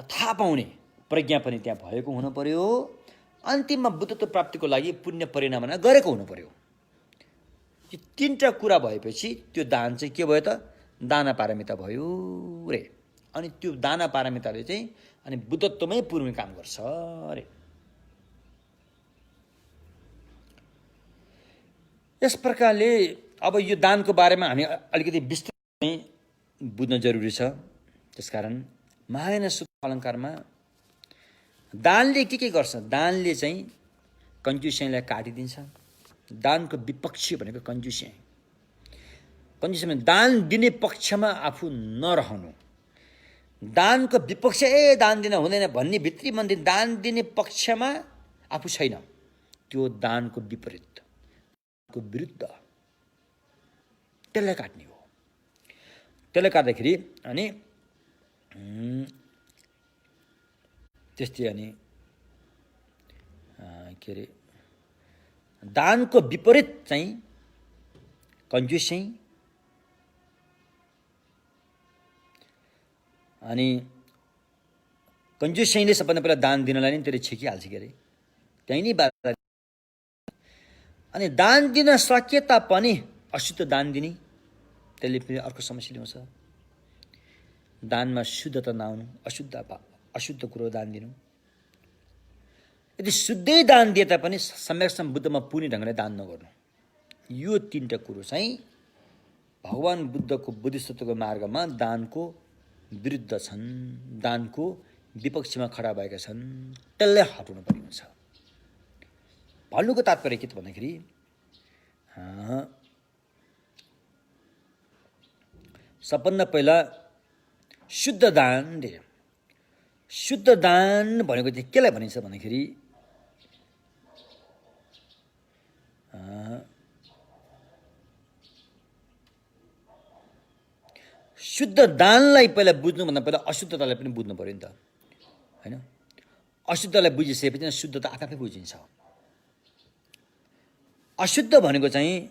थाहा पाउने प्रज्ञा पनि त्यहाँ भएको हुनु पर्यो। अन्तिममा बुद्धत्व प्राप्तिको लागि पुण्य परिणामना गरेको हुनु पर्यो। यो तीनटा कुरा भएपछि त्यो दान चाहिँ के भयो त? दान पारमिता भयो रे। अनि त्यो दान पारमिताले चाहिँ अनि बुद्धत्वमै पुर्ने काम गर्छ रे। यस प्रकारले अब यो दानको बारेमा हामी अलिकति विस्तृत बुझ्न जरुरी छ। त्यसकारण महायान सूत्र अलङ्कारमा दानले के गर्छ? दानले चाहिँ कन्जुस्याइलाई काटिदिन्छ। दानको विपक्षी भनेको कन्जुस्याइ। कन्जुस्याइ भने दान दिने पक्षमा आफू नरहनु। दानको विपक्ष दान दिन हुँदैन भन्ने भित्री मन दान दिने पक्षमा आफू छैन, त्यो दानको विपरीत, को विरुद्ध, त्यसलाई काट्ने हो। त्यसलाई काट्दाखेरि अनि त्यस्तै अनि के अरे दानको विपरीत चाहिँ कन्जुस्याइ, अनि कन्जुस्याइले सबभन्दा पहिला दान दिनलाई नै त्यसले छेकिहाल्छ के अरे, त्यहीँ नै बाधा। अनि दान दिन सके तापनि अशुद्ध दान दिने, त्यसले फेरि अर्को समस्या ल्याउँछ। दानमा शुद्धता नआउनु, अशुद्ध कुरो दान दिनु। यदि शुद्धै दान दिए तापनि सम्यकसम बुद्धमा पुग्ने ढङ्गले दान नगर्नु। यो तीनटा कुरो चाहिँ भगवान बुद्धको बोधिसत्वको मार्गमा दानको विरुद्ध छन्, दानको विपक्षमा खडा भएका छन्। त्यसलाई हटाउनु पर्ने हुन्छ। भन्नुको तात्पर्य के त भन्दाखेरि सबभन्दा पहिला शुद्ध दान दियो। शुद्ध दान भनेको चाहिँ केलाई भनिन्छ भन्दाखेरि शुद्ध दानलाई पहिला बुझ्नुभन्दा पहिला अशुद्धतालाई पनि बुझ्नु पर्यो नि त। हैन। अशुद्धलाई बुझिसकेपछि शुद्ध त आफै बुझिन्छ। अशुद्ध भनेको चाहिँ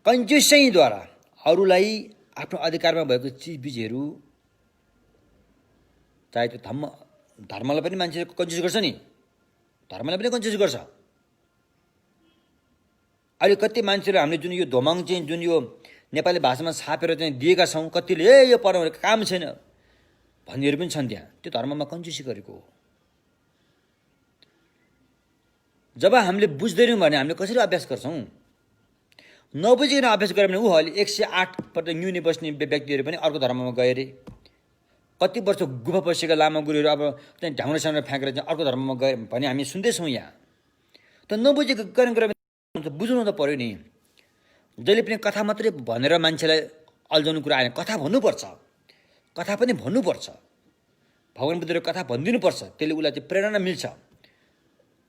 कन्जुसैद्वारा अरूलाई आफ्नो अधिकारमा भएको चिजबिजहरू, चाहे त्यो धर्मलाई पनि मान्छेले कन्जुस गर्छ नि, धर्मलाई पनि कन्जुस गर्छ। अहिले कति मान्छेले हामीले जुन यो धोमाङ चाहिँ जुन यो नेपाली भाषामा छापेर चाहिँ दिएका छौँ, कतिले यो पढाउने काम छैन भन्नेहरू पनि छन् त्यहाँ। त्यो धर्ममा कन्जुसी गरेको हो। जब हामीले बुझ्दैनौँ भने हामीले कसरी अभ्यास गर्छौँ? नबुझिकन अभ्यास गऱ्यो भने अहिले 108 पल्ट न्युने बस्ने व्यक्तिहरू पनि अर्को धर्ममा गए अरे। कति वर्ष गुफा बसेका लामा गुरुहरू अब चाहिँ ढाङ्ग्रो साङ्ग्रो फ्याँकेर चाहिँ अर्को धर्ममा गए भने हामी सुन्दैछौँ यहाँ। त नबुझेको कारण गऱ्यो भने बुझ्नु त पऱ्यो नि। जहिले पनि कथा मात्रै भनेर मान्छेलाई अल्झाउनु कुरा आएन। कथा भन्नुपर्छ, कथा पनि भन्नुपर्छ। भगवान बुद्धले कथा भनिदिनुपर्छ, त्यसले उसलाई चाहिँ प्रेरणा मिल्छ।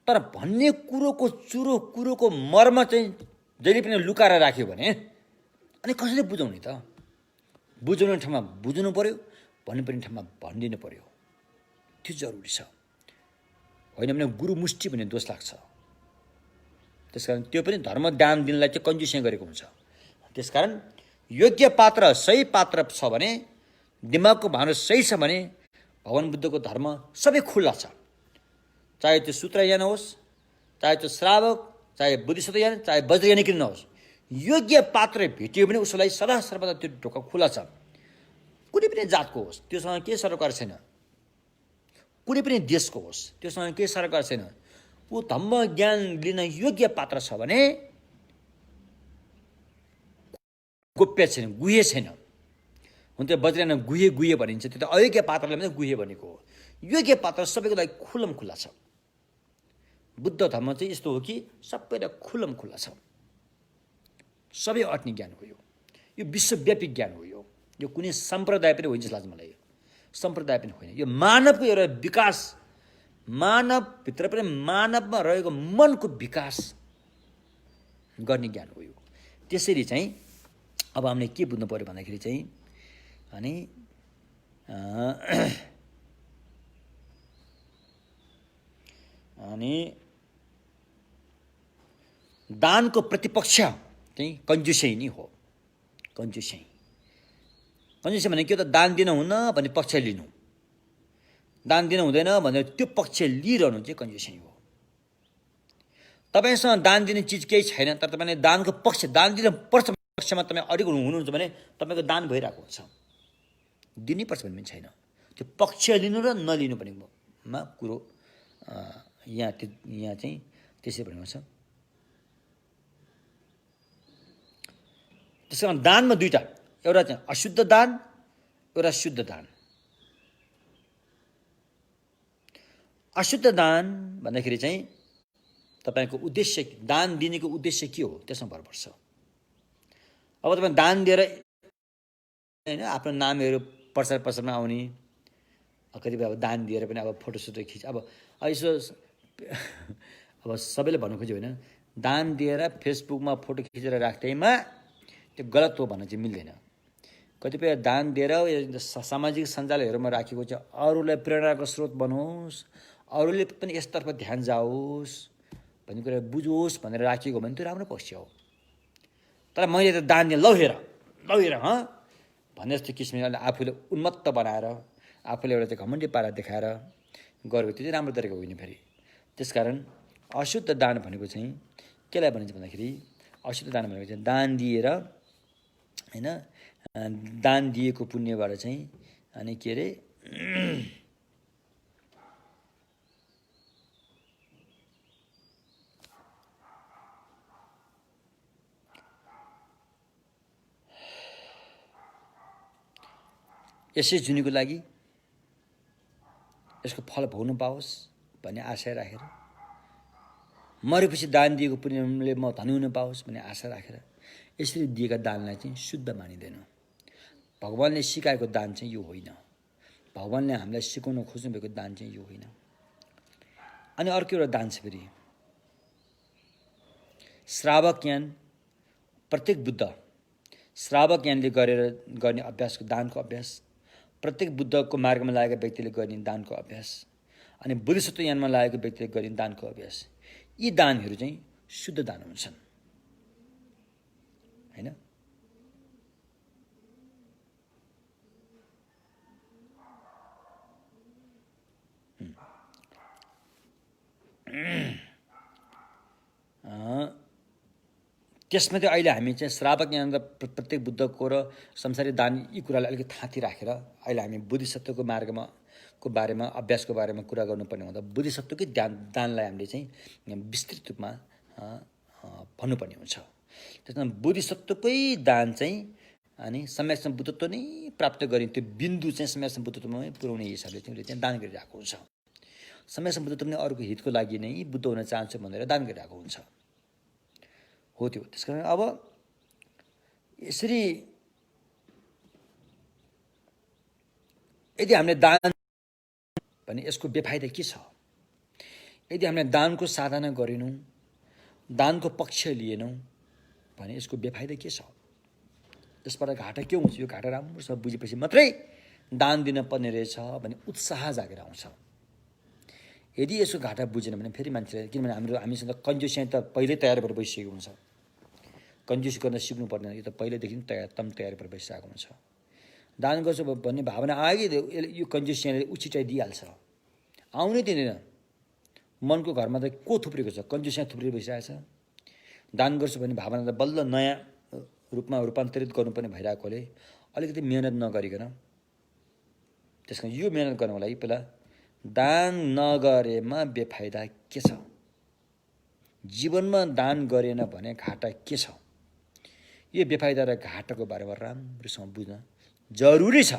तर भन्ने कुरोको चुरो, कुरोको मर्म चाहिँ जहिले पनि लुकाएर राख्यो भने अनि कसरी बुझाउने त? बुझाउने ठाउँमा बुझ्नु पऱ्यो, भन्नुपर्ने ठाउँमा भनिदिनु पऱ्यो। त्यो जरुरी छ। होइन भने गुरुमुष्टि भन्ने दोष लाग्छ। त्यसकारण त्यो पनि धर्म दान दिनलाई चाहिँ कन्जुसिया गरेको हुन्छ। त्यसकारण योग्य पात्र, सही पात्र छ भने, दिमागको भावना सही छ भने भगवान बुद्धको धर्म सबै खुल्ला छ। चाहे त्यो सूत्रयान होस्, चाहे त्यो श्रावक, चाहे बुद्धिसत्वयान, चाहे वज्रयानी किन नहोस्, योग्य पात्र भेटियो भने उसलाई सदा सर्वदा त्यो ढोका खुल्ला छ। कुनै पनि जातको होस्, त्योसँग केही सरोकार छैन। कुनै पनि देशको होस्, त्योसँग केही सरोकार छैन। ऊ धम्म ज्ञान लिन योग्य पात्र छ भने गोप्य छैन, गुह्य छैन। हुन त वज्रयान गुह्य भनिन्छ, त्यो त अयोग्य पात्रलाई मात्रै गुह्य भनेको हो। योग्य पात्र सबैको लागि खुल्लम खुल्ला छ। बुद्ध धर्म चाहिँ यस्तो हो कि सबैलाई खुल्लम खुल्ला छ। सबै अट्ने ज्ञान हो यो विश्वव्यापी ज्ञान हो। यो कुनै सम्प्रदाय पनि होइन जस्तो लाग्छ मलाई। सम्प्रदाय पनि होइन, यो मानवको एउटा विकास, मानवभित्र पनि मानवमा रहेको मनको विकास गर्ने ज्ञान हो यो। त्यसरी चाहिँ अब हामीले के बुझ्नु पऱ्यो भन्दाखेरि चाहिँ अनि दानको प्रतिपक्ष चाहिँ कन्जुसै नै हो। कन्जुसै भने के हो त? दान दिन हुन भन्ने पक्ष लिनु, दान दिन हुँदैन भनेर त्यो पक्ष लिइरहनु चाहिँ कन्जुसै हो। तपाईँसँग दान दिने चिज केही छैन, तर तपाईँले दानको पक्ष, दान दिन पर्छ पक्षमा तपाईँ अडिग हुनुहुन्छ भने तपाईँको दान भइरहेको हुन्छ। दिनैपर्छ भन्ने पनि छैन। त्यो पक्ष लिनु र नलिनु भनेमा कुरो यहाँ चाहिँ त्यसै भनेको छ। त्यस कारण दानमा दुईवटा, एउटा चाहिँ अशुद्ध दान, एउटा शुद्ध दान। अशुद्ध दान भन्दाखेरि चाहिँ तपाईँको उद्देश्य, दान दिनेको उद्देश्य के हो त्यसमा भर पर्छ। अब तपाईँ दान दिएर होइन आफ्नो नामहरू प्रचार प्रसारमा आउने, कतिपय अब दान दिएर पनि अब फोटोसोटो खिच, अब यसो अब सबैले भन्नु खोज्यो होइन, दान दिएर फेसबुकमा फोटो खिचेर राख्दैमा त्यो गलत हो भन्न चाहिँ मिल्दैन। कतिपय दान दिएर सामाजिक सञ्जालहरूमा राखेको चाहिँ अरूलाई प्रेरणाको स्रोत बनोस्, अरूले पनि यसतर्फ ध्यान जाओस् भन्ने कुरा बुझोस् भनेर राखिएको भने त्यो राम्रो पक्ष हो। तर मैले त दान दिएँ, लौ हेर भन्ने जस्तो किसिमले आफूले उन्मत्त बनाएर, आफूले एउटा चाहिँ घमण्डी पारा देखाएर गरेको त्यो चाहिँ राम्रो तरिका होइन फेरि। त्यसकारण अशुद्ध दान भनेको चाहिँ केलाई भनिन्छ भन्दाखेरि, अशुद्ध दान भनेको चाहिँ दान दिएर होइन, दान दिएको पुण्यबाट चाहिँ अनि के अरे यसै जुनीको लागि यसको फल भोग्नु पाओस् भन्ने आशा राखेर, मरेपछि दान दिएको पुण्यले म धनी हुन पाओस् भन्ने आशा राखेर यसरी दिएका दानलाई चाहिँ शुद्ध मानिँदैन। भगवानले सिकाएको दान चाहिँ यो होइन। भगवानले हामीलाई सिकाउन खोज्नु भएको दान चाहिँ यो होइन। अनि अर्को एउटा दान छ फेरि श्रावक ज्ञान। प्रत्येक बुद्ध श्रावक ज्ञानले गरेर गर्ने अभ्यासको दानको अभ्यास प्रत्येक बुद्धको मार्गमा लागेका व्यक्तिले गर्ने दानको अभ्यास अनि बोधिसत्व यानमा लागेको व्यक्तिले गर्ने दानको अभ्यास, यी दानहरू चाहिँ शुद्ध दान हुन्छन्, हैन? त्यसमध्ये अहिले हामी चाहिँ श्रावक यहाँनिर प्रत्येक बुद्धको र संसारी दान यी कुरालाई अलिकति थाँती राखेर अहिले हामी बोधिसत्वको मार्गमा बारेमा अभ्यासको बारेमा कुरा गर्नुपर्ने हुँदा बोधिसत्वकै दानलाई हामीले चाहिँ विस्तृत रूपमा भन्नुपर्ने हुन्छ। त्यसमा बोधिसत्वकै दान चाहिँ अनि सम्यक् बुद्धत्व नै प्राप्त गर्ने त्यो बिन्दु चाहिँ सम्यक् बुद्धत्वमै पुर्याउने हिसाबले चाहिँ उसले चाहिँ दान गरिरहेको हुन्छ। सम्यक् बुद्धत्व नै अरूको हितको लागि नै बुद्ध हुन चाहन्छु भनेर दान गरिरहेको हुन्छ, हो त्यो। त्यस कारण अब यसरी यदि हामीले दान भने यसको बेफाइदा के छ? यदि हामीले दानको साधना गरेनौँ, दानको पक्ष लिएनौँ भने यसको बेफाइदा के छ? यसबाट घाटा के हुन्छ? यो घाटा राम्रोसँग बुझेपछि मात्रै दान दिन पर्ने रहेछ भने उत्साह जागेर आउँछ। यदि यसको घाटा बुझेन भने फेरि मान्छेले, किनभने हामीसँग कन्जुसिया त पहिल्यै तयार भएर बसिसकेको हुन्छ। कन्जुस गर्न सिक्नु पर्दैन, यो त पहिल्यैदेखि तयार भएर बसिरहेको हुन्छ। दान गर्छु भन्ने भावना आएकै यो कन्जुसियाले उछिटाइदिइहाल्छ, आउनै दिँदैन। मनको घरमा त को थुप्रेको छ? कन्जुसिया थुप्रेर बसिरहेको छ। दान गर्छु भन्ने भावना त बल्ल नयाँ रूपमा रूपान्तरित गर्नुपर्ने भइरहेकोले अलिकति मेहनत नगरिकन, त्यस कारण यो मेहनत गर्नको लागि पहिला दान नगरेमा बेफाइदा के छ? जीवनमा दान गरेन भने घाटा के छ? यो बेफाइदा र घाटाको बारेमा राम्रोसँग बुझ्न जरुरी छ,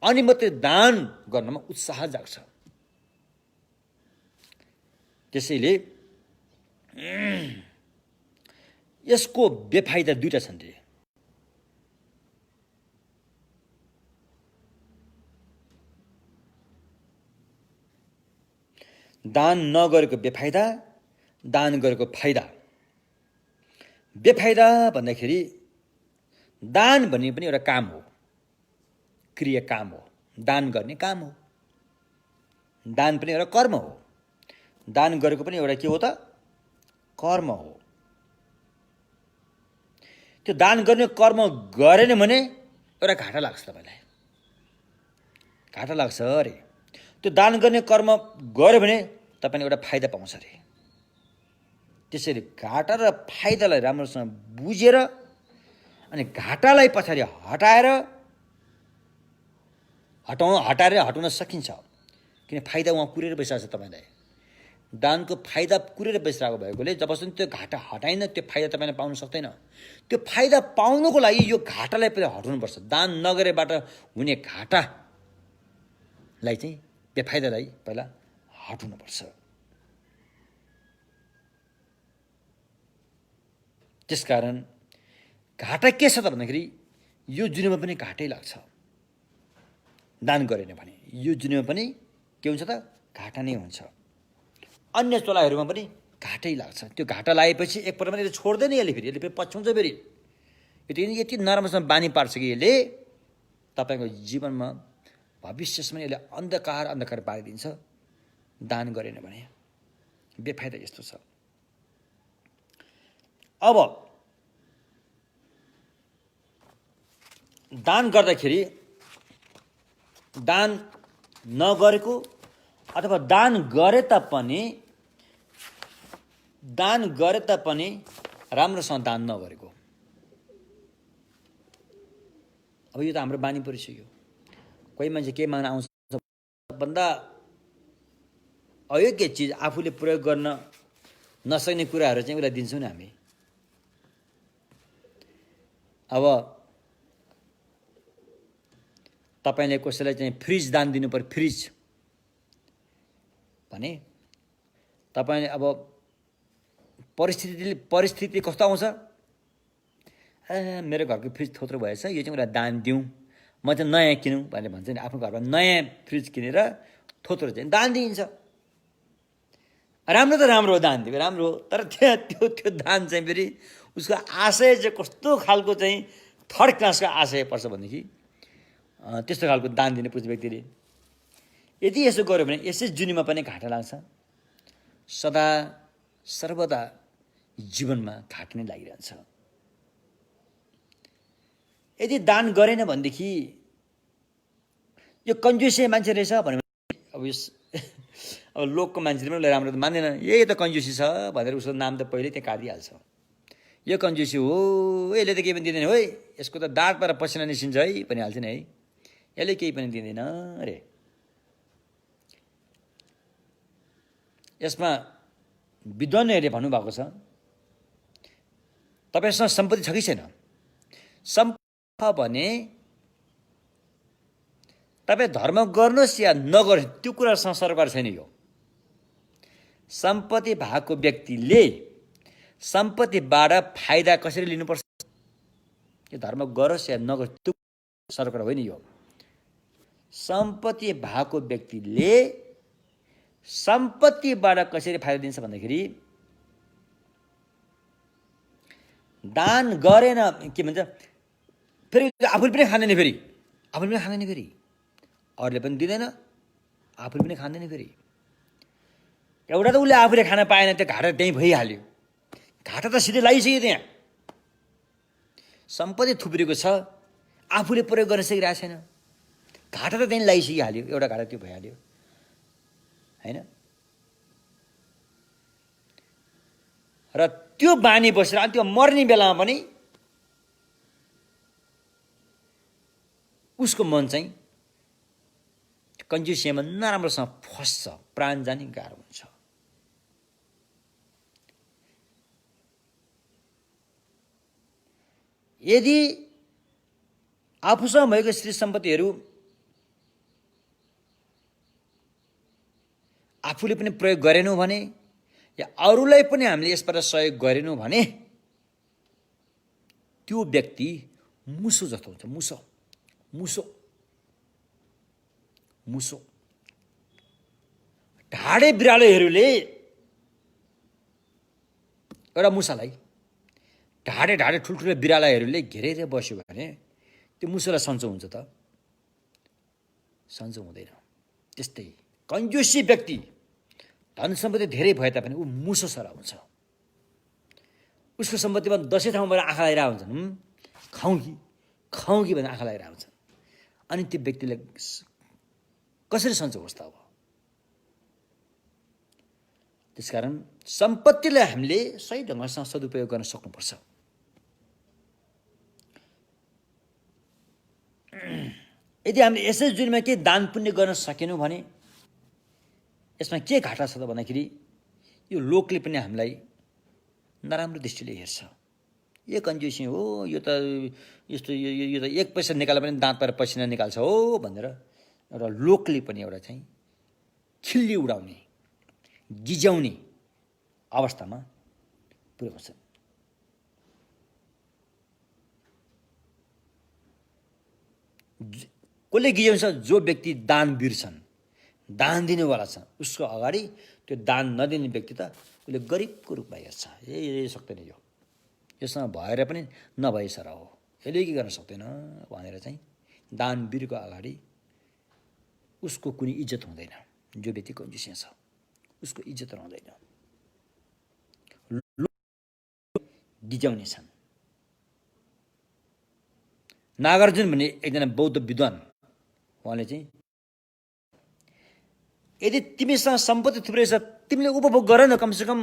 अनि मात्रै दान गर्नमा उत्साह जाग्छ। त्यसैले यसको बेफाइदा दुईटा छन्। दान नगरेको बेफाइदा, दान गरेको फाइदा। बेफाइदा भन्दाखेरि दान भन्ने पनि एउटा काम हो, क्रिया काम हो। दान गर्ने काम हो। दान पनि एउटा कर्म हो। दान गरेको पनि एउटा के हो त? कर्म हो। त्यो दान गर्ने कर्म गरेन भने एउटा घाटा लाग्छ तपाईँलाई, घाटा लाग्छ अरे। त्यो दान गर्ने कर्म गर्यो भने तपाईँले एउटा फाइदा पाउँछ अरे। त्यसैले घाटा र फाइदालाई राम्रोसँग बुझेर अनि घाटालाई पछाडि हटाउन सकिन्छ, किन फाइदा उहाँ कुरेर बसिरहेको छ तपाईँलाई। दानको फाइदा कुरेर बसिरहेको भएकोले जबसम्म त्यो घाटा हटाइन त्यो फाइदा तपाईँले पाउन सक्दैन। त्यो फाइदा पाउनुको लागि यो घाटालाई पहिला हटाउनुपर्छ। दान नगरेबाट हुने घाटालाई चाहिँ बेफाइदालाई पहिला हटाउनुपर्छ। त्यसकारण घाटा के छ त भन्दाखेरि यो जुनीमा पनि घाटै लाग्छ। दान गरेन भने यो जुनीमा पनि के हुन्छ त? घाटा नै हुन्छ। अन्य चोलाहरूमा पनि घाटै लाग्छ। त्यो घाटा लागेपछि एकपल्ट पनि यसले छोड्दैन, यसले फेरि पछ्याउँछ। फेरि यति नराम्रोसँग बानी पार्छ कि यसले तपाईँको जीवनमा भविष्यसम्म यसले अन्धकार पारिदिन्छ। दान गरेन भने बेफाइदा यस्तो छ। अब दान गर्दाखेरि दान नगरेको अथवा दान गरे तापनि राम्रोसँग दान नगरेको, अब यो त हाम्रो बानी परिसक्यो। कोही मान्छे के माग्न आउँछ भन्दा अयोग्य चिज आफूले प्रयोग गर्न नसक्ने कुराहरू चाहिँ उसलाई दिन्छौँ नि हामी। अब तपाईँले कसैलाई चाहिँ फ्रिज दान दिनु पर्यो, फ्रिज भने तपाईँले अब परिस्थिति कस्तो आउँछ? मेरो घरको फ्रिज थोत्रो भएछ, यो चाहिँ उसलाई दान दिउँ, म चाहिँ नयाँ किनौँ भनेर भन्छ नि। आफ्नो घरमा नयाँ फ्रिज किनेर थोत्रो चाहिँ दान दिइन्छ। राम्रो त राम्रो हो, दान दिएको राम्रो हो, तर त्यो दान चाहिँ फेरि उसको आशय चाहिँ कस्तो खालको चाहिँ थर्ड क्लासको आशय पर्छ भनेदेखि त्यस्तो खालको दान दिने पुज्ने व्यक्तिले यदि यसो गर्यो भने यसै जुनीमा पनि घाटा लाग्छ, सदा सर्वदा जीवनमा घाटा नै लागिरहन्छ। यदि दान गरेन भनेदेखि यो कन्जुसी मान्छे रहेछ भने अब अब लोकको मान्छेले पनि राम्रो त मान्दैन, यही त कन्जुसी छ भनेर उसको नाम त पहिल्यै त्यहाँ काटिहाल्छ। यो कन्जुसी हो, यसले त केही पनि दिँदैन, हो यसको त दाँतबाट पसिना निस्किन्छ है भनिहाल्छ नि है, यसले केही पनि दिँदैन अरे। यसमा विद्वानहरूले भन्नुभएको छ, तपाईँसँग सम्पत्ति छ कि छैन, सम्पत्ति छ भने तपाईँ धर्म गर्नुहोस् या नगर्नुहोस् त्यो कुरासँग सरोकार छैन। यो सम्पत्ति भएको व्यक्तिले सम्पत्तिबाट फाइदा कसरी लिनुपर्छ, यो धर्म गरोस् या नगरोस् त्यो सरोकार होइन। यो सम्पत्ति भएको व्यक्तिले सम्पत्तिबाट कसरी फाइदा दिन्छ भन्दाखेरि दान गरेन के भन्छ, फेरि आफूले पनि खाँदैन, फेरि आफूले पनि खाँदैन, फेरि अरूले पनि दिँदैन, आफूले पनि खाँदैन। फेरि एउटा त उसले आफूले खान पाएन, त्यो घाटा त्यहीँ भइहाल्यो, घाटा त सिधै लगाइसक्यो त्यहाँ। सम्पत्ति थुप्रिएको छ, आफूले प्रयोग गर्न सकिरहेको छैन, घाटा त त्यहीँ लगाइसकिहाल्यो, एउटा घाटा त्यो भइहाल्यो होइन। र त्यो बानी बसेर अनि त्यो मर्ने बेलामा पनि उसको मन चाहिँ कन्जुसियामा नराम्रोसँग फस्छ, प्राण जाने गाह्रो हुन्छ। यदि आफूसँग भएको श्री सम्पत्तिहरू आफूले पनि प्रयोग गरेनौँ भने या अरूलाई पनि हामीले यसबाट सहयोग गरेनौँ भने त्यो व्यक्ति मुसो जस्तो हुन्छ। मुसो मुसो मुसो ढाडे बिरालोहरूले एउटा मुसालाई ढाडे ढाडे ठुल्ठुलो बिरालाहरूले घेरेर बस्यो भने त्यो मुसोलाई सन्चो हुन्छ त? सन्चो हुँदैन। त्यस्तै कन्जुसी व्यक्ति धन सम्पत्ति धेरै भए तापनि ऊ मुसो सरा हुन्छ। उसको सम्पत्तिमा 10 ठाउँबाट आँखा लगाइरहेको हुन्छन्, खाउँ कि भनेर आँखा लगाइरहेको हुन्छन्। अनि त्यो व्यक्तिलाई कसरी सन्चो होस् त? अब त्यसकारण सम्पत्तिलाई हामीले सही ढङ्गसँग सदुपयोग गर्न सक्नुपर्छ। यदि हामीले यसै जुनमा केही दान पुण्य गर्न सकेनौँ भने यसमा के घाटा छ त भन्दाखेरि यो लोकले पनि हामीलाई नराम्रो दृष्टिले हेर्छ। यो कन्जुसी हो, यो त यस्तो यो त 1 पैसा निकाल्दा पनि दाँतबाट पसिना निकाल्छ हो भनेर एउटा लोकले पनि एउटा चाहिँ खिल्ली उडाउने, गिज्याउने अवस्थामा पुर्याउँछ। कसले गिज्याउँछ? जो व्यक्ति दानवीर छन्, दान दिनेवाला छ, उसको अगाडि त्यो दान नदिने व्यक्ति त उसले गरिबको रूपमा हेर्छ। ए सक्दैन, योसँग भएर पनि नभए सर हो, यसले के गर्न सक्दैन भनेर चाहिँ दानवीरको अगाडि उसको कुनै इज्जत हुँदैन। जो व्यक्ति कन्जुसिया छ उसको इज्जत रहँदैन। गिज्याउने छन्। नागार्जुन भन्ने एकजना बौद्ध विद्वान, उहाँले चाहिँ यदि तिमीसँग सम्पत्ति थुप्रै छ तिमीले उपभोग गर न, कमसेकम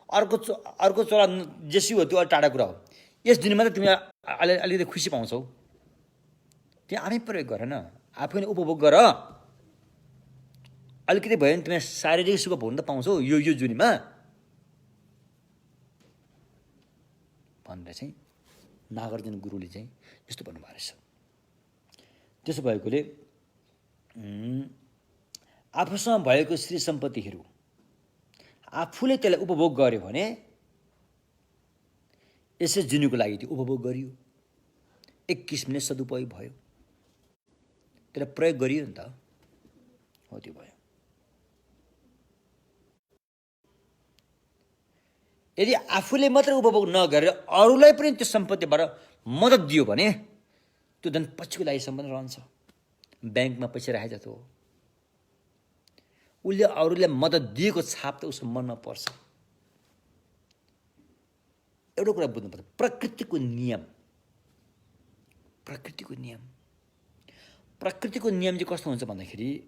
अर्को चोला जेसी हो त्यो टाढा कुरा हो। यस दुनियाँमा त तिमीले अलिकति खुसी पाउँछौ, त्यहाँ आफै प्रयोग गर न, आफै पनि उपभोग गर। अलिकति भयो भने तिमीले शारीरिक सुख भोग्न त पाउँछौ यो जुनीमा भनेर चाहिँ नागार्जुन गुरुले चाहिँ यस्तो भन्नुभएको रहेछ। त्यसो भएकोले आफूसँग भएको श्री सम्पत्तिहरू आफूले त्यसलाई उपभोग गर्यो भने यसै जुनीको लागि त्यो उपभोग गरियो, एक किसिमले सदुपयोग भयो, त्यसलाई प्रयोग गरियो नि त, हो त्यो भयो। यदि आफूले मात्रै उपभोग नगरेर अरूलाई पनि त्यो सम्पत्तिबाट मद्दत दियो भने त्यो धन पछिको लागि सम्पन्न रहन्छ। ब्याङ्कमा पैसा राखे जस्तो हो। उसले अरूले मद्दत दिएको छाप त उसको मनमा पर्छ। एउटा कुरा बुझ्नुपर्छ, प्रकृतिको नियम। प्रकृतिको नियम चाहिँ कस्तो हुन्छ भन्दाखेरि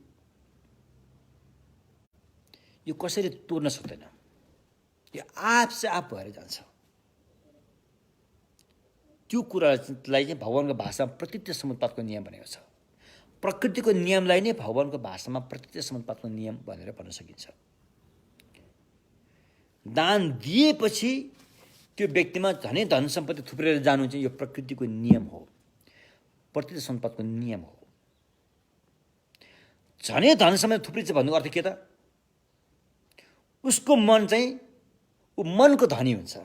यो कसैले तोड्न सक्दैन, यो आफसे आफ भएर जान्छ। त्यो कुरालाई चाहिँ भगवानको भाषामा प्रकृति समुत्पातको नियम भनेको छ। प्रकृतिको नियमलाई नै भगवानको भाषामा प्रकृति समुत्पातको नियम भनेर भन्न सकिन्छ। दान दिएपछि त्यो व्यक्तिमा झनै धन सम्पत्ति थुप्रेर जानु चाहिँ यो प्रकृतिको नियम हो, प्रकृति समुत्पातको नियम हो। झनै धन सम्पत्ति थुप्रिन्छ भन्नुको अर्थ के त? उसको मन चाहिँ ऊ मनको धनी हुन्छ।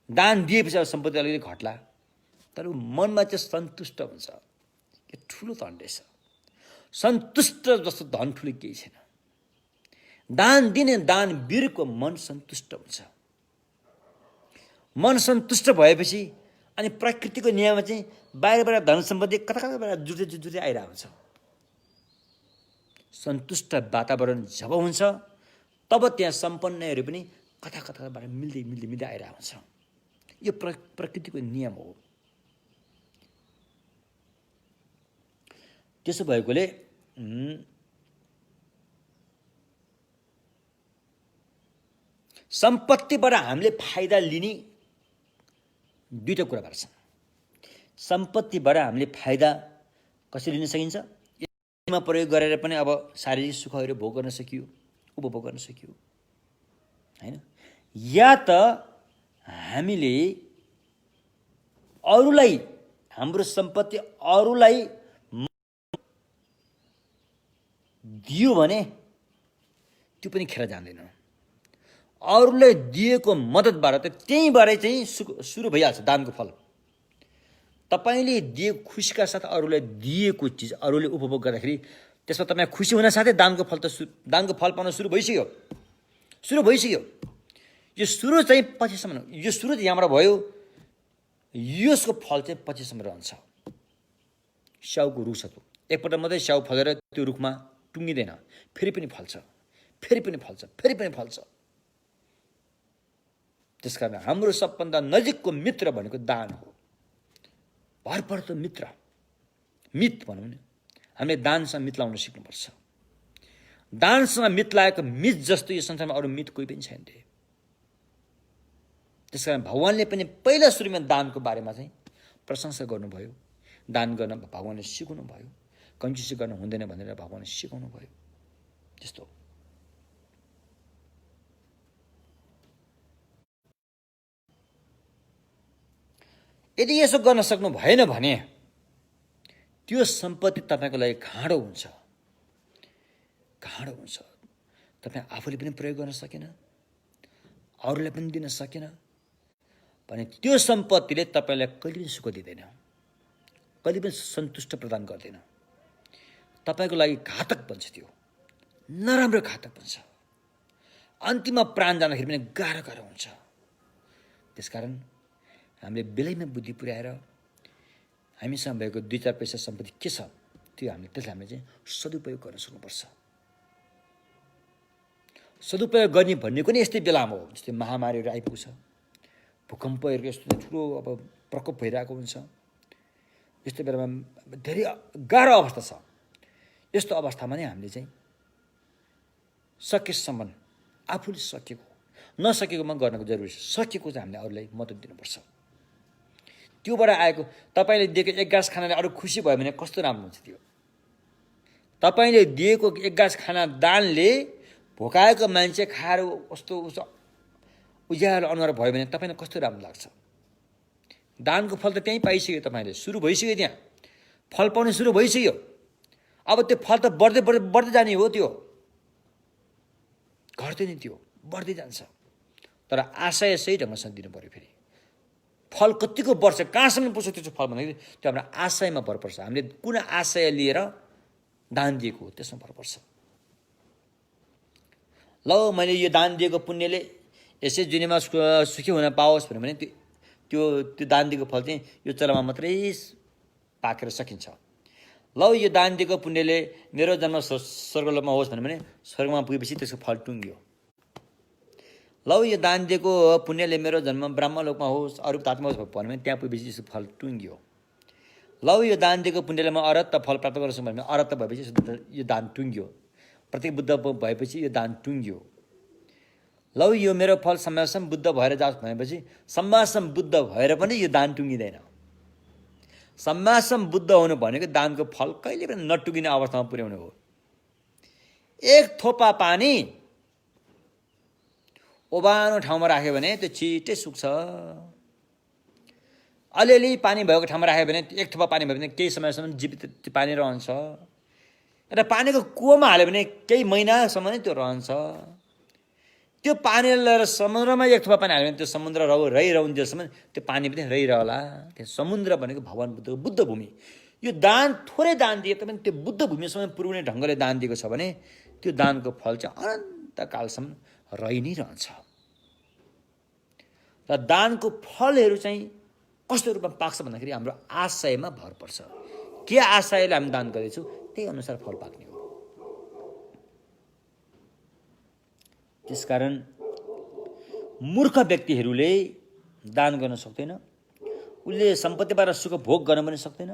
दान दिएपछि अब सम्पत्ति अलिकति घट्ला, तर ऊ मनमा चाहिँ सन्तुष्ट हुन्छ। यो ठुलो धन रहेछ। सन्तुष्ट जस्तो धन ठुलो केही छैन। दान दिने दान वीरको मन सन्तुष्ट हुन्छ। मन सन्तुष्ट भएपछि अनि प्रकृतिको नियममा चाहिँ बाहिरबाट धन सम्पत्ति कता कताबाट जुट्दै आइरहेको हुन्छ। सन्तुष्ट वातावरण जब हुन्छ तब त्यहाँ सम्पन्नहरू पनि कता कताबाट मिल्दै आइरहेको हुन्छ। यो प्रकृतिको नियम हो। त्यसो भएकोले सम्पत्तिबाट हामीले फाइदा लिने दुईटा कुराबाट छन्। सम्पत्तिबाट हामीले फाइदा कसरी लिन सकिन्छ? यसमा प्रयोग गरेर पनि अब शारीरिक सुखहरू भोग गर्न सकियो, उपभोग गर्न सकियो, हैन? या त हामीले अरूलाई, हाम्रो सम्पत्ति अरूलाई दियो भने त्यो पनि खेर जान्दैन। अरूलाई दिएको मद्दतबाट त त्यहीँबाटै चाहिँ सुरु भइहाल्छ दानको फल। तपाईले दिएको खुसीका साथ अरूलाई दिएको चिज अरूले उपभोग गर्दाखेरि त्यसमा तपाईँ खुसी हुन साथै दानको फल पाउन सुरु भइसक्यो। यो सुरु चाहिँ पछिसम्म, यो सुरु चाहिँ यहाँबाट भयो, यसको फल चाहिँ पछिसम्म रहन्छ। स्याउको रुख छ, त्यो एकपल्ट मात्रै स्याउ फलेर त्यो रुखमा टुङ्गिँदैन, फेरि पनि फल्छ। त्यसकारण हाम्रो सबभन्दा नजिकको मित्र भनेको दान हो। भरपर्दो मित भनौँ न, हामीले दानसँग मित लाउन सिक्नुपर्छ। दानसँग मित लागेको मित जस्तो यो संसारमा अरू मित कोही पनि छैन। त्यसकारण भगवानले पनि पहिला सुरुमा दानको बारेमा चाहिँ प्रशंसा गर्नुभयो। दान गर्न भगवानले सिकाउनु भयो। कन्जुसी गर्न हुँदैन भनेर भगवानले सिकाउनु भयो। त्यस्तो यदि यसो गर्न सक्नु भएन भने त्यो सम्पत्ति तपाईँको लागि घाँडो हुन्छ। तपाईँ आफूले पनि प्रयोग गर्न सकेन, अरूलाई पनि दिन सकेन भने त्यो सम्पत्तिले तपाईँलाई कहिले पनि सुख दिँदैन, कहिले पनि सन्तुष्ट प्रदान गर्दैन। तपाईँको लागि घातक बन्छ, त्यो नराम्रो घातक बन्छ। अन्तिममा प्राण जाँदाखेरि पनि गाह्रो हुन्छ। त्यसकारण हामीले बेलैमा बुद्धि पुर्याएर हामीसँग भएको 2-4 पैसा सम्पत्ति के छ त्यो त्यसलाई हामीले चाहिँ सदुपयोग गर्न सक्नुपर्छ। सदुपयोग गर्ने भन्ने पनि यस्तै बेलामा हो, जस्तै महामारीहरू आइपुग्छ, भूकम्पहरूको यस्तो ठुलो अब प्रकोप भइरहेको हुन्छ। यस्तो बेलामा धेरै गाह्रो अवस्था छ। यस्तो अवस्थामा नै हामीले चाहिँ सकेसम्म आफूले नसकेकोमा गर्नको जरुरी छ। सकेको चाहिँ हामीले अरूलाई मद्दत दिनुपर्छ। त्योबाट आएको तपाईँले दिएको 1 गाँस खानाले अरू खुसी भयो भने कस्तो राम्रो हुन्छ। त्यो तपाईँले दिएको 1 गाँस खाना दानले भोकाएको मान्छे खाएर कस्तो उज्यालो अनुहार भयो भने तपाईँलाई कस्तो राम्रो लाग्छ। दानको फल त त्यहीँ पाइसक्यो, तपाईँले सुरु भइसक्यो, त्यहाँ फल पाउने सुरु भइसक्यो। अब त्यो फल त बढ्दै जाने हो, त्यो घट्दैन, त्यो बढ्दै जान्छ। तर आशय सही ढङ्गसँग दिनु पर्यो। फेरि फल कतिको वर्ष कहाँसम्म पुग्छ त्यो फल भन्दाखेरि त्यो हाम्रो आशयमा भर पर्छ। हामीले कुन आशय लिएर दान दिएको हो त्यसमा भर पर्छ। ल मैले यो दान दिएको पुण्यले यसै दुनियाँमा सुखी हुन पाओस् भने त्यो दान दिएको फल चाहिँ यो चलामा मात्रै पाकेर सकिन्छ। लौ यो दान दिएको पुण्यले मेरो जन्म स्वर्गलोकमा होस् भने स्वर्गमा पुगेपछि त्यसको फल टुङ्ग्यो। लौ यो दान दिएको पुण्यले मेरो जन्म ब्रह्मलोकमा होस् अरू तात्मा होस् भन्यो भने त्यहाँ पुगेपछि त्यसको फल टुङ्ग्यो। लौ यो दान दिएको पुण्यले म अरहत फल प्राप्त गर्छु भने अरहत भएपछि यो दान टुङ्ग्यो। प्रत्येक बुद्ध भएपछि यो दान टुङ्ग्यो। लौ यो मेरो फल सम्मासम बुद्ध भएर जाओस् भनेपछि सम्मासम बुद्ध भएर पनि यो दान टुङ्गिँदैन। सम्मासम बुद्ध हुनु भनेको दानको फल कहिले पनि नटुकिने अवस्थामा पुर्याउनु हो। एक थोपा पानी ओबानो ठाउँमा राख्यो भने त्यो छिटै सुक्छ। अलिअलि पानी भएको ठाउँमा राख्यो भने एक थोपा पानी भयो भने केही समयसम्म जीवित त्यो पानी रहन्छ र पानीको कुवामा हाल्यो भने केही महिनासम्म नै त्यो रहन्छ। त्यो पानी लिएर समुद्रमा एक थोपा पानी हाल्यो भने त्यो समुद्र रहिरहन्जेलसम्म त्यो पानी पनि रहिरहला। त्यो समुद्र भनेको भगवान बुद्धको बुद्ध भूमि। यो दान थोरै दान दिए पनि त्यो बुद्ध भूमिसम्म पुर्याउने ढङ्गले दान दिएको छ भने त्यो दानको फल चाहिँ अनन्तकालसम्म रहि नै रहन्छ। र दानको फलहरू चाहिँ कस्तो रूपमा पाक्छ भन्दाखेरि हाम्रो आशयमा भर पर्छ। के आशयले हामी दान गर्दैछौँ त्यही अनुसार फल पाक्ने हो। त्यसकारण मूर्ख व्यक्तिहरूले दान गर्न सक्दैन। उसले सम्पत्तिबाट सुख भोग गर्न पनि सक्दैन।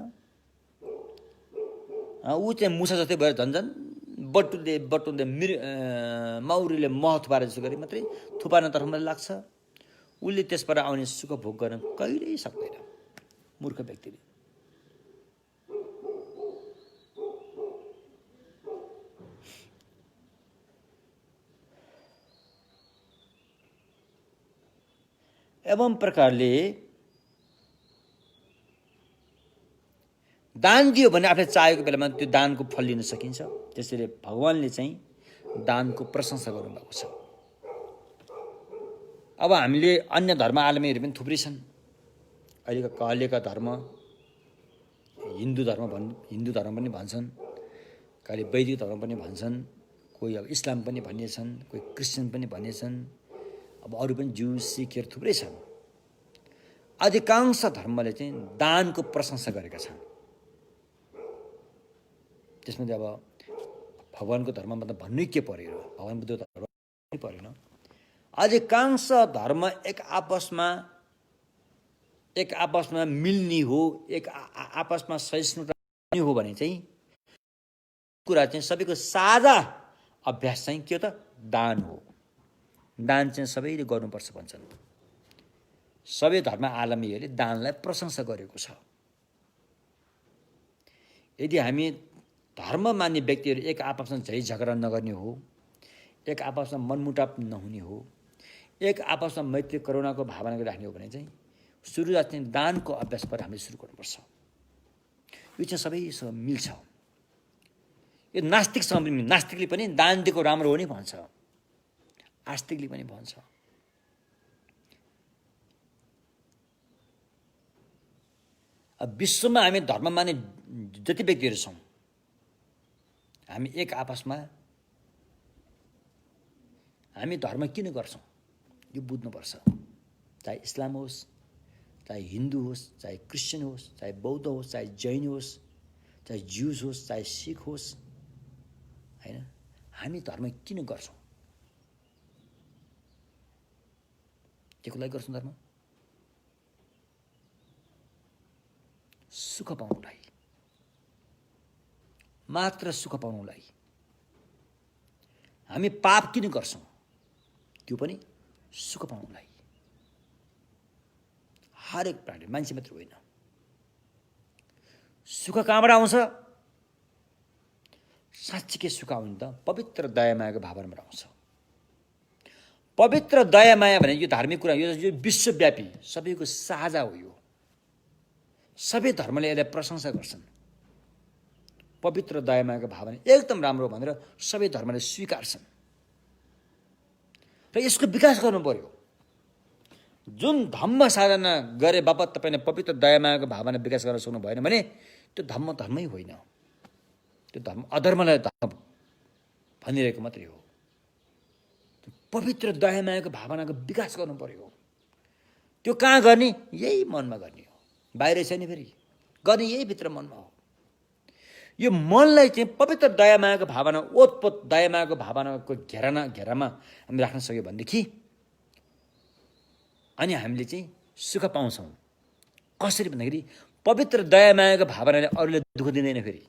ऊ चाहिँ मुसा जस्तै भएर झन्झन बटुल्दै माउरीले मह थुपारे जस्तो गरी मात्रै थुपार्नतर्फ मात्रै लाग्छ। उसले त्यसबाट आउने सुख भोग गर्न कहिल्यै सक्दैन मूर्ख व्यक्तिले। एवं प्रकारले दान दियो भने आफूले चाहेको बेलामा त्यो दानको फल लिन सकिन्छ। त्यसैले भगवानले चाहिँ दानको प्रशंसा गर्नुभएको छ। अब हामीले अन्य धर्म आलमीहरू पनि थुप्रै छन्। अहिलेका धर्म हिन्दू धर्म पनि भन्छन्, कहिले वैदिक धर्म पनि भन्छन्, कोही अब इस्लाम पनि भनिएछन्, कोही क्रिस्चियन पनि भनिएछन्, अब अरू पनि ज्यू सिखहरू थुप्रै छन्। अधिकांश धर्मले चाहिँ दानको प्रशंसा गरेका छन्। त्यसमा चाहिँ अब भगवानको धर्ममा त भन्नै के पर्यो, भगवान बुद्ध धर्म परेन। अधिकांश धर्म एक आपसमा मिल्ने हो, एक आपसमा सहिष्णुता हो भने चाहिँ कुरा चाहिँ सबैको साझा अभ्यास चाहिँ के हो त दान हो। दान चाहिँ सबैले गर्नुपर्छ भन्छन्। सबै धर्म आलमीहरूले दानलाई प्रशंसा गरेको छ। यदि हामी धर्म मान्ने व्यक्तिहरू एक आपसमा झै झगडा नगर्ने हो, एक आपसमा मनमुटाव नहुने हो, एक आपसमा मैत्री करुणाको भावना राख्ने हो भने चाहिँ सुरुवात चाहिँ दानको अभ्यासबाट हामीले सुरु गर्नुपर्छ। यो चाहिँ सबैसँग मिल्छ। यो नास्तिकसँग पनि, नास्तिकले पनि दान दिएको राम्रो हो नि भन्छ, आस्तिकले पनि भन्छ। अब विश्वमा हामी धर्म मान्ने जति व्यक्तिहरू छौँ, हामी एक आपसमा हामी धर्म किन गर्छौँ यो बुझ्नुपर्छ। चाहे इस्लाम होस्, चाहे हिन्दू होस्, चाहे क्रिस्चियन होस्, चाहे बौद्ध होस्, चाहे जैन होस्, चाहे ज्यूज होस्, चाहे सिख होस्, हैन, हामी धर्म किन गर्छौँ? केको लागि गर्छौँ धर्म? सुख पाउनुलाई, मात्र सुख पाउनुलाई। हामी पाप किन गर्छौँ? त्यो पनि सुख पाउनुलाई। हरेक प्राणी, मान्छे मात्र होइन। सुख कहाँबाट आउँछ? साँच्चीकै सुख आउने त पवित्र दया मायाको भावनाबाट आउँछ। पवित्र दया माया भने यो धार्मिक कुरा, यो विश्वव्यापी सबैको साझा हो। यो सबै धर्मले यसलाई प्रशंसा गर्छन्। पवित्र दया मायाको भावना एकदम राम्रो भनेर सबै धर्मले स्वीकार्छन् र यसको विकास गर्नु पर्यो। जुन धम्म साधना गरे बापत तपाईँले पवित्र दया मायाको भावना विकास गर्न सक्नु भएन भने त्यो धर्मै होइन। त्यो धर्म अधर्मलाई धर्म भनिरहेको मात्रै हो। पवित्र दया मायाको भावनाको विकास गर्नु पर्यो। त्यो कहाँ गर्ने? यही मनमा गर्ने हो, बाहिर छैन। फेरि गर्ने यही भित्र मनमा हो। यो मनलाई चाहिँ पवित्र दयामायाको भावना, ओतपोत दयामायाको भावनाको घेरामा हामी राख्न सक्यो भनेदेखि अनि हामीले चाहिँ सुख पाउँछौँ। कसरी भन्दाखेरि पवित्र दयामायाको भावनाले अरूले दुःख दिँदैन। फेरि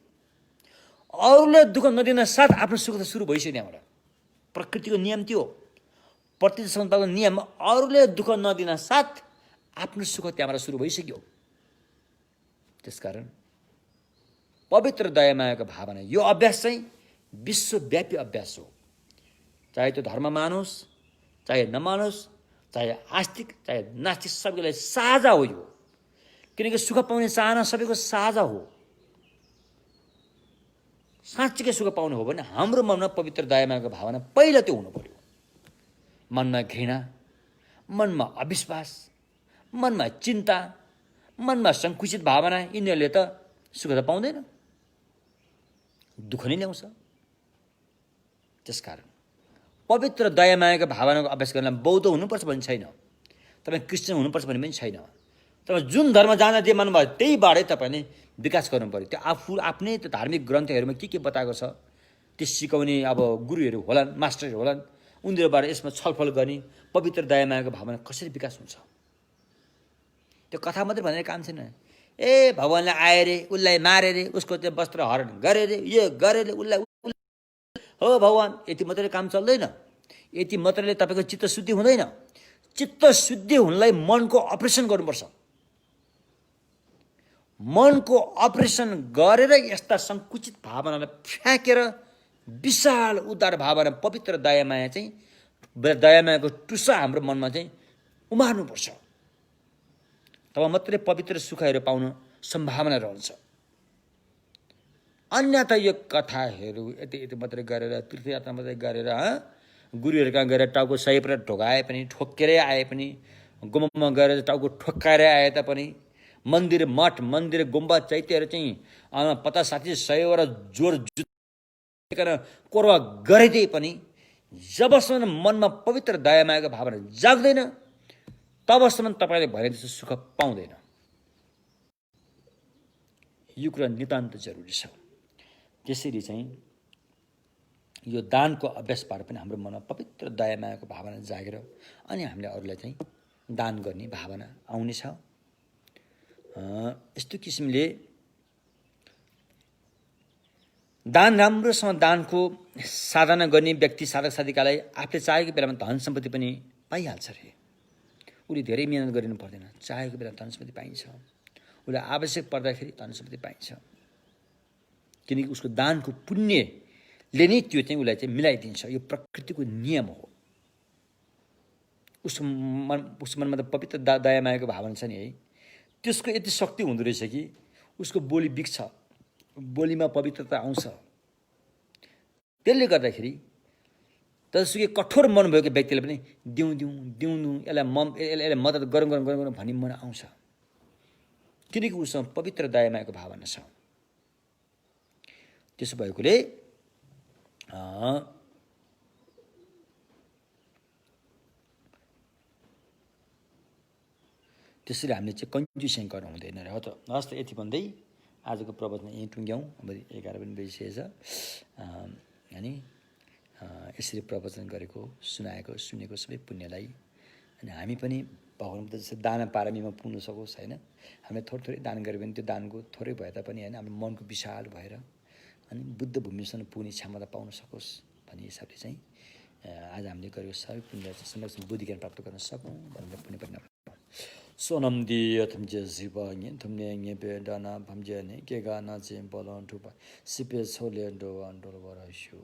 अरूले दुःख नदिन साथ आफ्नो सुख त सुरु भइसक्यो त्यहाँबाट। प्रकृतिको नियम त्यो हो, प्रतिसंस्थाको नियम। अरूले दुःख नदिन साथ आफ्नो सुख त्यहाँबाट सुरु भइसक्यो। त्यसकारण पवित्र दयामायाको भावना, यो अभ्यास चाहिँ विश्वव्यापी अभ्यास हो। चाहे त्यो धर्म मानोस्, चाहे नमानोस्, चाहे आस्तिक, चाहे नास्तिक, सबैलाई साझा हो यो। किनकि सुख पाउने चाहना सबैको साझा हो। साँच्चीकै सुख पाउनु हो भने हाम्रो मनमा पवित्र दयामायाको भावना पहिला त्यो हुनु पर्यो। मनमा घृणा, मनमा अविश्वास, मनमा चिन्ता, मनमा सङ्कुचित भावना, यिनीहरूले त सुख त पाउँदैन, दुःख नै ल्याउँछ। त्यसकारण पवित्र दयामायाको भावनाको अभ्यास गर्न बौद्ध हुनुपर्छ भन्ने छैन, तपाईँ क्रिस्चियन हुनुपर्छ भन्ने पनि छैन। तपाईँ जुन धर्म जान जे मान्नुभयो त्यहीबाटै तपाईँले विकास गर्नु पऱ्यो। त्यो आफ्नै त्यो धार्मिक ग्रन्थहरूमा के बताएको छ त्यो सिकाउने अब गुरुहरू होलान्, मास्टरहरू होलान्, उनीहरूबाट यसमा छलफल गर्ने पवित्र दयामायाको भावना कसरी विकास हुन्छ। त्यो कथा मात्रै भनेर काम छैन। ए भगवान्ले आए रे, उसलाई मारे रे, उसको त्यो वस्त्र हरण गरे रे, यो गरे रे, उसलाई हो भगवान्, यति मात्रै काम चल्दैन। यति मात्रैले तपाईँको चित्त शुद्धि हुँदैन। चित्त शुद्धि हुनलाई मनको अपरेसन गर्नुपर्छ। मनको अपरेसन गरेर यस्ता सङ्कुचित भावनालाई फ्याँकेर विशाल उदार भावना, पवित्र दयामाया चाहिँ, दयामायाको टुसा हाम्रो मनमा चाहिँ उमार्नुपर्छ। तब मात्रै पवित्र सुखहरू पाउन सम्भावना रहन्छ। अन्यथा यो कथाहरू यति मात्रै गरेर, तीर्थयात्रा मात्रै गरेर, गुरुहरू कहाँ गएर टाउको सहीपर ढोकाए पनि, ठोक्केरै आए पनि, गुम्बामा गएर टाउको ठोक्काएरै आए तापनि, मन्दिर, मठ, मन्दिर, गुम्बा, चैत्यहरू चाहिँ 50, 60, 100वटा जोर जुटेर कोरवा गरिदिए पनि जबसम्म मनमा पवित्र दयामायाको भावना जाग्दैन तबसम्म तपाईँले भने जस्तो सुख पाउँदैन। यो कुरा नितान्त जरुरी छ। त्यसरी चाहिँ यो दानको अभ्यासबाट पनि हाम्रो मनमा पवित्र दयामायाको भावना जागेर अनि हामीले अरूलाई चाहिँ दान गर्ने भावना आउनेछ। यस्तो किसिमले दान, राम्रोसँग दानको साधना गर्ने व्यक्ति, साधक साधिकालाई आफूले चाहेको बेलामा धन सम्पत्ति पनि पाइहाल्छ रे। उसले धेरै मिहिनेत गरिनु पर्दैन, चाहेको बेला धन सम्पत्ति पाइन्छ। उसलाई आवश्यक पर्दाखेरि धन सम्पत्ति पाइन्छ। किनकि उसको दानको पुण्यले नै त्यो चाहिँ उसलाई चाहिँ मिलाइदिन्छ। यो प्रकृतिको नियम हो। उसको मनमा त पवित्र दयामायाको भावना छ नि है, त्यसको यति शक्ति हुँदो रहेछ कि उसको बोली बिग्छ, बोलीमा पवित्रता आउँछ। त्यसले गर्दाखेरि तसुकै कठोर मन भएको व्यक्तिले पनि दिउँ यसलाई मद्दत गरौँ भन्ने मन आउँछ। किनकि उसँग पवित्र दयामायाको भावना छ। त्यसो भएकोले त्यसरी हामीले चाहिँ कन्जुसिङ गर्नु हुँदैन र। त हस् त यति भन्दै आजको प्रवचन यहीँ टुङ्ग्यौँ। अब 11 पनि बजिसकेछ। अनि यसरी प्रवचन गरेको, सुनेको सबै पुण्यलाई अनि हामी पनि भगवान्को जस्तो दान पारमीमा पुग्न सकोस् होइन। हामीले थोरै दान गऱ्यो भने त्यो दानको थोरै भए तापनि होइन हाम्रो मनको विशाल भएर अनि बुद्ध भूमिसम्म पुग्ने क्षमता पाउन सकोस् भन्ने हिसाबले चाहिँ आज हामीले गरेको सबै पुण्य संरक्षण बुद्धि ज्ञान प्राप्त गर्न सकौँ भनेर पुण्य पनि सोनम दियथम जे जिबा थमने ङेबे दाना भमजे ने केगा ना जे बलन ठुपा सिपे छोले डो आन्दोल बराशु।